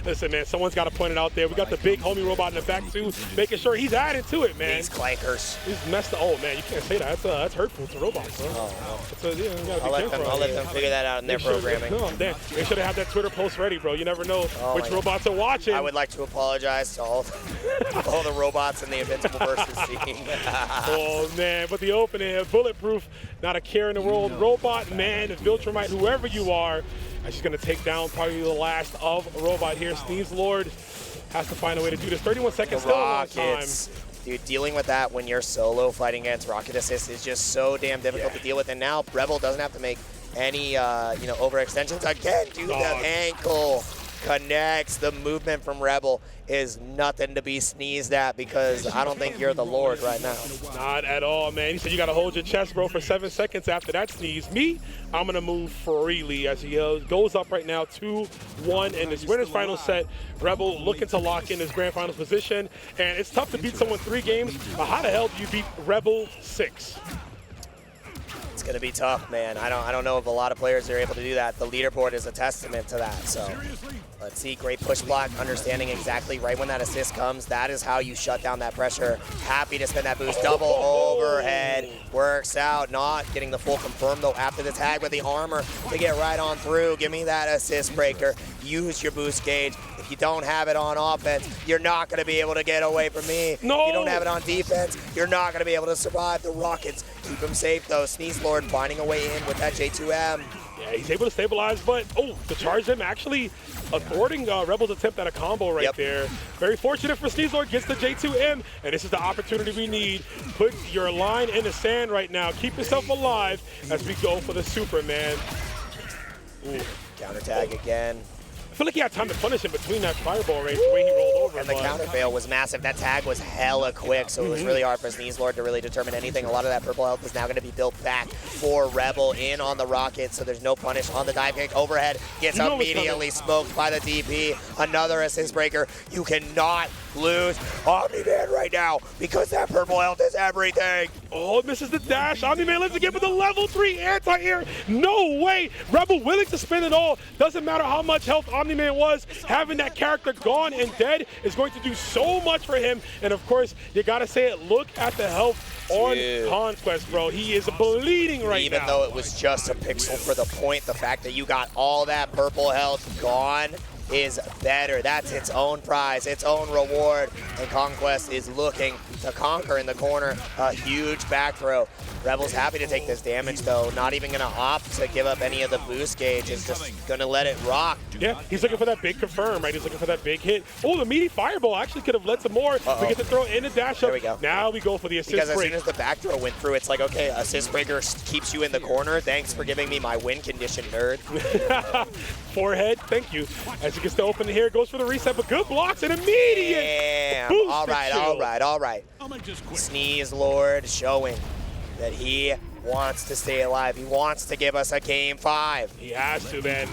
Listen, man, someone's got to point it out there. We got the big homie Robot in the back, too, making sure he's adding to it, man. These clankers. He's messed up. Oh, man, you can't say that. That's hurtful to robots, bro. Oh, no. I'll let them figure that out in their programming. No, damn. They should have had that Twitter post ready, bro. You never know which robots are watching. I would like to apologize to all the robots in the Invincible versus team. Oh, man. But the opening, Bulletproof, not a care in the world. Robot, man, Viltrumite, whoever you are, she's going to take down probably the last of Robot here. Sneeze Lord has to find a way to do this. 31 seconds, still a long time. Dude, dealing with that when you're solo fighting against Rocket Assist is just so damn difficult to deal with. And now Rebel doesn't have to make any, overextensions. Again, dude, the ankle connects. The movement from Rebel is nothing to be sneezed at, because I don't think you're the Lord right now. Not at all, man. He said you got to hold your chest, bro, for 7 seconds after that sneeze. Me, I'm going to move freely as he goes up right now 2-1 in this winner's final set. Rebel looking to lock in his grand finals position. And it's tough to beat someone 3 games, but how the hell do you beat Rebel 6? It's going to be tough, man. I don't know if a lot of players are able to do that. The leaderboard is a testament to that. So Let's see, great push block, understanding exactly right when that assist comes. That is how you shut down that pressure. Happy to spend that boost. Double overhead. Works out. Not getting the full confirm, though, after the tag with the armor to get right on through. Give me that assist breaker. Use your boost gauge. If you don't have it on offense, you're not going to be able to get away from me. No. If you don't have it on defense, you're not going to be able to survive the rockets. Keep him safe, though. Sneeze Lord finding a way in with that J2M. Yeah, he's able to stabilize, but the charge him actually thwarting Rebel's attempt at a combo right there. Very fortunate for Sneezlord, gets the J2M, and this is the opportunity we need. Put your line in the sand right now. Keep yourself alive as we go for the Superman. Ooh. Counter tag again. I feel like he had time to punish him between that fireball range, the way he rolled over. And the counter fail was massive. That tag was hella quick, so it was really hard for Sneezlord to really determine anything. A lot of that purple health is now going to be built back for Rebel in on the rocket, so there's no punish on the dive kick. Overhead gets immediately smoked by the DP. Another assist breaker. You cannot lose Omni-Man right now because that purple health is everything. Oh, it misses the dash. Omni-Man lives again with the level 3 anti-air. No way. Rebel willing to spend it all. Doesn't matter how much health Omni-Man was. Having that character gone and dead is going to do so much for him. And of course, you got to say it. Look at the health on Conquest, bro. He is bleeding right now. Even though it was just a pixel for the point, the fact that you got all that purple health gone is better. That's its own prize, its own reward. And Conquest is looking to conquer in the corner. A huge back throw. Rebel's happy to take this damage, though. Not even going to opt to give up any of the boost gauge. Is just going to let it rock. Yeah, he's looking for that big confirm, right? He's looking for that big hit. Oh, the meaty fireball actually could have led to more. We get to throw in the dash up. There we go. Now we go for the assist because as break. soon as the back throw went through, it's like, okay, assist breaker keeps you in the corner. Thanks for giving me my win condition, nerd. Forehead, thank you. As he gets to open here, goes for the reset, but good blocks and immediate. Damn. Boost All right, kill. all right, all right. Sneeze Lord showing that he wants to stay alive. He wants to give us a game 5. He has to, man.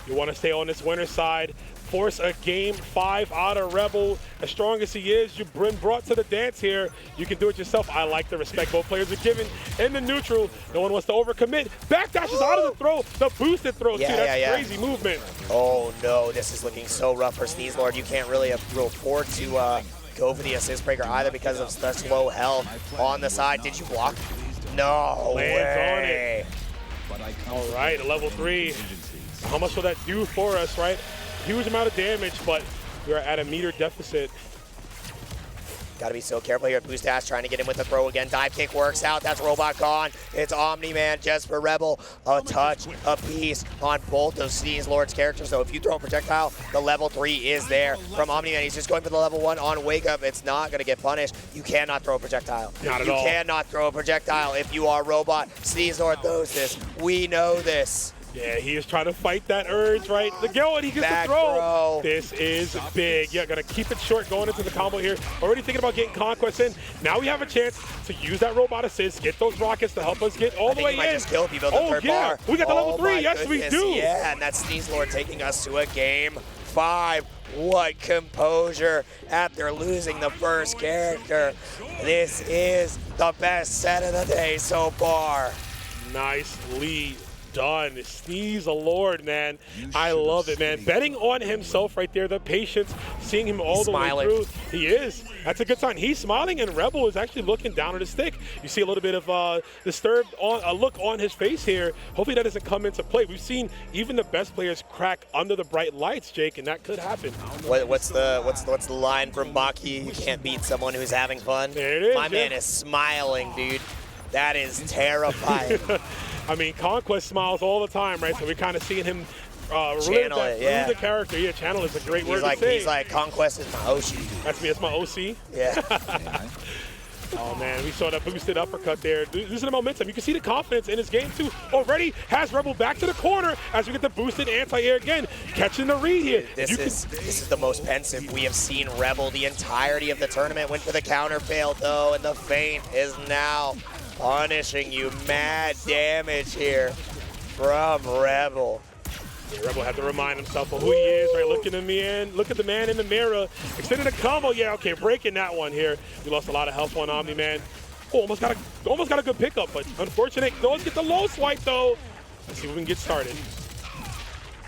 You want to stay on this winner's side. Force a game 5 out of Rebel. As strong as he is, you've been brought to the dance here. You can do it yourself. I like the respect both players are giving. In the neutral, no one wants to overcommit. Backdashes out of the throw. The boosted throw, too. That's crazy movement. Oh, no. This is looking so rough for Sneeze Lord. You can't really afford to go for the assist breaker either because of such low health on the side. Did you block? No way. On it. All right, a level 3. How much will that do for us, right? Huge amount of damage, but we're at a meter deficit. Got to be so careful here. Boost dash trying to get in with the throw again. Dive kick works out. That's robot gone. It's Omni-Man just for Rebel. A touch, a piece on both of Sneeze Lord's characters. So if you throw a projectile, the level 3 is there from Omni-Man. He's just going for the level 1 on Wake Up. It's not going to get punished. You cannot throw a projectile. Not at all. You cannot throw a projectile if you are robot. Sneeze Lord knows this. We know this. Yeah, he is trying to fight that urge, right? The go, and he gets Back the throw. throw. This is big. Yeah, gonna keep it short going into the combo here. Already thinking about getting Conquest in. Now we have a chance to use that robot assist, get those rockets to help us get all the way in. I just killed people in the third bar. We got the level 3. Yes, we do. Yeah, and that's Sneeze Lord taking us to a game 5. What composure after losing the first character. This is the best set of the day so far. Nicely done. Sneeze a Lord, man. I love it, man. Betting on himself right there, the patience, seeing him all the way through. He is. That's a good sign. He's smiling, and Rebel is actually looking down at his stick. You see a little bit of disturbed a look on his face here. Hopefully that doesn't come into play. We've seen even the best players crack under the bright lights, Jake, and that could happen. What's the line from Baki? You can't beat someone who's having fun. There it is. My man is smiling, dude. That is terrifying. I mean, Conquest smiles all the time, right? So we're kind of seeing him channel it, yeah. through the character. Yeah, channel is a great word to say. He's like, Conquest is my Oshi. That's me. That's my OC. Yeah. Oh, man, we saw that boosted uppercut there. This is the momentum. You can see the confidence in his game, too. Already has Rebel back to the corner as we get the boosted anti-air again. Catching the read here. This is the most pensive we have seen Rebel the entirety of the tournament. Went for the counter fail, though, and the feint is now punishing you. Mad damage here from Rebel. Yeah, Rebel had to remind himself of who he is, right? Look at the man in the mirror. Extending a combo. Yeah, okay, breaking that one here. We lost a lot of health on Omni-Man. Oh, almost got a good pickup, but unfortunate. Those get the low swipe, though. Let's see if we can get started.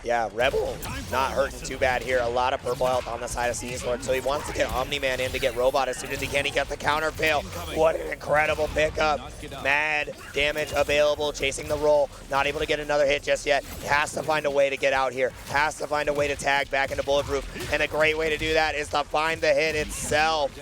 Yeah, Rebel not hurting too bad here. A lot of purple health on the side of Sneezlord, so he wants to get Omni-Man in to get Robot as soon as he can. He got the counter fail. What an incredible pickup. Mad damage available, chasing the roll. Not able to get another hit just yet. Has to find a way to get out here. Has to find a way to tag back into Bulletproof. And a great way to do that is to find the hit itself.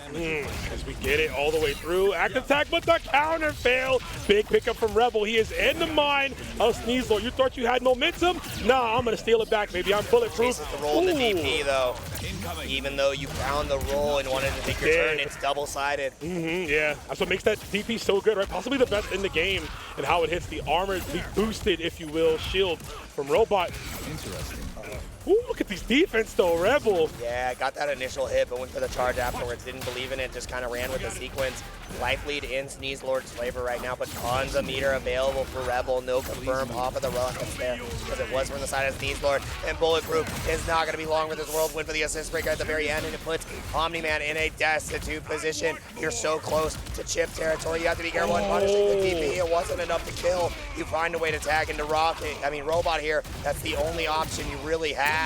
As we get it all the way through. Active attack, but the counter fail. Big pickup from Rebel. He is in the mind of Sneezlord. You thought you had momentum? Nah, I'm going to steal it back, baby. I'm bulletproof. Chases the roll in the DP, though. Even though you found the roll and wanted to take your turn, it's double-sided. Yeah, that's what makes that DP so good, right? Possibly the best in the game, and how it hits the armor, the boosted, if you will, shield from Robot. Interesting. Ooh, look at these defense, though, Rebel. Yeah, got that initial hit, but went for the charge afterwards. Didn't believe in it, just kind of ran with the sequence. Life lead in Sneezlord's favor right now, but tons of meter available for Rebel. No confirm off of the rockets there, because it was from the side of Sneezlord. And Bulletproof is not going to be long for this world. Win for the assist breaker at the very end, and it puts Omni-Man in a destitute position. You're so close to chip territory. You have to be careful in punishing the DP. It wasn't enough to kill. You find a way to tag into Robot here. That's the only option you really have.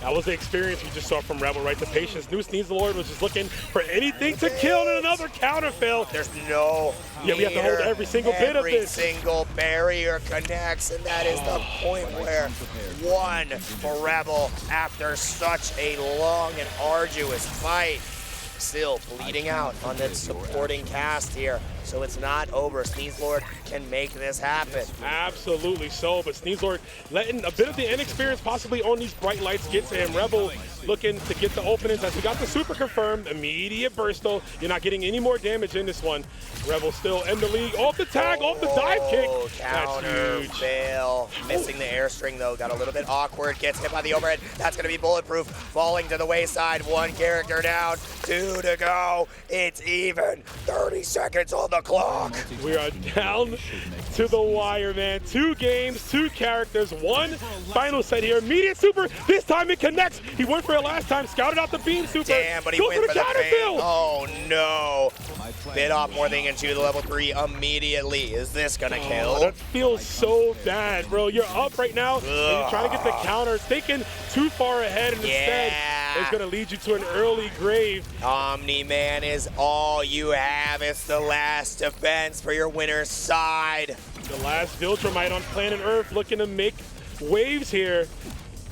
That was the experience we just saw from Rebel, right? The patience. New Sneezlord was just looking for anything to kill, and another counter fail. There's no Yeah, we have to hold every single bit of this. Every single barrier connects, and that is the point where one for Rebel after such a long and arduous fight. Still bleeding out on the supporting cast here, so it's not over. Sneezlord can make this happen. Absolutely so, but Sneezlord letting a bit of the inexperience possibly on these bright lights get to him. Rebel looking to get the openings as we got the super confirmed. Immediate burst though. You're not getting any more damage in this one. Rebel still in the league. Off the tag, off the dive kick. Counter That's huge. fail. Missing the airstring though. Got a little bit awkward. Gets hit by the overhead. That's going to be Bulletproof. Falling to the wayside. One character down. 2 to go. It's even. 30 seconds on the clock. We are down to the wire, man. 2 games, 2 characters, 1 final set here. Immediate super. This time it connects. He went for it last time. Scouted out the beam super. Damn, but he Goes went for the counter fade. fill. Oh no. Bit off more than into the level 3 immediately. Is this gonna kill? That feels so bad, bro. You're up right now, and you're trying to get the counter. Thinking too far ahead, and instead it's gonna lead you to an early grave. Omni-Man is all you have. It's the last defense for your winner's side. The last Viltrumite on planet Earth looking to make waves here.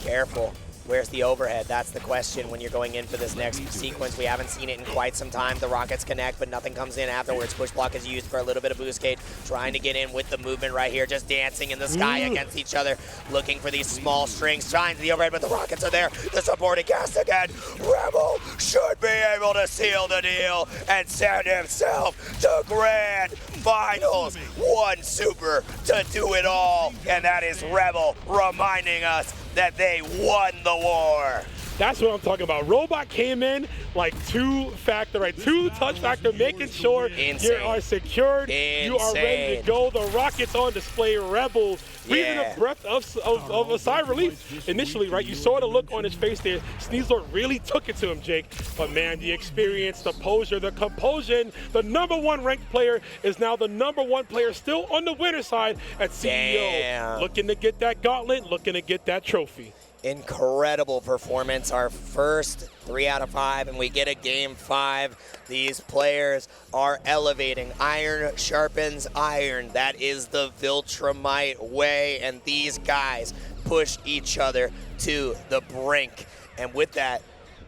Careful. Where's the overhead? That's the question when you're going in for this next sequence. We haven't seen it in quite some time. The rockets connect, but nothing comes in afterwards. Push block is used for a little bit of boost gate. Trying to get in with the movement right here. Just dancing in the sky against each other. Looking for these small strings. Trying to the overhead, but the rockets are there. The supporting cast again. Rebel should be able to seal the deal and send himself to grand finals. 1 super to do it all. And that is Rebel reminding us that they won the war. That's what I'm talking about. Robot came in like 2-factor, right? 2-touch factor, making sure you are secured. You are ready to go. The rockets on display. Rebel breathing a breath of a sigh of relief. Initially, right, you saw the look on his face there. Sneezlord really took it to him, Jake. But man, the experience, the posure, the composure, the #1 ranked player is now the #1 player still on the winner's side at CEO. Damn. Looking to get that gauntlet, looking to get that trophy. Incredible performance. Our first 3 out of 5, and we get a game 5. These players are elevating. Iron sharpens iron. That is the Viltrumite way, and these guys push each other to the brink. And with that,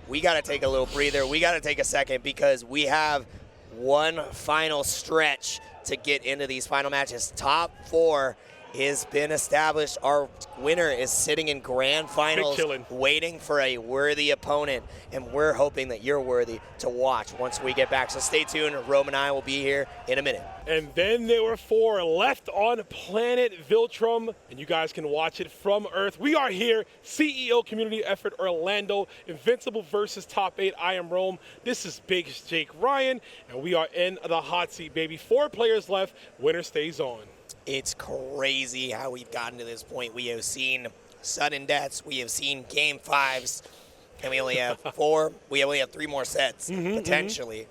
we got to take a little breather. We got to take a second because we have one final stretch to get into these final matches. Top 4 has been established. Our winner is sitting in grand finals waiting for a worthy opponent, and we're hoping that you're worthy to watch once we get back. So stay tuned. Rome and I will be here in a minute. And then there were 4 left on planet Viltrum, and you guys can watch it from Earth. We are here, CEO Community Effort Orlando, Invincible versus Top 8. I am Rome. This is Big Jake Ryan, and we are in the hot seat, baby. 4 players left. Winner stays on. It's crazy how we've gotten to this point. We have seen sudden deaths. We have seen game 5s, and we only have 4. We only have 3 more sets, potentially,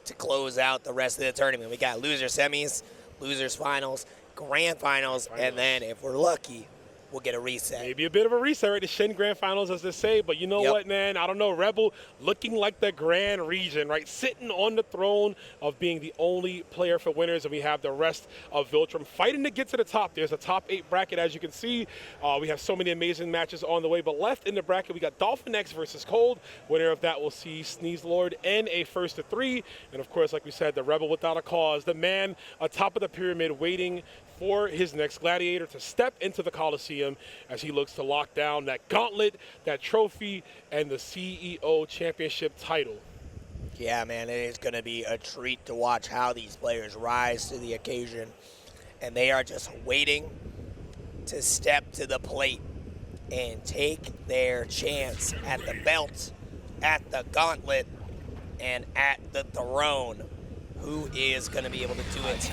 to close out the rest of the tournament. We got loser semis, losers finals, grand finals, and then if we're lucky, we'll get a reset. Maybe a bit of a reset, right? The Shen Grand Finals, as they say. But you know what, man? I don't know. Rebel looking like the Grand Region, right? Sitting on the throne of being the only player for winners. And we have the rest of Viltrum fighting to get to the top. There's a top 8 bracket, as you can see. We have so many amazing matches on the way. But left in the bracket, we got DolphinX versus Cold. Winner of that will see Sneeze Lord and a first to 3. And, of course, like we said, the Rebel without a cause. The man atop of the pyramid waiting for his next gladiator to step into the Coliseum as he looks to lock down that gauntlet, that trophy, and the CEO championship title. Yeah, man, it is going to be a treat to watch how these players rise to the occasion. And they are just waiting to step to the plate and take their chance at the belt, at the gauntlet, and at the throne. Who is going to be able to do it?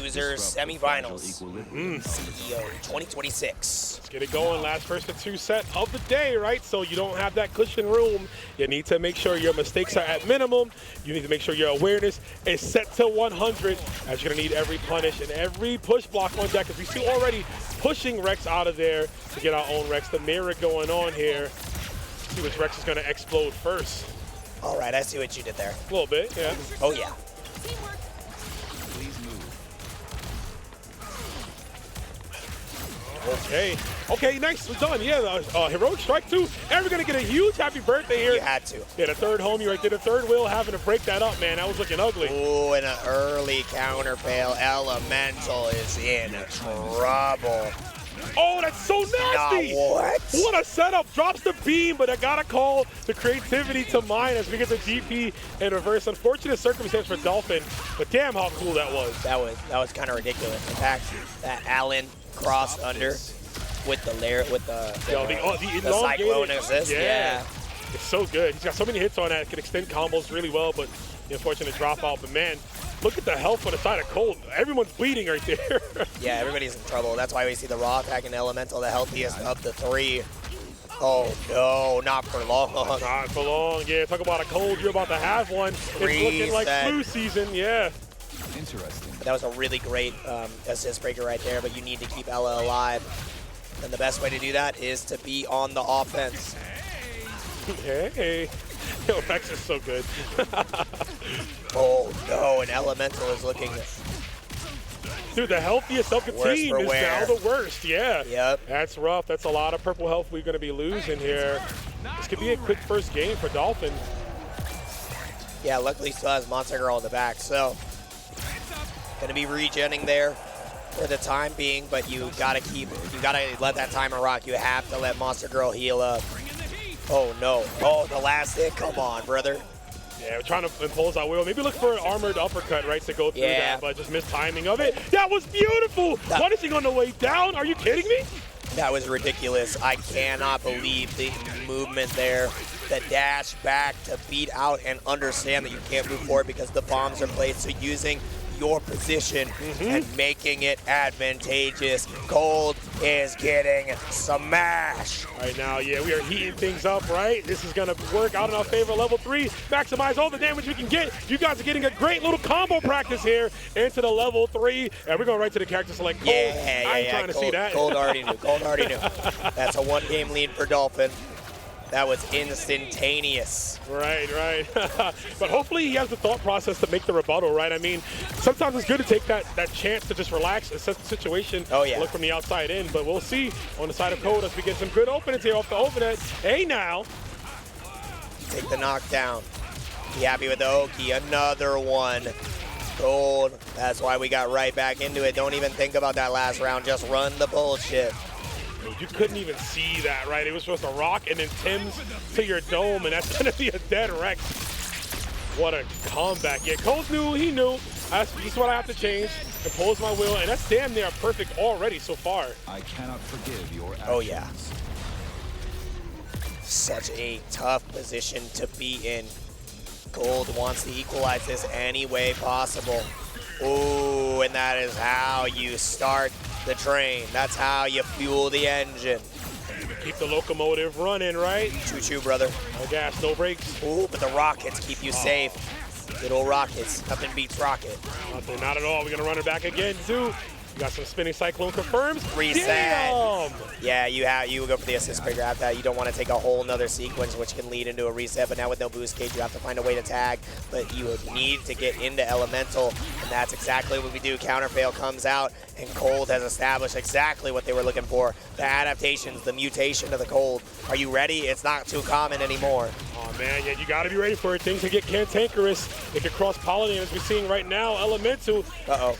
Losers semifinals. CEO 2026. Let's get it going. Last first to 2 set of the day, right? So you don't have that cushion room. You need to make sure your mistakes are at minimum. You need to make sure your awareness is set to 100, as you're going to need every punish and every push block on deck. As we see already pushing Rex out of there to get our own Rex. The mirror going on here. Let's see which Rex is going to explode first. All right, I see what you did there. A little bit, yeah. Oh, yeah. Please move. Okay, nice, done. Yeah, heroic strike too. And we're gonna get a huge happy birthday here. You had to. Yeah, the third homie right there, the third wheel having to break that up, man. That was looking ugly. Ooh, and an early counter fail. Elemental is in trouble. Oh, that's so nasty! What? What a setup! Drops the beam, but I gotta call the creativity to mine as we get the DP in reverse. Unfortunate circumstance for Dolphin, but damn how cool that was. That was kind of ridiculous. In fact, that Allen crossed under with the layer with the cyclone assist. Yeah, it's so good. He's got so many hits on that. Can extend combos really well, but the unfortunate dropout. But man, look at the health on the side of Cold. Everyone's bleeding right there. Yeah, everybody's in trouble. That's why we see the raw attack and Elemental, the healthiest of the 3. Oh no, not for long. Not for long. Yeah, talk about a Cold. You're about to have one. It's looking like flu season. Yeah. Interesting. That was a really great assist breaker right there, but you need to keep Ella alive. And the best way to do that is to be on the offense. Hey. Yo, Rex is so good. Oh no, and Elemental is looking. Dude, the healthiest of the team is now the worst. Yeah. Yep. That's rough. That's a lot of purple health we're going to be losing here. This could be a quick first game for Dolphin. Yeah, luckily still has Monster Girl in the back, so going to be regenning there for the time being, but you gotta let that timer rock. You have to let Monster Girl heal up. Oh no. Oh, the last hit. Come on, brother. Yeah, we're trying to impose our will. Maybe look for an armored uppercut, right, to go through that, but just missed timing of it. That was beautiful. Punishing on the way down. Are you kidding me? That was ridiculous. I cannot believe the movement there. The dash back to beat out and understand that you can't move forward because the bombs are placed. So using your position and making it advantageous. Cold is getting smashed. Right now, yeah, we are heating things up, right? This is going to work out in our favor. Level 3, maximize all the damage we can get. You guys are getting a great little combo practice here into the level 3. And we're going right to the character select Cold. I ain't trying to see that. Cold already knew. Cold already knew. That's a 1-game lead for Dolphin. That was instantaneous. Right. But hopefully he has the thought process to make the rebuttal, right? I mean, sometimes it's good to take that chance to just relax, assess the situation, look from the outside in. But we'll see on the side of Cold as we get some good openings here off the overhead. Hey, now. Take the knockdown. Be happy with the Oki. Another one. Cold. That's why we got right back into it. Don't even think about that last round. Just run the bullshit. You couldn't even see that, right? It was supposed to rock and then Tim's to your dome, and that's going to be a dead Rex. What a comeback. Yeah, Cold knew, he knew. This is what I have to change. Impose my will, and that's damn near perfect already so far. I cannot forgive your actions. Oh, yeah. Such a tough position to be in. Cold wants to equalize this any way possible. Ooh, and that is how you start the train. That's how you fuel the engine. Keep the locomotive running, right? Choo-choo, brother. No gas, no brakes. Ooh, but the rockets keep you safe. Good old rockets. Nothing beats rocket. Nothing, not at all. We're going to run it back again, too. You got some spinning cyclone confirms. Reset. Damn! Yeah, you would go for the assist breaker after that. You don't want to take a whole nother sequence, which can lead into a reset. But now with no boost cage, you have to find a way to tag. But you would need to get into elemental, and that's exactly what we do. Counterfail comes out, and Cold has established exactly what they were looking for. The adaptations, the mutation of the Cold. Are you ready? It's not too common anymore. Oh man, yeah, you gotta be ready for it. Things can get cantankerous. It can cross-pollinate as we're seeing right now. Elemental. Uh-oh.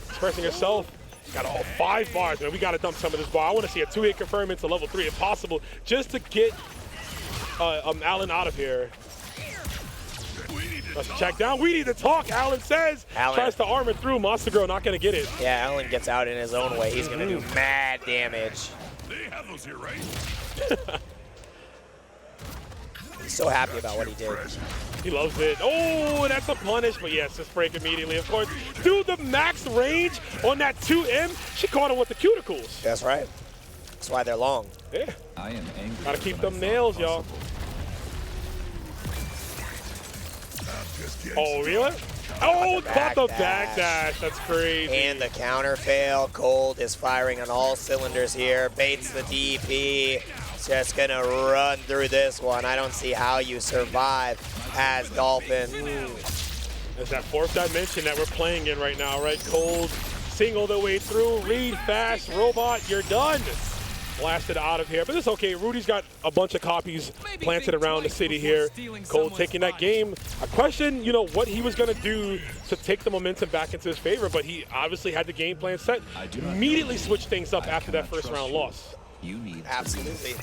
Expressing herself. Got all 5 bars, man. We gotta dump some of this bar. I wanna see a 2-hit confirm into level 3 if possible, just to get Alan out of here. Let's check down. We need to talk, Alan says. Alan tries to armor through. Monster Girl not gonna get it. Yeah, Alan gets out in his own way. He's gonna do mad damage. They have those here, right? He's so happy about what he did. He loves it. Oh, that's a punish, but yes, just break immediately. Of course, do the max range on that 2M. She caught him with the cuticles. That's right. That's why they're long. Yeah. I am angry. Gotta keep them nails, y'all. Oh, really? Oh, caught the back dash. That's crazy. And the counter fail. Cold is firing on all cylinders here. Baits the DP. Just gonna run through this one. I don't see how you survive as Dolphin. There's that 4th dimension that we're playing in right now, right? Cold, single the way through, read fast, robot, you're done. Blasted out of here, but it's okay. Rudy's got a bunch of copies planted around the city here. Cold taking that game. I question, you know, what he was gonna do to take the momentum back into his favor, but he obviously had the game plan set. Immediately switched things up after that first round loss. You need Absolutely.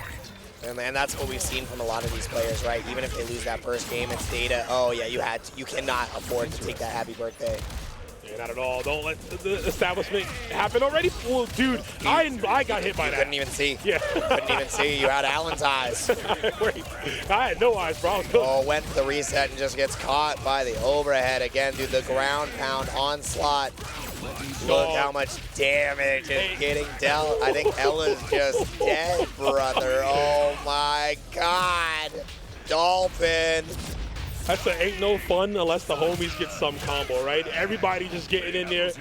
And that's what we've seen from a lot of these players, right? Even if they lose that first game, it's data. Oh yeah, you cannot afford to take that happy birthday. Yeah, not at all. Don't let the establishment happen already. Well, dude, I got hit by that. Couldn't even see. Yeah. Couldn't even see. You had Allen's eyes. Wait, I had no eyes, bro. Oh, went for the reset and just gets caught by the overhead again. Do the ground pound onslaught. Look how much damage is getting dealt. I think Ella's just dead, brother. Oh my God. Dolphin. That's ain't no fun unless the homies get some combo, right? Everybody just getting in there.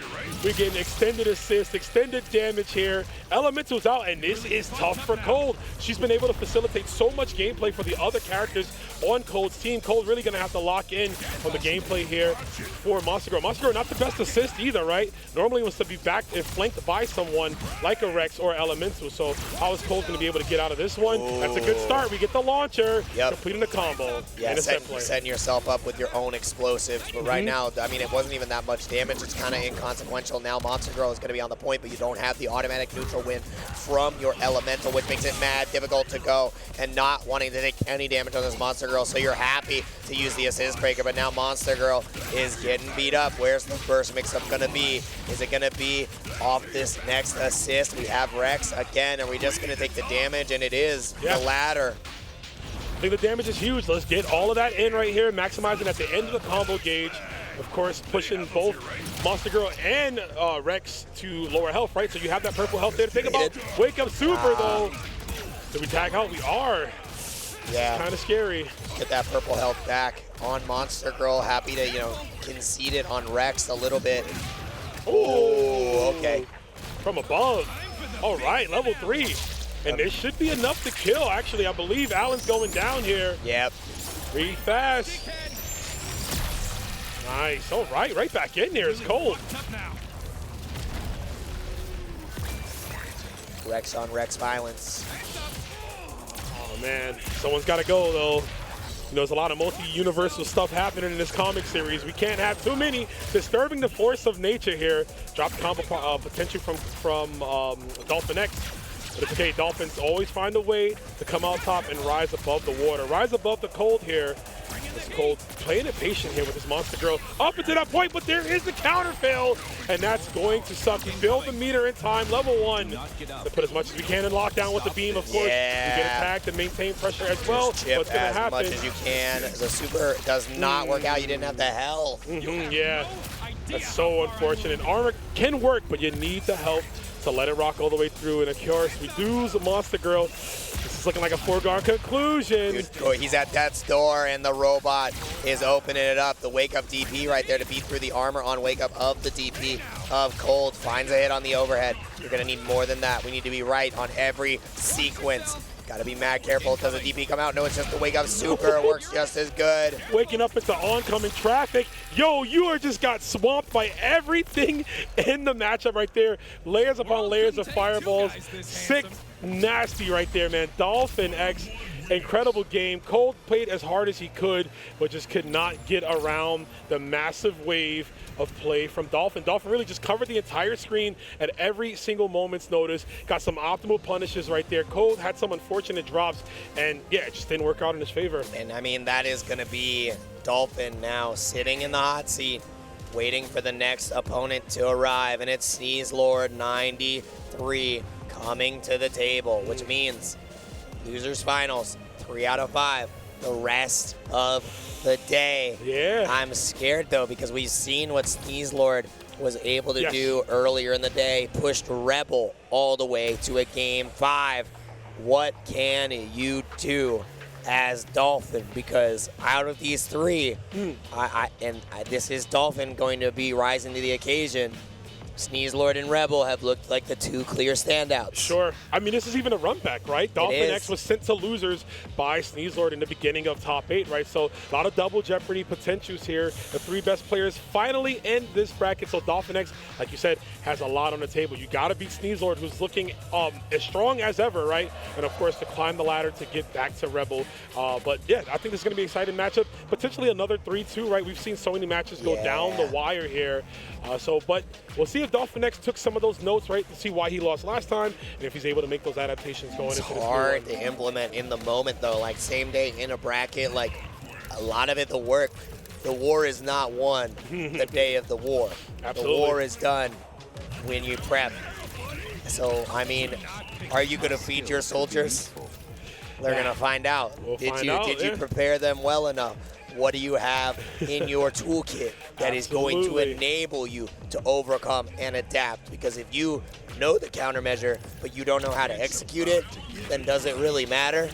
We're getting extended assist, extended damage here. Elemental's out, and this is tough for Cold. She's been able to facilitate so much gameplay for the other characters on Cold's team. Cold really gonna have to lock in on the gameplay here for Monster Girl. Monster Girl not the best assist either, right? Normally wants to be backed and flanked by someone like a Rex or Elemental. So how is Cold gonna be able to get out of this one? That's a good start. We get the launcher, completing the combo. Yeah, setting yourself up with your own explosives. But right now, I mean, it wasn't even that much damage. It's kind of inconsequential. Now Monster Girl is going to be on the point, but you don't have the automatic neutral win from your Elemental, which makes it mad difficult to go and not wanting to take any damage on this Monster Girl. So you're happy to use the assist breaker, but now Monster Girl is getting beat up. Where's the first mix-up going to be? Is it going to be off this next assist? We have Rex again. Are we just going to take the damage? And it is the latter. I think the damage is huge. Let's get all of that in right here, maximizing at the end of the combo gauge. Of course, pushing both Monster Girl and Rex to lower health, right? So you have that purple health there to think about. Wake up super, though. Did we tag out? We are. Yeah. Kind of scary. Get that purple health back on Monster Girl. Happy to, you know, concede it on Rex a little bit. Oh, okay. From above. All right, level 3. And this should be enough to kill, actually. I believe Allen's going down here. Yep. Pretty fast. Nice. All right, right back in there. It's Cold. Rex on Rex violence. Oh, man. Someone's got to go, though. You know, there's a lot of multi-universal stuff happening in this comic series. We can't have too many. Disturbing the force of nature here. Drop combo potential from DolphinX. But it's okay, Dolphins always find a way to come out top and rise above the water. Rise above the Cold here. This Cold playing it patient here with this Monster Girl. Up into that point, but there is the counter fail. And that's going to suck. We build the meter in time, level 1. To put as much as we can in lockdown with the beam, of course. Yeah. We get attacked and maintain pressure as well. What's going to happen? As much as you can. The super does not work out. You didn't have the health. Yeah, that's so unfortunate. Armor can work, but you need the health to let it rock all the way through. And of course, we lose a Monster Girl. This is looking like a foregone conclusion. Dude, he's at death's door, and the robot is opening it up. The wake-up DP right there to beat through the armor on wake-up of the DP. of Cold. Finds a hit on the overhead. You're going to need more than that. We need to be right on every sequence. Got to be mad careful. Does the DP come out? No, it's just the wake up super. It works just as good. Waking up into oncoming traffic. Yo, you are just got swamped by everything in the matchup right there. Layers upon layers of fireballs. Sick, nasty right there, man. DolphinX, incredible game. Cold played as hard as he could, but just could not get around the massive wave of play from Dolphin. Dolphin really just covered the entire screen at every single moment's notice. Got some optimal punishes right there. Cold had some unfortunate drops, and yeah, it just didn't work out in his favor. And I mean, that is going to be Dolphin now sitting in the hot seat, waiting for the next opponent to arrive, and it's Sneeze Lord 93 coming to the table, which means losers finals, 3 out of 5. The rest of the day. Yeah. I'm scared though, because we've seen what Sneeze Lord was able to do earlier in the day. Pushed Rebel all the way to a game 5. What can you do as Dolphin? Because out of these 3, this is Dolphin going to be rising to the occasion. Sneeze Lord and Rebel have looked like the 2 clear standouts. Sure. I mean, this is even a run back, right? DolphinX was sent to losers by Sneeze Lord in the beginning of top 8, right? So a lot of double jeopardy potentials here. The 3 best players finally in this bracket. So DolphinX, like you said, has a lot on the table. You got to beat Sneeze Lord, who's looking as strong as ever, right? And of course, to climb the ladder to get back to Rebel. But yeah, I think this is going to be an exciting matchup. Potentially another 3-2, right? We've seen so many matches go down the wire here. But we'll see if DolphinX took some of those notes, right, to see why he lost last time, and if he's able to make those adaptations going into this It's hard to implement in the moment, though. Like, same day in a bracket, like, a lot of it, the war is not won the day of the war. Absolutely. The war is done when you prep. So, I mean, are you going to feed your soldiers? They're going to find out. Did you prepare them well enough? What do you have in your toolkit that is going to enable you to overcome and adapt? Because if you know the countermeasure, but you don't know how to execute it, then does it really matter?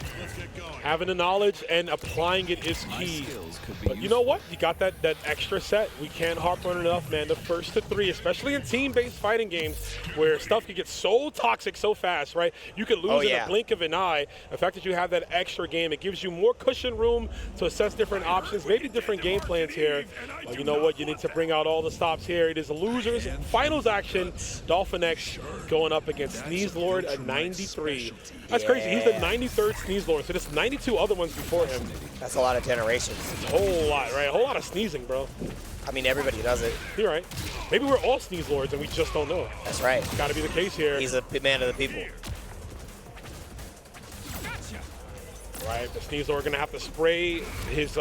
Having the knowledge and applying it is key. But you know what? You got that extra set. We can't harp on it enough, man. The first to 3, especially in team-based fighting games where stuff can get so toxic so fast, right? You could lose in a blink of an eye. The fact that you have that extra game, it gives you more cushion room to assess different options, maybe different game plans here. You know what? You need to bring out all the stops here. It is a losers finals action. DolphinX going up against Sneeze Lord at 93. That's crazy. He's the 93rd Sneeze Lord, so there's 92 other ones before him. That's a lot of generations. A whole lot, right? A whole lot of sneezing, bro. I mean, everybody does it. You're right. Maybe we're all Sneeze Lords and we just don't know. That's right. Got to be the case here. He's a man of the people. Right, the Sneeze Lord going to have to spray his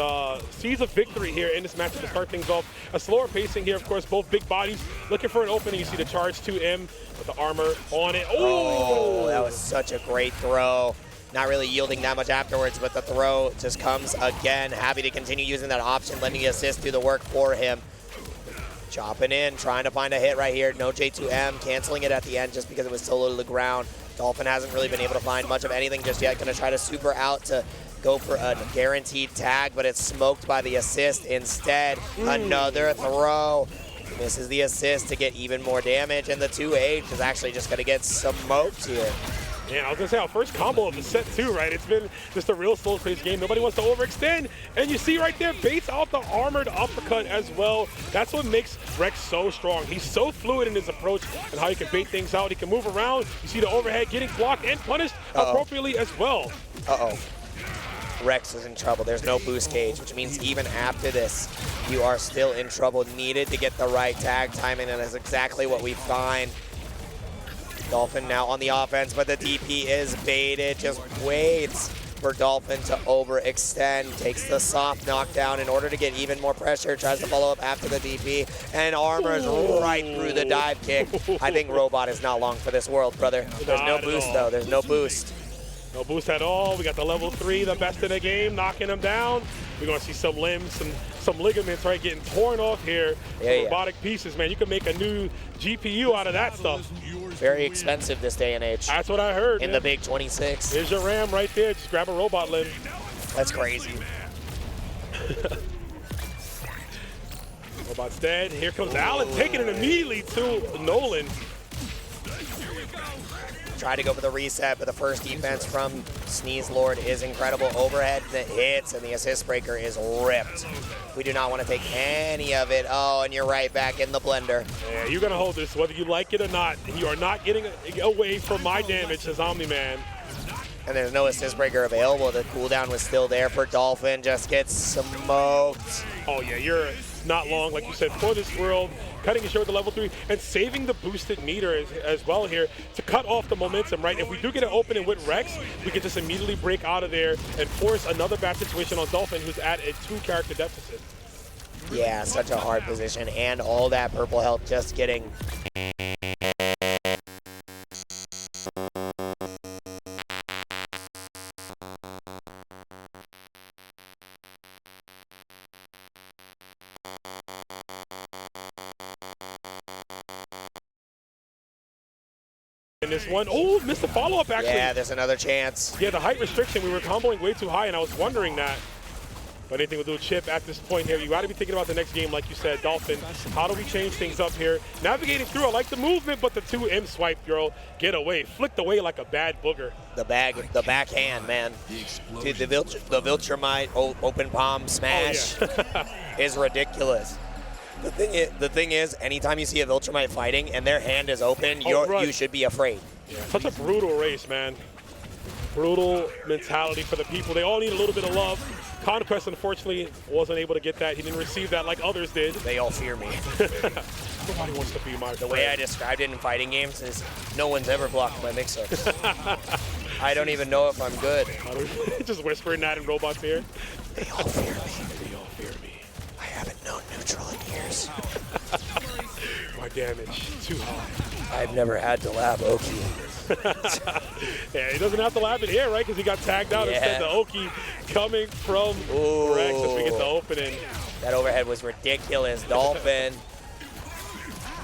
seeds of victory here in this match to start things off. A slower pacing here, of course, both big bodies looking for an opening. You see the charge 2M with the armor on it. Oh, that was such a great throw. Not really yielding that much afterwards, but the throw just comes again. Happy to continue using that option, letting the assist do the work for him. Chopping in, trying to find a hit right here. No J2M, canceling it at the end just because it was so low to the ground. Dolphin hasn't really been able to find much of anything just yet. Going to try to super out to go for a guaranteed tag, but it's smoked by the assist instead. Another throw. Misses the assist to get even more damage, and the 2H is actually just going to get smoked here. Yeah, I was going to say, our first combo of the set too, right? It's been just a real slow-paced game. Nobody wants to overextend. And you see right there, baits out the armored uppercut as well. That's what makes Rex so strong. He's so fluid in his approach and how he can bait things out. He can move around. You see the overhead getting blocked and punished appropriately as well. Rex is in trouble. There's no boost gauge, which means even after this, you are still in trouble. Needed to get the right tag timing, and that's exactly what we find. Dolphin now on the offense, but the DP is baited. Just waits for Dolphin to overextend. Takes the soft knockdown in order to get even more pressure. Tries to follow up after the DP, and armors right through the dive kick. I think Robot is not long for this world, brother. There's no boost, though. There's no boost. No boost at all. We got the level 3, the best in the game, knocking him down. We're going to see some limbs, some ligaments, right, getting torn off here. Robotic pieces, man. You can make a new GPU out of that stuff. Very expensive this day and age. That's what I heard. In the big 26. Here's your RAM right there. Just grab a robot limb. That's crazy. Robot's dead. Here comes Allen, taking it immediately to Nolan. Try to go for the reset, but the first defense from Sneeze Lord is incredible. Overhead that hits, and the assist breaker is ripped. We do not want to take any of it. Oh, and you're right back in the blender. Yeah, you're going to hold this whether you like it or not. You are not getting away from my damage as Omni-Man. And there's no assist breaker available. The cooldown was still there for Dolphin. Just gets smoked. Oh, yeah, you're not long, like you said, for this world. Cutting it short to level 3 and saving the boosted meter as well here to cut off the momentum, right? If we do get an opening with Rex, we can just immediately break out of there and force another bad situation on Dolphin, who's at a 2-character deficit. Yeah, such a hard position, and all that purple health just getting... And this one, oh, missed the follow-up actually. Yeah, there's another chance. Yeah, the height restriction, we were comboing way too high, and I was wondering that. But anything will do, Chip, at this point here, you got to be thinking about the next game, like you said, Dolphin. How do we change things up here? Navigating through, I like the movement, but the 2M swipe, girl, get away. Flicked away like a bad booger. The backhand, man. Dude, the Viltrumite open palm smash is ridiculous. The thing is, anytime you see a Viltrumite fighting and their hand is open, you should be afraid. Yeah, such a brutal race, man. Brutal mentality for the people. They all need a little bit of love. Conquest, unfortunately, wasn't able to get that. He didn't receive that like others did. They all fear me. Nobody wants to be my friend. The way I described it in fighting games is no one's ever blocked my mix-ups. I don't even know if I'm good. Just whispering that in Robot's ear. They all fear me. They all fear me. I haven't known neutral in years. My damage, too high. I've never had to lab Oki. Yeah, he doesn't have to lab it here, right? Because he got tagged out instead. The Oki coming from Rex as we get the opening. That overhead was ridiculous. Dolphin.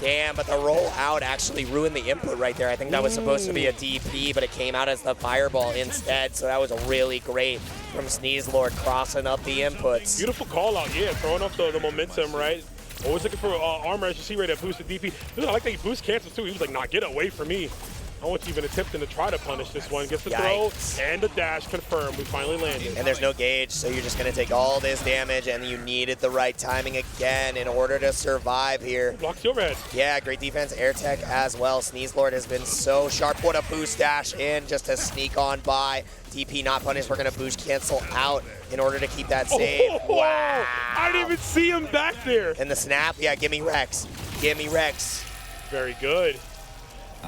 Damn, but the roll out actually ruined the input right there. I think that was supposed to be a DP, but it came out as the fireball instead. So that was really great from Sneeze Lord crossing up the inputs. Beautiful call out, yeah, throwing up the momentum, right? Always looking for armor, as you see right there, boosted DP. Dude, I like that he boosts cancels too. He was like, nah, get away from me. I wasn't even attempting to try to punish this one. Gets the throw and the dash confirmed. We finally landed. And there's no gauge, so you're just going to take all this damage, and you needed the right timing again in order to survive here. Blocks the overhead. Yeah, great defense, air tech as well. Sneeze Lord has been so sharp. What a boost dash in just to sneak on by. DP not punished. We're going to boost cancel out in order to keep that save. Wow. I didn't even see him back there. And the snap, yeah, give me Rex. Give me Rex. Very good.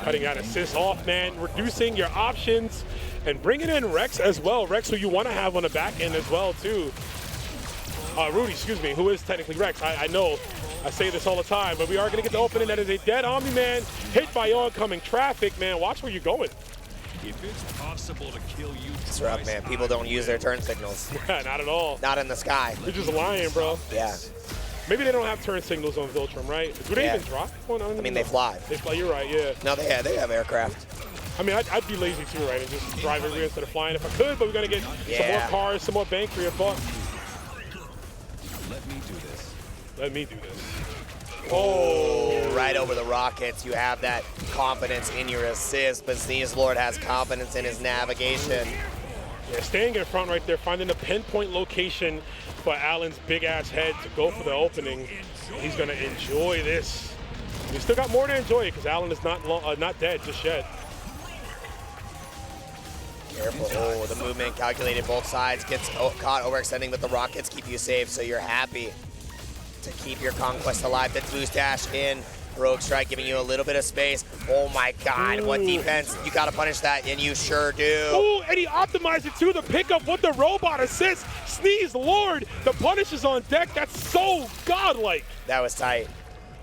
Cutting that assist off, man. Reducing your options and bringing in Rex as well. Rex, who you want to have on the back end as well, too. Rudy, excuse me, who is technically Rex. I know I say this all the time, but we are going to get the opening. That is a dead Omni-Man hit by oncoming traffic, man. Watch where you're going. If it's possible to kill you, It's rough, man. People don't use their turn signals. Not at all. Not in the sky. You're just lying, bro. Yeah. Maybe they don't have turn signals on Viltrum, right? Do they even drop one? I mean, they fly. They fly, you're right, yeah. No, they have aircraft. I mean, I'd be lazy too, right? And just drive everywhere instead of flying if I could, but we got to get some more cars, some more bang for your buck. let me do this. Let me do this. Oh, right over the rockets. You have that confidence in your assist, but Sneeze Lord has confidence in his navigation. Yeah, staying in front right there, finding the pinpoint location for Allen's big-ass head to go for the opening. He's going to enjoy this. We still got more to enjoy because Allen is not dead just yet. Careful. Oh, the movement calculated both sides. Gets caught overextending, but the rockets keep you safe, so you're happy to keep your Conquest alive. The boost dash in. Rogue Strike giving you a little bit of space. Oh my God, what defense. You gotta punish that, and you sure do. Oh, and he optimized it too, the pickup with the robot assist. Sneeze Lord, the punish is on deck. That's so godlike. That was tight.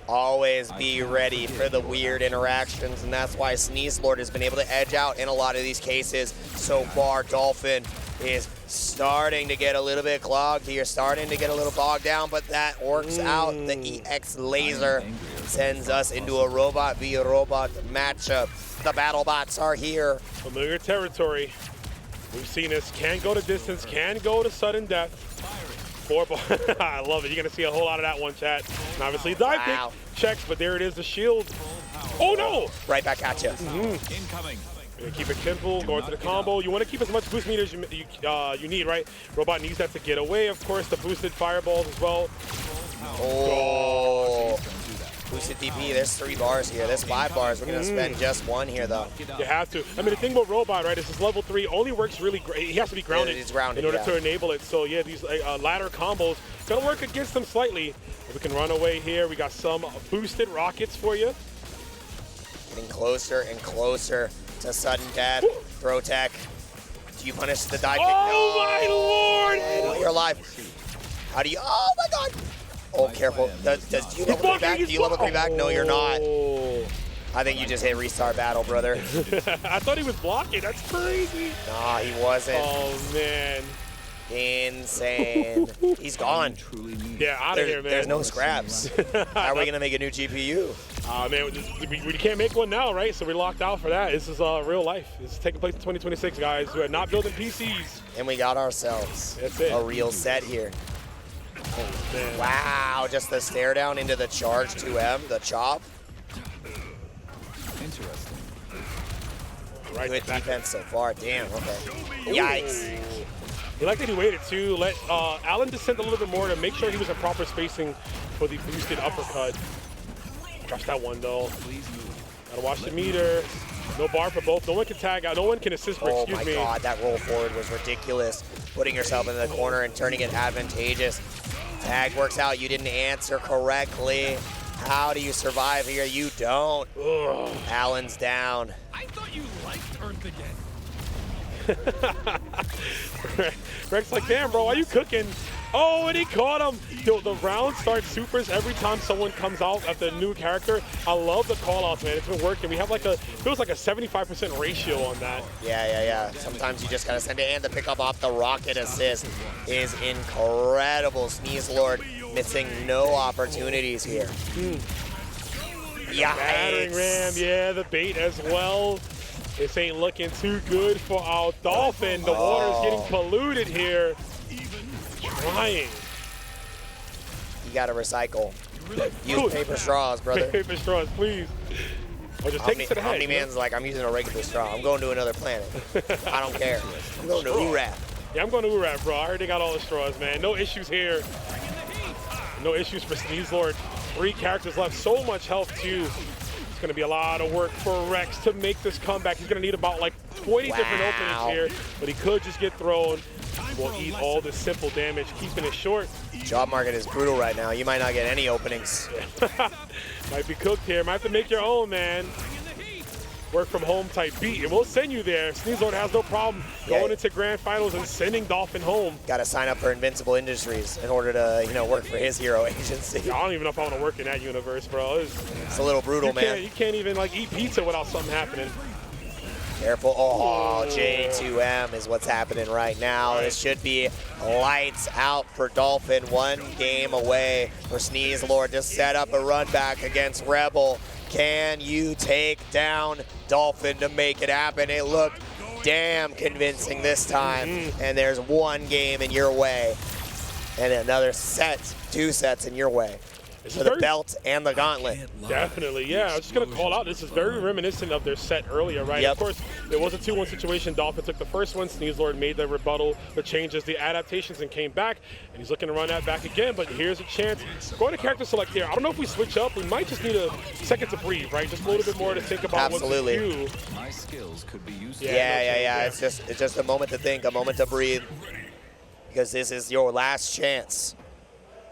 Always be ready for the weird interactions, and that's why Sneeze Lord has been able to edge out in a lot of these cases. So far, Dolphin is starting to get a little bit clogged here, starting to get a little bogged down, but that works out. The EX laser sends us into a robot via robot matchup. The battle bots are here. Familiar territory. We've seen this. Can go to distance, can go to sudden death. 4 ball. I love it. You're going to see a whole lot of that one, chat. And obviously, dive kick checks, but there it is, the shield. Oh, no! Right back at you. Incoming. Keep it simple, going to the combo. You want to keep as much boost meter as you need, right? Robot needs that to get away, of course, the boosted fireballs as well. Oh. Boosted DP, there's 3 bars here. There's 5 bars. We're going to spend just 1 here, though. You have to. I mean, the thing about Robot, right, is his level 3 only works really great. He has to be grounded, he's grounded in order to enable it. So, yeah, these ladder combos going to work against him slightly. If we can run away here, we got some boosted rockets for you. Getting closer and closer to sudden death. Throw tech. Do you punish the dive kick? Oh, my Lord! Oh, you're alive. How do you? Oh, my God. Oh, careful. Do you level 3 back? Do you level 3 back? No, you're not. I think you just hit restart battle, brother. I thought he was blocking. That's crazy. Nah, he wasn't. Oh, man. Insane. He's gone. Yeah, out of here, man. There's no scraps. How are we going to make a new GPU? Man, we can't make one now, right? So we're locked out for that. This is real life. This is taking place in 2026, guys. We're not building PCs. And we got ourselves a real set here. Oh, man. Wow, just the stare down into the charge 2M, the chop. Interesting. Right, good defense so far. Damn, okay. Yikes. He liked that he waited too. Let Allen descend a little bit more to make sure he was in proper spacing for the boosted uppercut. Drops that one though. Gotta watch the meter. No bar for both. No one can tag out. No one can assist for, excuse me. Oh my God, that roll forward was ridiculous. Putting yourself in the corner and turning it advantageous. Tag works out. You didn't answer correctly. How do you survive here? You don't. Ugh. Allen's down. I thought you liked Earth again. Greg's like, damn, bro, why you cooking? Oh, and he caught him. The round starts supers every time someone comes out at the new character. I love the call-outs, man. It's been working. We have like feels like a 75% ratio on that. Yeah. Sometimes you just gotta send it, and the pickup off the rocket assist is incredible. Sneeze Lord missing no opportunities here. Yeah. Battering ram, yeah, the bait as well. This ain't looking too good for our Dolphin. The water's getting polluted here. Trying. You gotta recycle. Use paper straws, brother. Paper straws, please. Or just take it to the head. Omni-Man's like, I'm using a regular straw. I'm going to another planet. I don't care. I'm going to Urap. Yeah, I'm going to Urap, bro. I heard they got all the straws, man. No issues here. No issues for Sneeze Lord. 3 characters left. So much health, too. It's going to be a lot of work for Rex to make this comeback. He's going to need about like 20 different openings here, but he could just get thrown. Will eat all this simple damage, keeping it short. Job market is brutal right now. You might not get any openings. Might be cooked here. Might have to make your own, man. Work from home type beat, and we'll send you there. Sneeze Lord has no problem going into grand finals and sending Dolphin home. Got to sign up for Invincible Industries in order to, work for his hero agency. I don't even know if I want to work in that universe, bro. It's a little brutal, man. You can't even like eat pizza without something happening. Careful. Oh, J2M is what's happening right now. This should be lights out for Dolphin. 1 game away for Sneeze Lord to set up a run back against Rebel. Can you take down Dolphin to make it happen? It looked damn convincing this time. And there's 1 game in your way. And another 2 sets in your way. For the belt and the gauntlet. Definitely, yeah. I was just going to call out, this is very reminiscent of their set earlier, right? Yep. Of course, it was a 2-1 situation. Dolphin took the first one. Sneeze Lord made the rebuttal, the changes, the adaptations, and came back. And he's looking to run that back again, but here's a chance. Going to character select here. I don't know if we switch up. We might just need a second to breathe, right? Just a little bit more to think about what to do. My skills could be used. Yeah. It's just a moment to think, a moment to breathe. Because this is your last chance.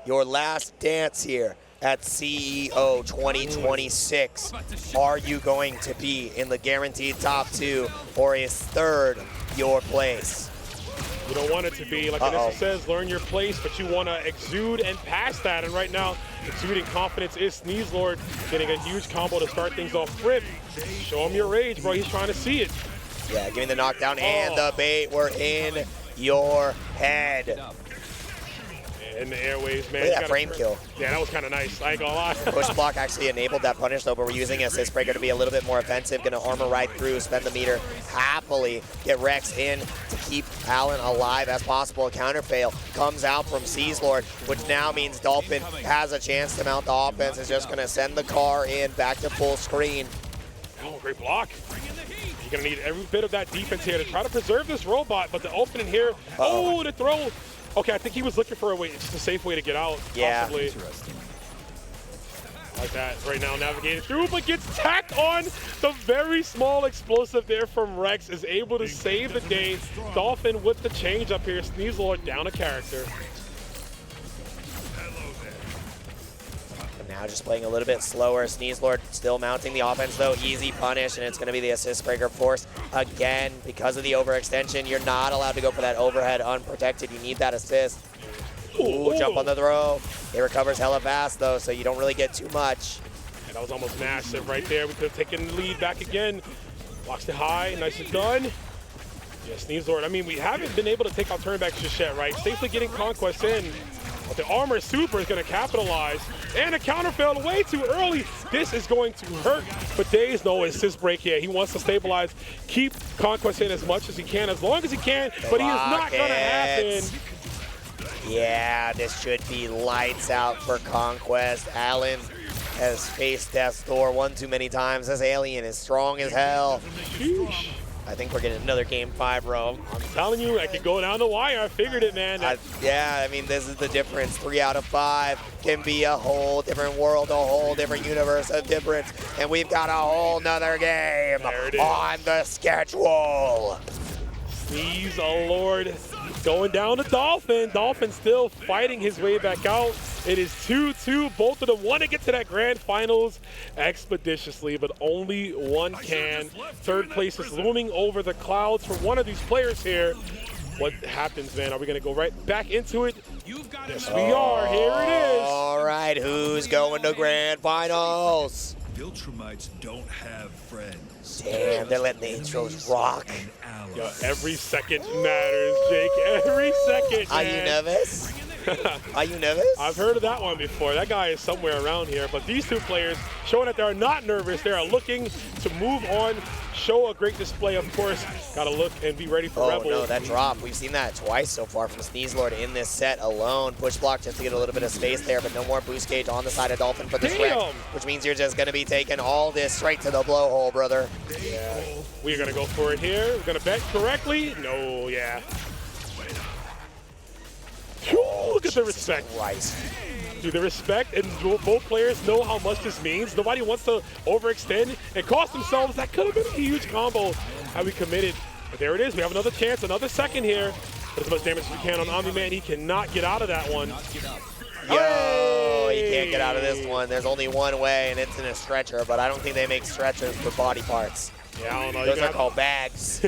Your last dance here at CEO 2026. Are you going to be in the guaranteed top 2, or is 3rd your place? You don't want it to be, like Vanessa says, learn your place, but you want to exude and pass that. And right now, exuding confidence is Sneeze Lord getting a huge combo to start things off. Rip, show him your rage, bro. He's trying to see it. Yeah, giving the knockdown and the bait. We're in your head. in the airways, man. Look at that frame kill. Yeah, that was kind of nice. I ain't gonna lie. Push block actually enabled that punish though, but we're using Assist Breaker to be a little bit more offensive. Gonna armor right through, spend the meter, happily get Rex in to keep Allen alive as possible. A counter fail comes out from Seaslord, which now means Dolphin has a chance to mount the offense. Is just gonna send the car in back to full screen. Oh, great block. You're gonna need every bit of that defense here to try to preserve this robot, but the opening here, oh, the throw. Okay, I think he was looking for a way, just a safe way to get out, possibly. Like that, right now navigating through, but gets tacked on. The very small explosive there from Rex is able to save the day. Dolphin with the change up here. Sneaselord down a character. Now just playing a little bit slower. Sneaselord still mounting the offense though. Easy punish, and it's going to be the Assist Breaker force again. Because of the overextension, you're not allowed to go for that overhead unprotected. You need that assist. Ooh, jump on the throw. It recovers hella fast though, so you don't really get too much. And that was almost massive right there. We could have taken the lead back again. Blocks it high, nicely done. Yeah, Sneaselord, I mean, we haven't been able to take out turnbacks just yet, right? Safely getting Conquest in. But the Armor Super is going to capitalize. And a counter failed way too early. This is going to hurt. But Days, no assist break here. He wants to stabilize, keep Conquest in as much as he can, as long as he can. But he is not going to happen. Yeah, this should be lights out for Conquest. Allen has faced death's door one too many times. This alien is strong as hell. Sheesh. I think we're getting another game 5, bro. I'm telling you, I could go down the wire. I figured it, man. Yeah, I mean, this is the difference. 3 out of 5 can be a whole different world, a whole different universe of difference. And we've got a whole nother game on the schedule. Sneaselord going down to Dolphin. Dolphin still fighting his way back out. It is 2-2. Both of them want to get to that grand finals expeditiously, but only one can. Third place is looming over the clouds for one of these players here. What happens, man? Are we going to go right back into it? Yes, we are. Here it is. All right, who's going to grand finals? Viltrumites don't have friends. Damn, they're letting the intros rock. Yo, every second matters, Jake. Every second, man. Are you nervous? Are you nervous? I've heard of that one before. That guy is somewhere around here. But these two players showing that they are not nervous. They are looking to move on, show a great display, of course. Got to look and be ready for Rebel. Oh, no, that drop. We've seen that twice so far from Sneaselord in this set alone. Push block just to get a little bit of space there, but no more boost gauge on the side of Dolphin for this wreck, which means you're just going to be taking all this straight to the blowhole, brother. Yeah, we're going to go for it here. We're going to bet correctly. No, yeah. Look at the respect. Christ. Dude, the respect, and both players know how much this means. Nobody wants to overextend and cost themselves. That could have been a huge combo had we committed. But there it is. We have another chance, another second here. Put as much damage as we can on Omni-Man. He cannot get out of that one. Yo, he can't get out of this one. There's only one way, and it's in a stretcher, but I don't think they make stretchers for body parts. Yeah, I don't know. Those are called bags.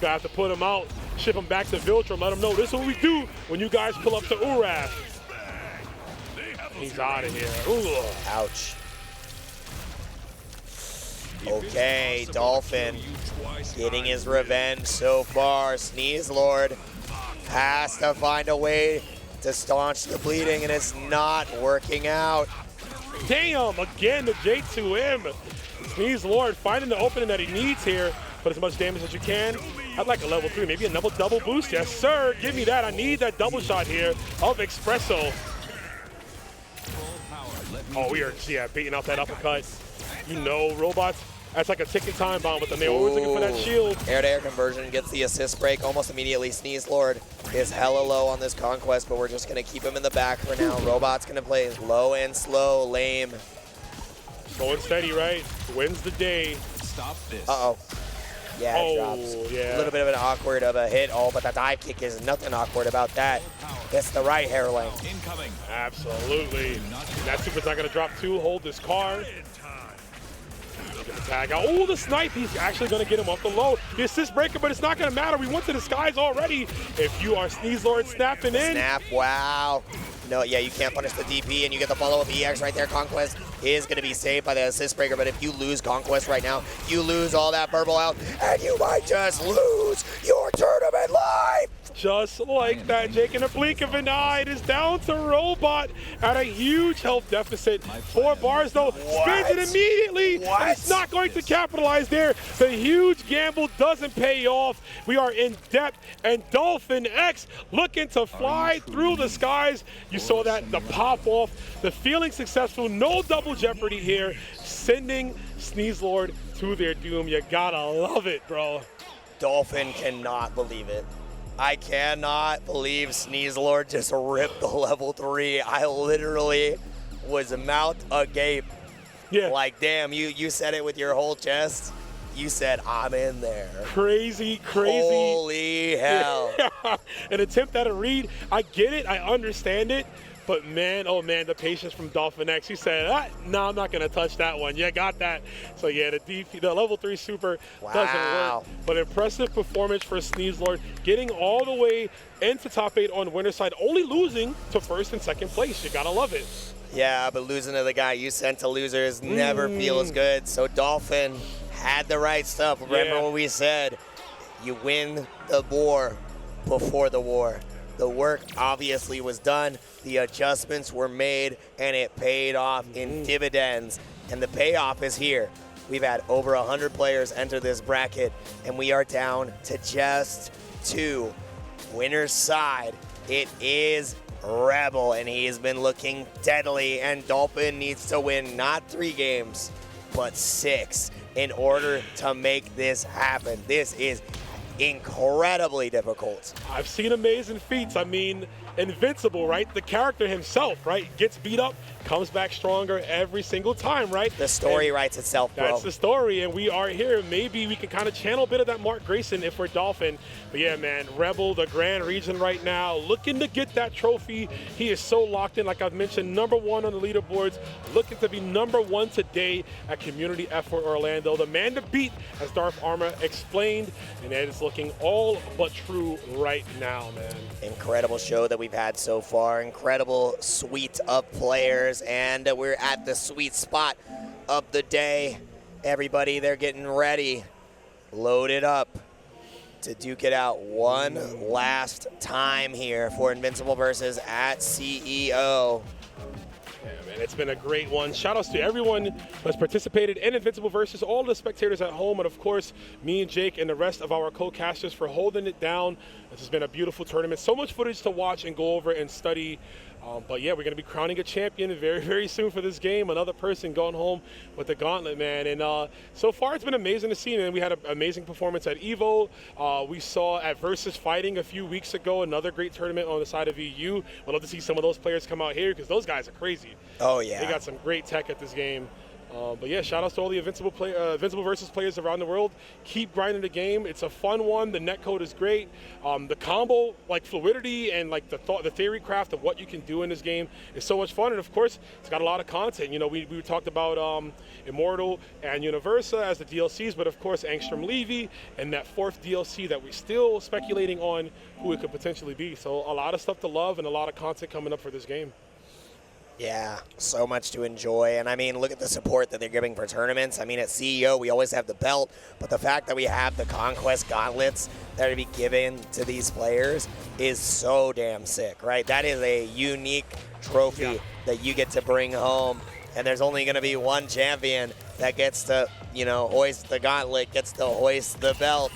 Gonna have to put him out, ship him back to Viltrum, let him know this is what we do when you guys pull up to Uraf. He's out of here. Ooh. Ouch. Okay, Dolphin getting his revenge so far. Sneaselord has to find a way to staunch the bleeding, and it's not working out. Damn, again the J2M. Sneaselord finding the opening that he needs here. Put as much damage as you can. I'd like a level 3, maybe a double boost. Yes, sir. Give me that. I need that double shot here of Espresso. Oh, we are, beating out that uppercut. You know, robots, that's like a ticking time bomb with them. They're always looking for that shield. Air-to-air conversion gets the assist break almost immediately. Sneaselord is hella low on this Conquest, but we're just going to keep him in the back for now. Robot's going to play low and slow, lame. Slow and steady, right? Wins the day. Stop this. Uh-oh. Yeah, it drops. Yeah. A little bit of an awkward of a hit. Oh, but the dive kick is nothing awkward about that. It's the right hair length. Incoming. Absolutely. That super's not going to drop 2. Hold this car. Get the tag out. Oh, the snipe. He's actually going to get him off the low. The assist breaker, but it's not going to matter. We went to the skies already. If you are Sneaselord snapping in. Snap, wow. No, yeah, you can't punish the DP, and you get the follow-up EX right there. Conquest is going to be saved by the assist breaker, but if you lose Conquest right now, you lose all that verbal out, and you might just lose your tournament life. just like that, Jake. In a blink of an eye, it is down to Robot at a huge health deficit. 4 bars, though. Spins it immediately. And it's not going to capitalize there. The huge gamble doesn't pay off. We are in depth, and DolphinX looking to fly through the skies. You saw that, the pop off, the feeling successful, no double jeopardy here, sending Sneaselord to their doom. You gotta love it, bro. Dolphin cannot believe it. I cannot believe Sneaselord just ripped the level 3. I literally was mouth agape. Yeah. Like, damn, you said it with your whole chest. You said, I'm in there. Crazy. Holy hell. An attempt at a read. I get it. I understand it. But man, oh man, the patience from DolphinX. He said, no, I'm not going to touch that one. Yeah, got that. So yeah, the level 3 super doesn't work. But impressive performance for Sneaselord, getting all the way into top 8 on winner's side, only losing to first and second place. You got to love it. Yeah, but losing to the guy you sent to losers never feels good. So Dolphin had the right stuff. Remember what we said. You win the war before the war. The work obviously was done, the adjustments were made, and it paid off in dividends. And the payoff is here. We've had over 100 players enter this bracket, and we are down to just 2. Winner's side, it is Rebel, and he has been looking deadly, and Dolphin needs to win not 3 games, but 6 in order to make this happen. This is incredibly difficult. I've seen amazing feats. I mean, Invincible, right? The character himself, right? Gets beat up, comes back stronger every single time, right? The story writes itself, bro. That's the story, and we are here. Maybe we can kind of channel a bit of that Mark Grayson if we're Dolphin. But yeah, man, Rebel, the Grand Region right now, looking to get that trophy. He is so locked in, like I've mentioned, #1 on the leaderboards, looking to be #1 today at Community Effort Orlando. The man to beat, as Dartharma explained, and that is looking all but true right now, man. Incredible show that we've had so far. Incredible suite of players, and we're at the sweet spot of the day. Everybody, they're getting ready, loaded up to duke it out one last time here for Invincible versus at CEO. Yeah, man, it's been a great one. Shout-outs to everyone who has participated in Invincible versus all the spectators at home, and of course, me and Jake and the rest of our co-casters for holding it down. This has been a beautiful tournament. So much footage to watch and go over and study. But yeah, we're going to be crowning a champion very, very soon for this game. Another person going home with the gauntlet, man. And so far, it's been amazing to see. And we had an amazing performance at EVO. We saw at Versus Fighting a few weeks ago, another great tournament on the side of EU. I'd love to see some of those players come out here because those guys are crazy. Oh, yeah. They got some great tech at this game. But yeah, shout outs to all the Invincible versus players around the world. Keep grinding the game. It's a fun one. The netcode is great. The combo, like fluidity and like the theory craft of what you can do in this game is so much fun. And of course, it's got a lot of content. You know, we talked about Immortal and Universa as the DLCs, but of course, Angstrom Levy and that 4th DLC that we're still speculating on who it could potentially be. So a lot of stuff to love and a lot of content coming up for this game. Yeah, so much to enjoy. And I mean, look at the support that they're giving for tournaments. I mean, at CEO, we always have the belt, but the fact that we have the Conquest gauntlets that are to be given to these players is so damn sick, right? That is a unique trophy that you get to bring home. And there's only going to be one champion that gets to, you know, hoist the gauntlet, gets to hoist the belt.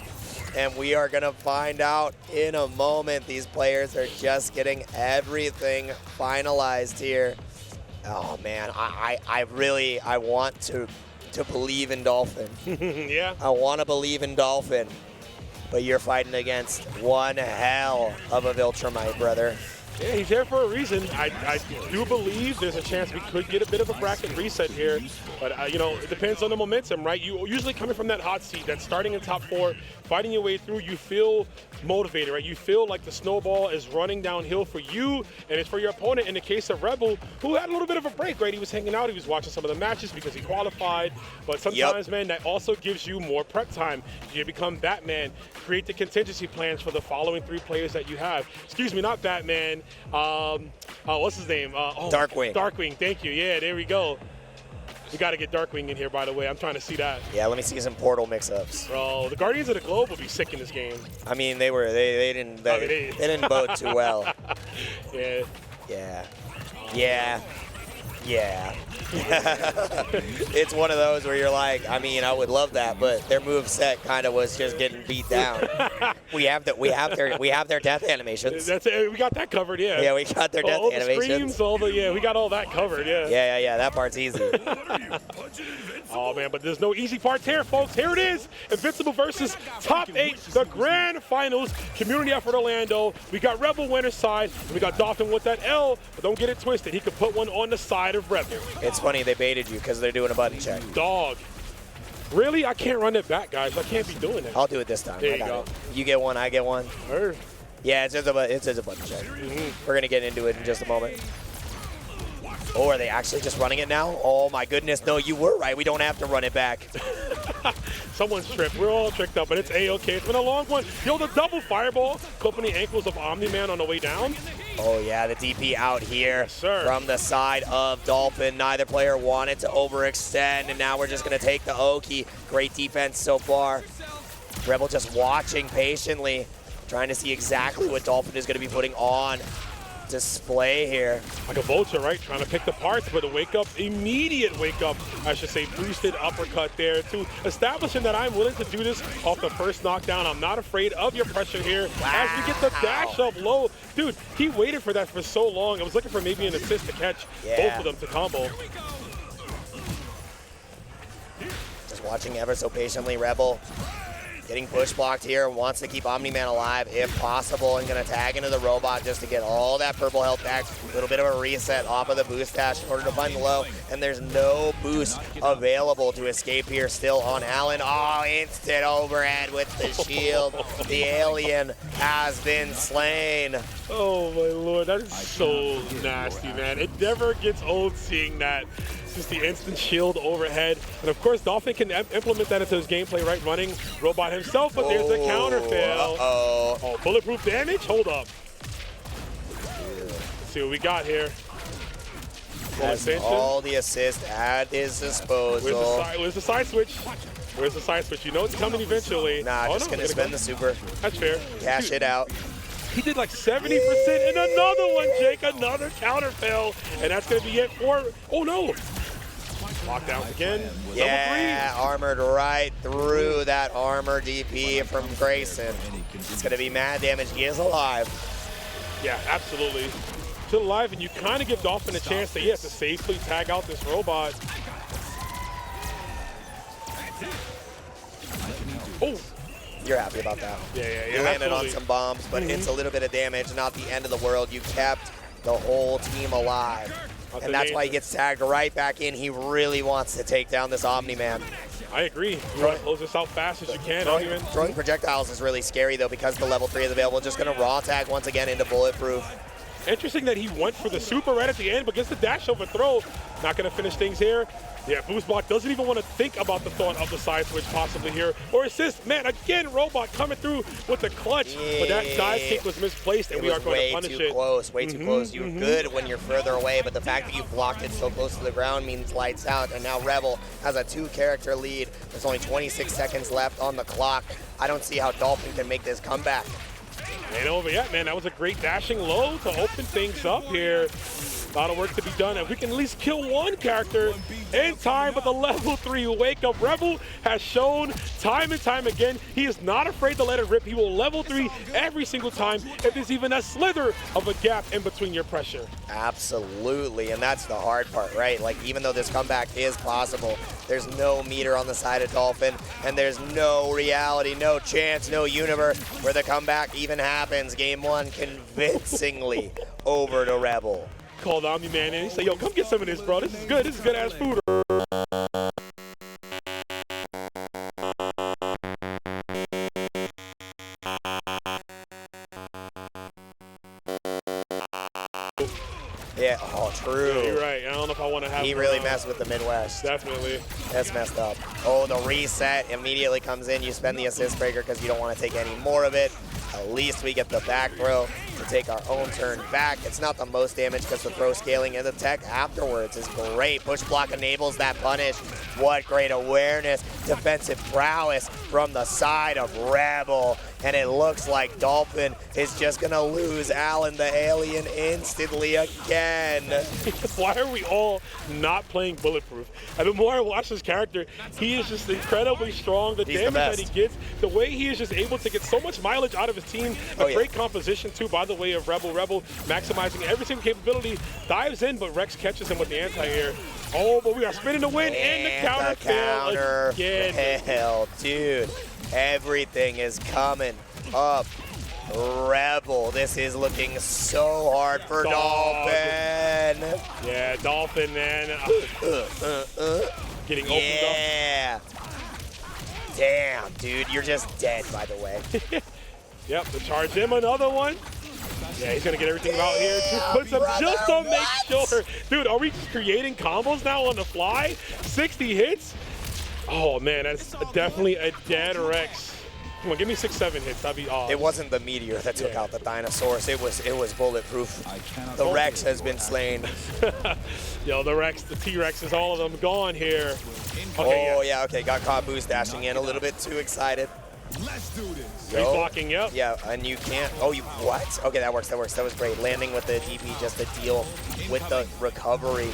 And we are going to find out in a moment. These players are just getting everything finalized here. Oh, man, I really want to believe in Dolphin. Yeah. I want to believe in Dolphin. But you're fighting against one hell of a Viltrumite, brother. Yeah, he's there for a reason. I do believe there's a chance we could get a bit of a bracket reset here. But, you know, it depends on the momentum, right? You usually coming from that hot seat, that starting in top 4, fighting your way through, you feel motivated, right? You feel like the snowball is running downhill for you, and it's for your opponent. In the case of Rebel, who had a little bit of a break, right? He was hanging out, he was watching some of the matches because he qualified. But sometimes, man, that also gives you more prep time. You become Batman, create the contingency plans for the following 3 players that you have. Excuse me, not Batman. What's his name? Darkwing. Darkwing, thank you. Yeah, there we go. We got to get Darkwing in here, by the way. I'm trying to see that. Yeah, let me see some Portal mix-ups. Bro, the Guardians of the Globe will be sick in this game. I mean, they didn't bode too well. Yeah. Yeah. Yeah. Yeah. It's one of those where you're like, I mean, I would love that, but their move set kind of was just getting beat down. we have their death animations. That's it. We got that covered, yeah. Yeah, we got their death all animations. The screams, we got all that covered, yeah. Yeah. That part's easy. Oh man, but there's no easy parts here, folks. Here it is, Invincible versus Top 8, the grand finals. Community effort Orlando. We got Rebel winner's side, and we got Dolphin with that L, but don't get it twisted. He could put one on the side of Rebel. It's funny they baited you because they're doing a button check. Dog. Really? I can't run it back, guys. I can't be doing that. I'll do it this time. There I you got go. it. You get one, I get one. Heard. Yeah, it's just a button check. We're going to get into it in just a moment. Oh, are they actually just running it now? Oh my goodness, no, you were right. We don't have to run it back. Someone's tripped. We're all tricked up, but it's A-okay. It's been a long one. Yo, the double fireball clipping the ankles of Omni-Man on the way down. Oh yeah, the DP out here Yes, sir. from the side of Dolphin. Neither player wanted to overextend, and now we're just going to take the Oki. Great defense so far. Rebel just watching patiently, trying to see exactly what Dolphin is going to be putting on display here. Like a vulture, right? Trying to pick the parts, but a wake up, immediate wake up, I should say, boosted uppercut there to establishing that I'm willing to do this off the first knockdown. I'm not afraid of your pressure here. Wow. As we get the dash up low. Dude, he waited for that for so long. I was looking for maybe an assist to catch both of them to combo. Just watching ever so patiently. Rebel getting push blocked here, wants to keep Omni-Man alive if possible, and gonna tag into the robot just to get all that purple health back. A little bit of a reset off of the boost dash in order to find the low, and there's no boost available to escape here still on Allen. Oh, instant overhead with the shield. The alien has been slain. Oh my lord, that is so nasty, man. It never gets old seeing that. Just the instant shield overhead. And of course, Dolphin can implement that into his gameplay, right? Running robot himself, but there's the counter fail. Oh, bulletproof damage? Hold up. Let's see what we got here. Has all the assist at his disposal. Where's the side switch? Where's the side switch? You know it's coming eventually. Nah, just gonna spend the super. That's fair. Cash it out. He did like 70% and another one, Jake, another counter fail. And that's gonna be it for, oh no. Lockdowns again. Yeah, armored right through that armor DP from Grayson. It's gonna be mad damage. He is alive. Yeah, absolutely. Still alive, and you kind of give Dolphin a chance to safely tag out this robot. Oh. You're happy about that. Yeah, You landed absolutely. on some bombs, but it's a little bit of damage, not the end of the world. You kept the whole team alive. And that's why he gets tagged right back in. He really wants to take down this Omni-Man. I agree. You want to close this out fast as you can. Throwing projectiles is really scary, though, because the level 3 is available. Just going to raw tag once again into Bulletproof. Interesting that he went for the super right at the end, but gets the dash overthrow. Not going to finish things here. Yeah, boost block doesn't even want to think about the thought of the side switch possibly here. Or assist. Man, again, robot coming through with the clutch. Yeah. But that dive kick was misplaced, and we are going to punish it. Way too close. You're good when you're further away, but the fact that you blocked it so close to the ground means lights out. And now Rebel has a 2-character lead. There's only 26 seconds left on the clock. I don't see how Dolphin can make this comeback. Ain't over yet, man. That was a great dashing low to open things up here. A lot of work to be done, and we can at least kill one character in time, but the level 3 wake up Rebel has shown time and time again he is not afraid to let it rip. He will level 3 every single time if there's even a slither of a gap in between your pressure. Absolutely, and that's the hard part, right? Like, even though this comeback is possible, there's no meter on the side of Dolphin, and there's no reality, no chance, no universe where the comeback even happens. Game 1 convincingly over to Rebel. Called Omni-Man and he said, yo, come get some of this, bro. This is good. This is good ass food. Yeah, oh, true. Yeah, you're right. I don't know if I want to have He really messed with the Midwest. Definitely. That's messed up. Oh, the reset immediately comes in. You spend the assist breaker because you don't want to take any more of it. At least we get the back throw to take our own turn back. It's not the most damage because the throw scaling and the tech afterwards is great. Push block enables that punish. What great awareness, defensive prowess from the side of Rebel. And it looks like Dolphin is just going to lose Alan the Alien instantly again. Why are we all not playing Bulletproof? And the more I watch this character, he is just incredibly strong. The damage that he gets, the way he is just able to get so much mileage out of his team. A great composition, too, by the way, of Rebel. Rebel maximizing every single capability, dives in, but Rex catches him with the anti-air. Oh, but we are spinning the win and the counter fail again. Hell, dude. Everything is coming up. Rebel, this is looking so hard for Dolphin. Yeah, Dolphin, man. Getting opened up. Yeah. Damn, dude, you're just dead, by the way. Yep, to charge him another one. Yeah, he's going to get everything out here. Just puts him just to make sure. Dude, are we just creating combos now on the fly? 60 hits? Oh, man, that's definitely a dead Rex. Come on, give me 6-7 hits. That'd be awesome. It wasn't the meteor that took out the dinosaurs. It was Bulletproof. The Rex has been slain. Yo, the Rex, the T-Rex, all of them gone here. Okay, okay, got caught boost dashing in a little bit too excited. Let's do this. He's blocking, yep. Yeah, and you can't. Oh, you what? Okay, that works. That was great. Landing with the DP just to deal with the recovery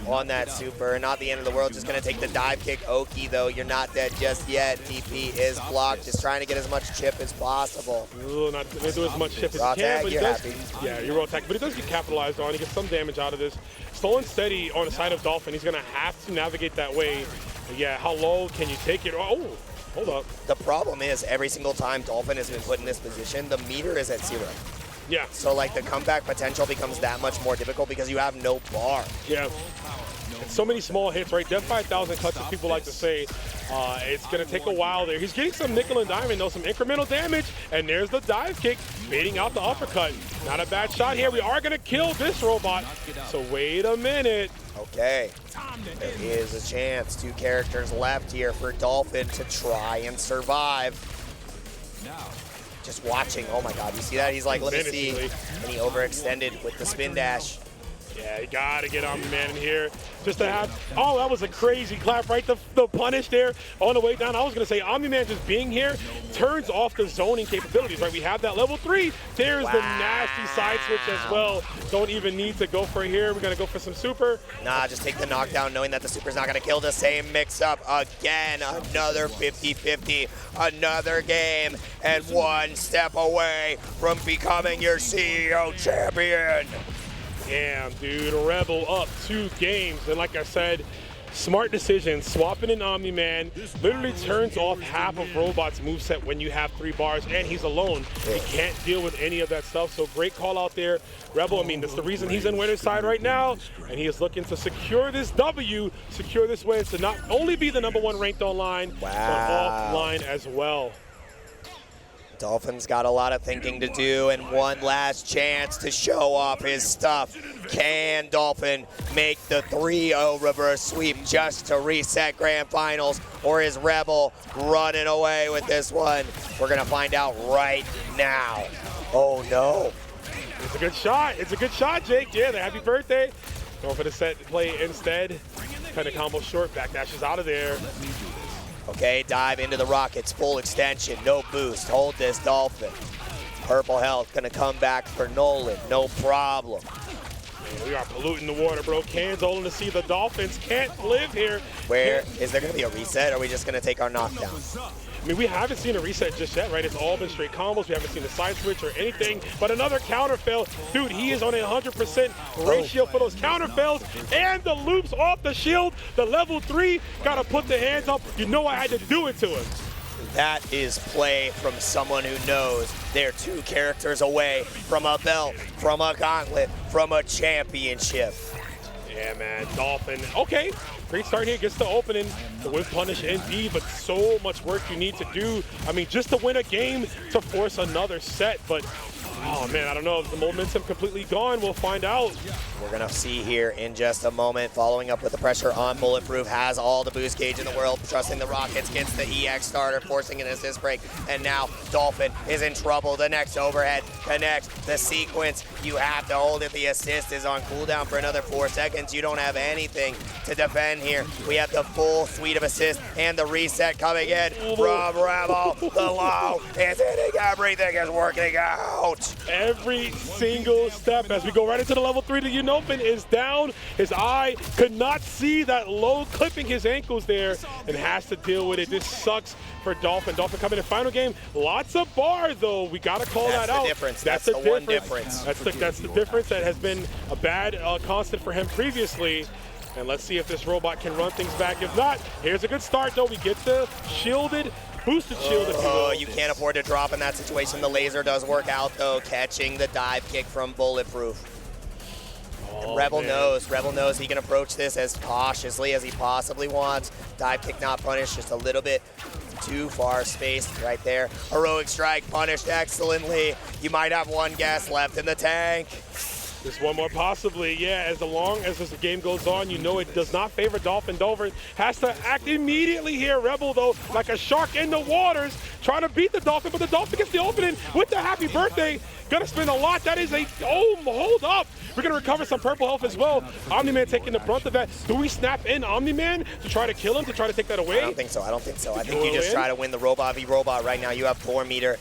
on that super. Not the end of the world. Just gonna take the dive kick. Oki, though, you're not dead just yet. DP is blocked. Just trying to get as much chip as possible. Ooh, not gonna do as much chip as he can, but he does. Yeah, you're raw attack, but it does get capitalized on. He gets some damage out of this. Slow and steady on the side of Dolphin. He's gonna have to navigate that way. But yeah, how low can you take it? Oh. Hold up. The problem is every single time Dolphin has been put in this position, the meter is at 0. Yeah. So like the comeback potential becomes that much more difficult because you have no bar. Yeah. And so many small hits, right? Death by 1,000 cuts, as people like to say. It's going to take a while there. He's getting some nickel and diamond, though, some incremental damage. And there's the dive kick, baiting out the uppercut. Not a bad shot here. We are going to kill this robot. So wait a minute. Okay. There is a chance. 2 characters left here for Dolphin to try and survive. Just watching. Oh my god, you see that? He's like, let me see. And he overextended with the spin dash. Yeah, you gotta get Omni-Man in here just to have. Oh, that was a crazy clap, right? The punish there on the way down. I was gonna say Omni-Man just being here turns off the zoning capabilities, right? We have that level 3. There's the nasty side switch as well. Don't even need to go for it here. We're gonna go for some super. Nah, just take the knockdown knowing that the super's not gonna kill. The same mix up again. Another 50-50, another game, and one step away from becoming your CEO champion. Damn, dude, Rebel up 2 games. And like I said, smart decision. Swapping in Omni-Man literally turns off half of Robot's moveset when you have 3 bars, and he's alone. He can't deal with any of that stuff, so great call out there. Rebel, I mean, that's the reason he's in winner's side right now, and he is looking to secure this W, secure this win, to not only be the #1 ranked online, but offline as well. Dolphin's got a lot of thinking to do and one last chance to show off his stuff. Can Dolphin make the 3-0 reverse sweep just to reset Grand Finals, or is Rebel running away with this one? We're gonna find out right now. Oh no. It's a good shot. It's a good shot, Jake. Yeah, the happy birthday. Going for the set play instead. Kind of combo short, backdashes out of there. Okay, dive into the rockets, full extension, no boost. Hold this, Dolphin. Purple health gonna come back for Nolan, no problem. Man, we are polluting the water, bro. Cans only to see the Dolphins can't live here. Where is there gonna be a reset, or are we just gonna take our knockdown? I mean, we haven't seen a reset just yet, right? It's all been straight combos. We haven't seen a side switch or anything, but another counter fail. Dude, he is on a 100% ratio for those counter fails, and the loops off the shield. The level 3, gotta put the hands up. You know I had to do it to him. That is play from someone who knows they're 2 characters away from a belt, from a gauntlet, from a championship. Yeah, man, Dolphin. Okay, great start here. Gets the opening. The whip punish indeed, but so much work you need to do. I mean, just to win a game, to force another set. But Oh man, I don't know. Is the momentum completely gone? We'll find out. We're going to see here in just a moment. Following up with the pressure on Bulletproof, has all the boost gauge in the world, trusting the Rockets, gets the EX starter, forcing an assist break, and now Dolphin is in trouble. The next overhead connects. The sequence, you have to hold it. The assist is on cooldown for another 4 seconds. You don't have anything to defend here. We have the full suite of assists and the reset coming in from Rebel. The low is hitting. Everything is working out. Every single step as we go right into the level 3. The Unopin is down. His eye could not see that low clipping his ankles there and has to deal with it. This sucks for Dolphin. Dolphin coming in final game. Lots of bar though. We got to call that out. That's the one difference. That's the difference that has been a bad constant for him previously. And let's see if this robot can run things back. If not, here's a good start though. We get the shielded boosted shield, if you will. You can't afford to drop in that situation. The laser does work out, though, catching the dive kick from Bulletproof. Rebel knows he can approach this as cautiously as he possibly wants. Dive kick not punished, just a little bit too far spaced right there. Heroic strike punished excellently. You might have one gas left in the tank. Just one more possibly, yeah. As long as this game goes on, you know it does not favor Dolphin. Dolphin has to act immediately here. Rebel, though, like a shark in the waters, trying to beat the Dolphin, but the Dolphin gets the opening with the happy birthday. Gonna spend a lot. That is a, hold up. We're gonna recover some purple health as well. Omni-Man taking the brunt of that. Do we snap in Omni-Man to try to kill him, to try to take that away? I don't think so. I think you just try to win the robot v robot right now. You have 4 meter.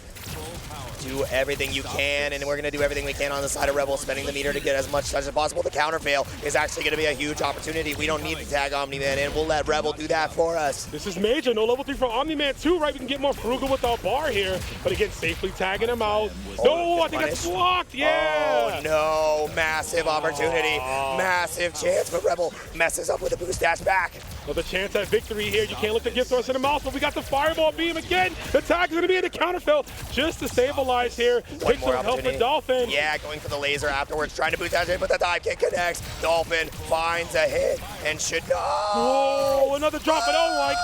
Do everything you can, and we're going to do everything we can on the side of Rebel, spending the meter to get as much touch as possible. The counter fail is actually going to be a huge opportunity. We don't need to tag Omni-Man in. We'll let Rebel do that for us. This is major. No level 3 for Omni-Man too, right? We can get more frugal with our bar here, but again, safely tagging him out. No, I think it's blocked. Yeah. Oh, no. Massive opportunity. Massive chance, but Rebel messes up with a boost dash back. Another chance at victory here. You can't look the gift horse in the mouth, but we got the fireball beam again. The tag is going to be in the counter fail just to stabilize here. One more help for Dolphin. Yeah, going for the laser afterwards, trying to boost dash in, but the dive kick connects. Dolphin finds a hit and should go. Oh, another drop, and oh my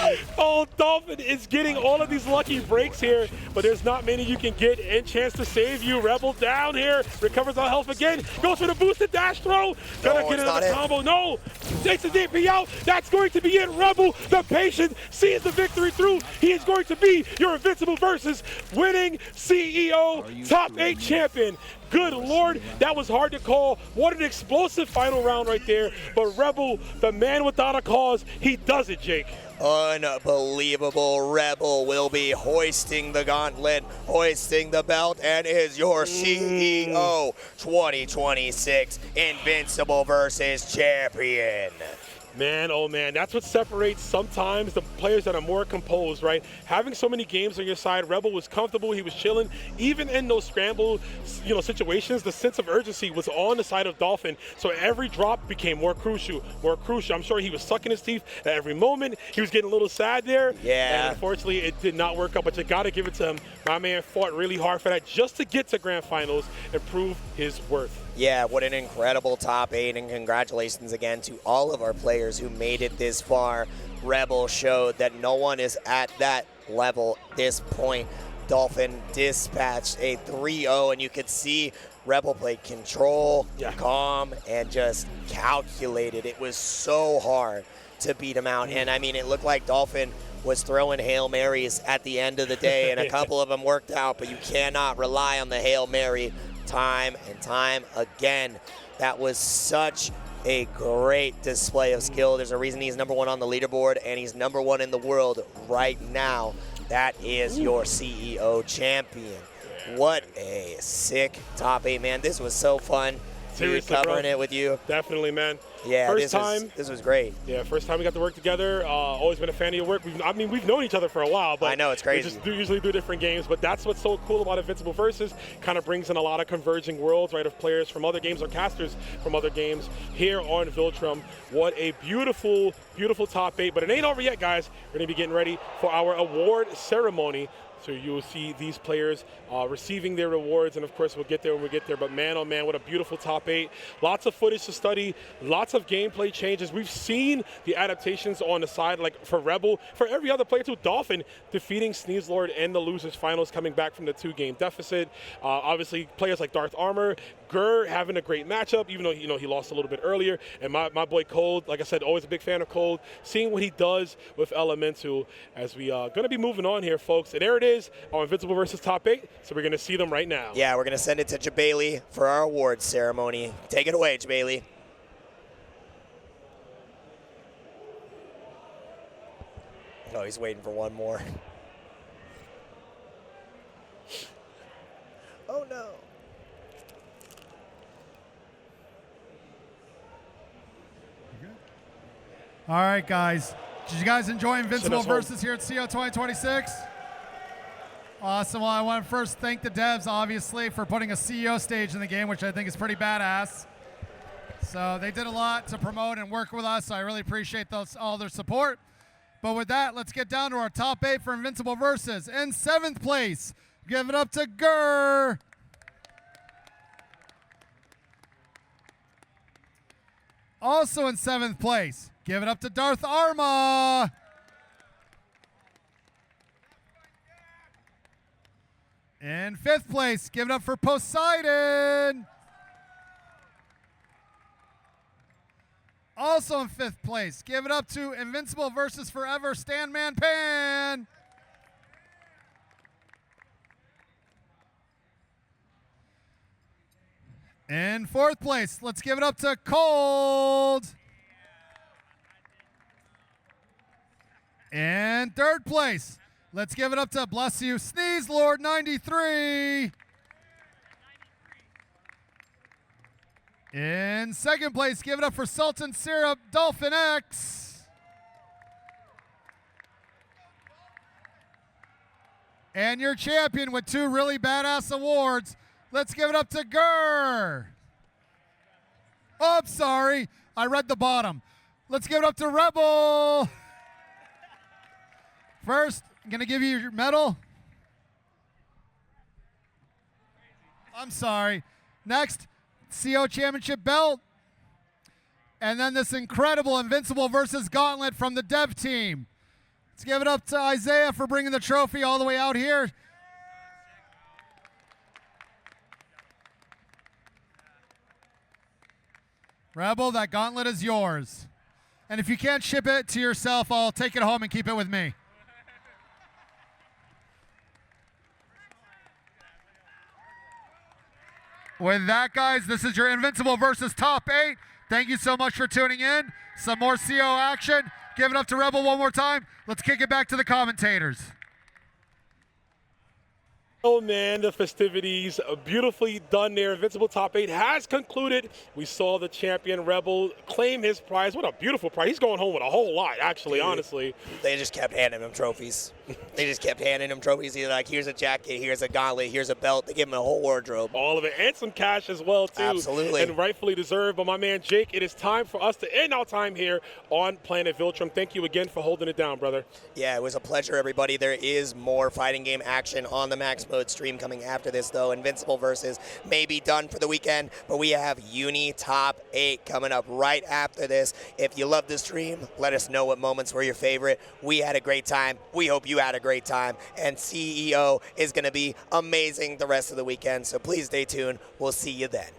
lord. Oh, Dolphin is getting all of these lucky breaks here, but there's not many you can get. And chance to save you. Rebel down here, recovers our health again, goes for the boosted dash throw. Gonna get another combo. No, takes the DP out. That's going to be it. Rebel, the patient, sees the victory through. He is going to be your Invincible versus winning CEO top 8 champion. Good lord, that was hard to call. What an explosive final round right there. But Rebel, the man without a cause, he does it, Jake. Unbelievable. Rebel will be hoisting the gauntlet, hoisting the belt, and is your CEO 2026 Invincible versus champion. Man, oh man, that's what separates sometimes the players that are more composed, right? Having so many games on your side, Rebel was comfortable, he was chilling. Even in those scramble, situations, the sense of urgency was on the side of Dolphin. So every drop became more crucial, I'm sure he was sucking his teeth at every moment. He was getting a little sad there. Yeah. And unfortunately, it did not work out, but you gotta give it to him. My man fought really hard for that just to get to grand finals and prove his worth. Yeah, what an incredible top 8, and congratulations again to all of our players who made it this far. Rebel showed that no one is at that level at this point. Dolphin dispatched a 3-0, and you could see Rebel played control, calm, and just calculated. It was so hard to beat him out, and I mean, it looked like Dolphin was throwing Hail Marys at the end of the day, and a couple of them worked out, but you cannot rely on the Hail Mary time and time again. That was such a great display of skill. There's a reason he's #1 on the leaderboard, and he's #1 in the world right now. That is your CEO champion. What a sick top 8, man. This was so fun. Seriously, covering bro. it with you. Definitely, man. Yeah, this was great. Yeah, first time we got to work together. Always been a fan of your work. We've known each other for a while, but I know, it's crazy. We just usually do different games, but that's what's so cool about Invincible Versus. Kind of brings in a lot of converging worlds, right, of players from other games or casters from other games here on Viltrum. What a beautiful, beautiful top 8, but it ain't over yet, guys. We're going to be getting ready for our award ceremony. So you will see these players receiving their rewards, and of course we'll get there when we get there. But man, oh man, what a beautiful top 8. Lots of footage to study, lots of gameplay changes. We've seen the adaptations on the side, like for Rebel, for every other player too. Dolphin defeating Sneezelord in the losers finals, coming back from the 2-game deficit. Obviously players like Dartharma, Gurr having a great matchup, even though he lost a little bit earlier. And my boy Cold, like I said, always a big fan of Cold. Seeing what he does with Elemental as we are going to be moving on here, folks. And there it is, our Invincible versus top 8. So we're going to see them right now. Yeah, we're going to send it to Jabali for our awards ceremony. Take it away, Jabali. Oh, he's waiting for one more. Oh, no. All right, guys. Did you guys enjoy Invincible versus here at CO 2026? Awesome. Well, I want to first thank the devs, obviously, for putting a CEO stage in the game, which I think is pretty badass. So they did a lot to promote and work with us, so I really appreciate all their support. But with that, let's get down to our top 8 for Invincible versus. In 7th place, give it up to Gurr. Also in 7th place, give it up to Dartharma. In 5th place, give it up for Poseidon. Also in 5th place, give it up to Invincible versus Forever Stanmanpan. In 4th place, let's give it up to Cold. In 3rd place, let's give it up to, bless you, Sneezelord 93. In 2nd place, give it up for Sultan Syrup DolphinX. And your champion with 2 really badass awards, let's give it up to Gurr. Oh, I'm sorry. I read the bottom. Let's give it up to Rebel. First, I'm going to give you your medal. I'm sorry. Next, CO Championship belt. And then this incredible Invincible versus Gauntlet from the dev team. Let's give it up to Isaiah for bringing the trophy all the way out here. Rebel, that gauntlet is yours. And if you can't ship it to yourself, I'll take it home and keep it with me. With that, guys, this is your Invincible versus top 8. Thank you so much for tuning in. Some more CO action. Give it up to Rebel one more time. Let's kick it back to the commentators. Oh man, the festivities beautifully done there. Invincible top 8 has concluded. We saw the champion Rebel claim his prize. What a beautiful prize. He's going home with a whole lot, actually, dude, honestly. They just kept handing him trophies. They just kept handing him trophies. He's like, here's a jacket, here's a gauntlet, here's a belt. They give him a whole wardrobe. All of it, and some cash as well, too. Absolutely. And rightfully deserved. But my man Jake, it is time for us to end our time here on Planet Viltrum. Thank you again for holding it down, brother. Yeah, it was a pleasure, everybody. There is more fighting game action on the Max Mode stream coming after this, though. Invincible versus may be done for the weekend, but we have Uni Top 8 coming up right after this. If you love the stream, let us know what moments were your favorite. We had a great time. We hope you had a great time. And CEO is going to be amazing the rest of the weekend, so please stay tuned. We'll see you then.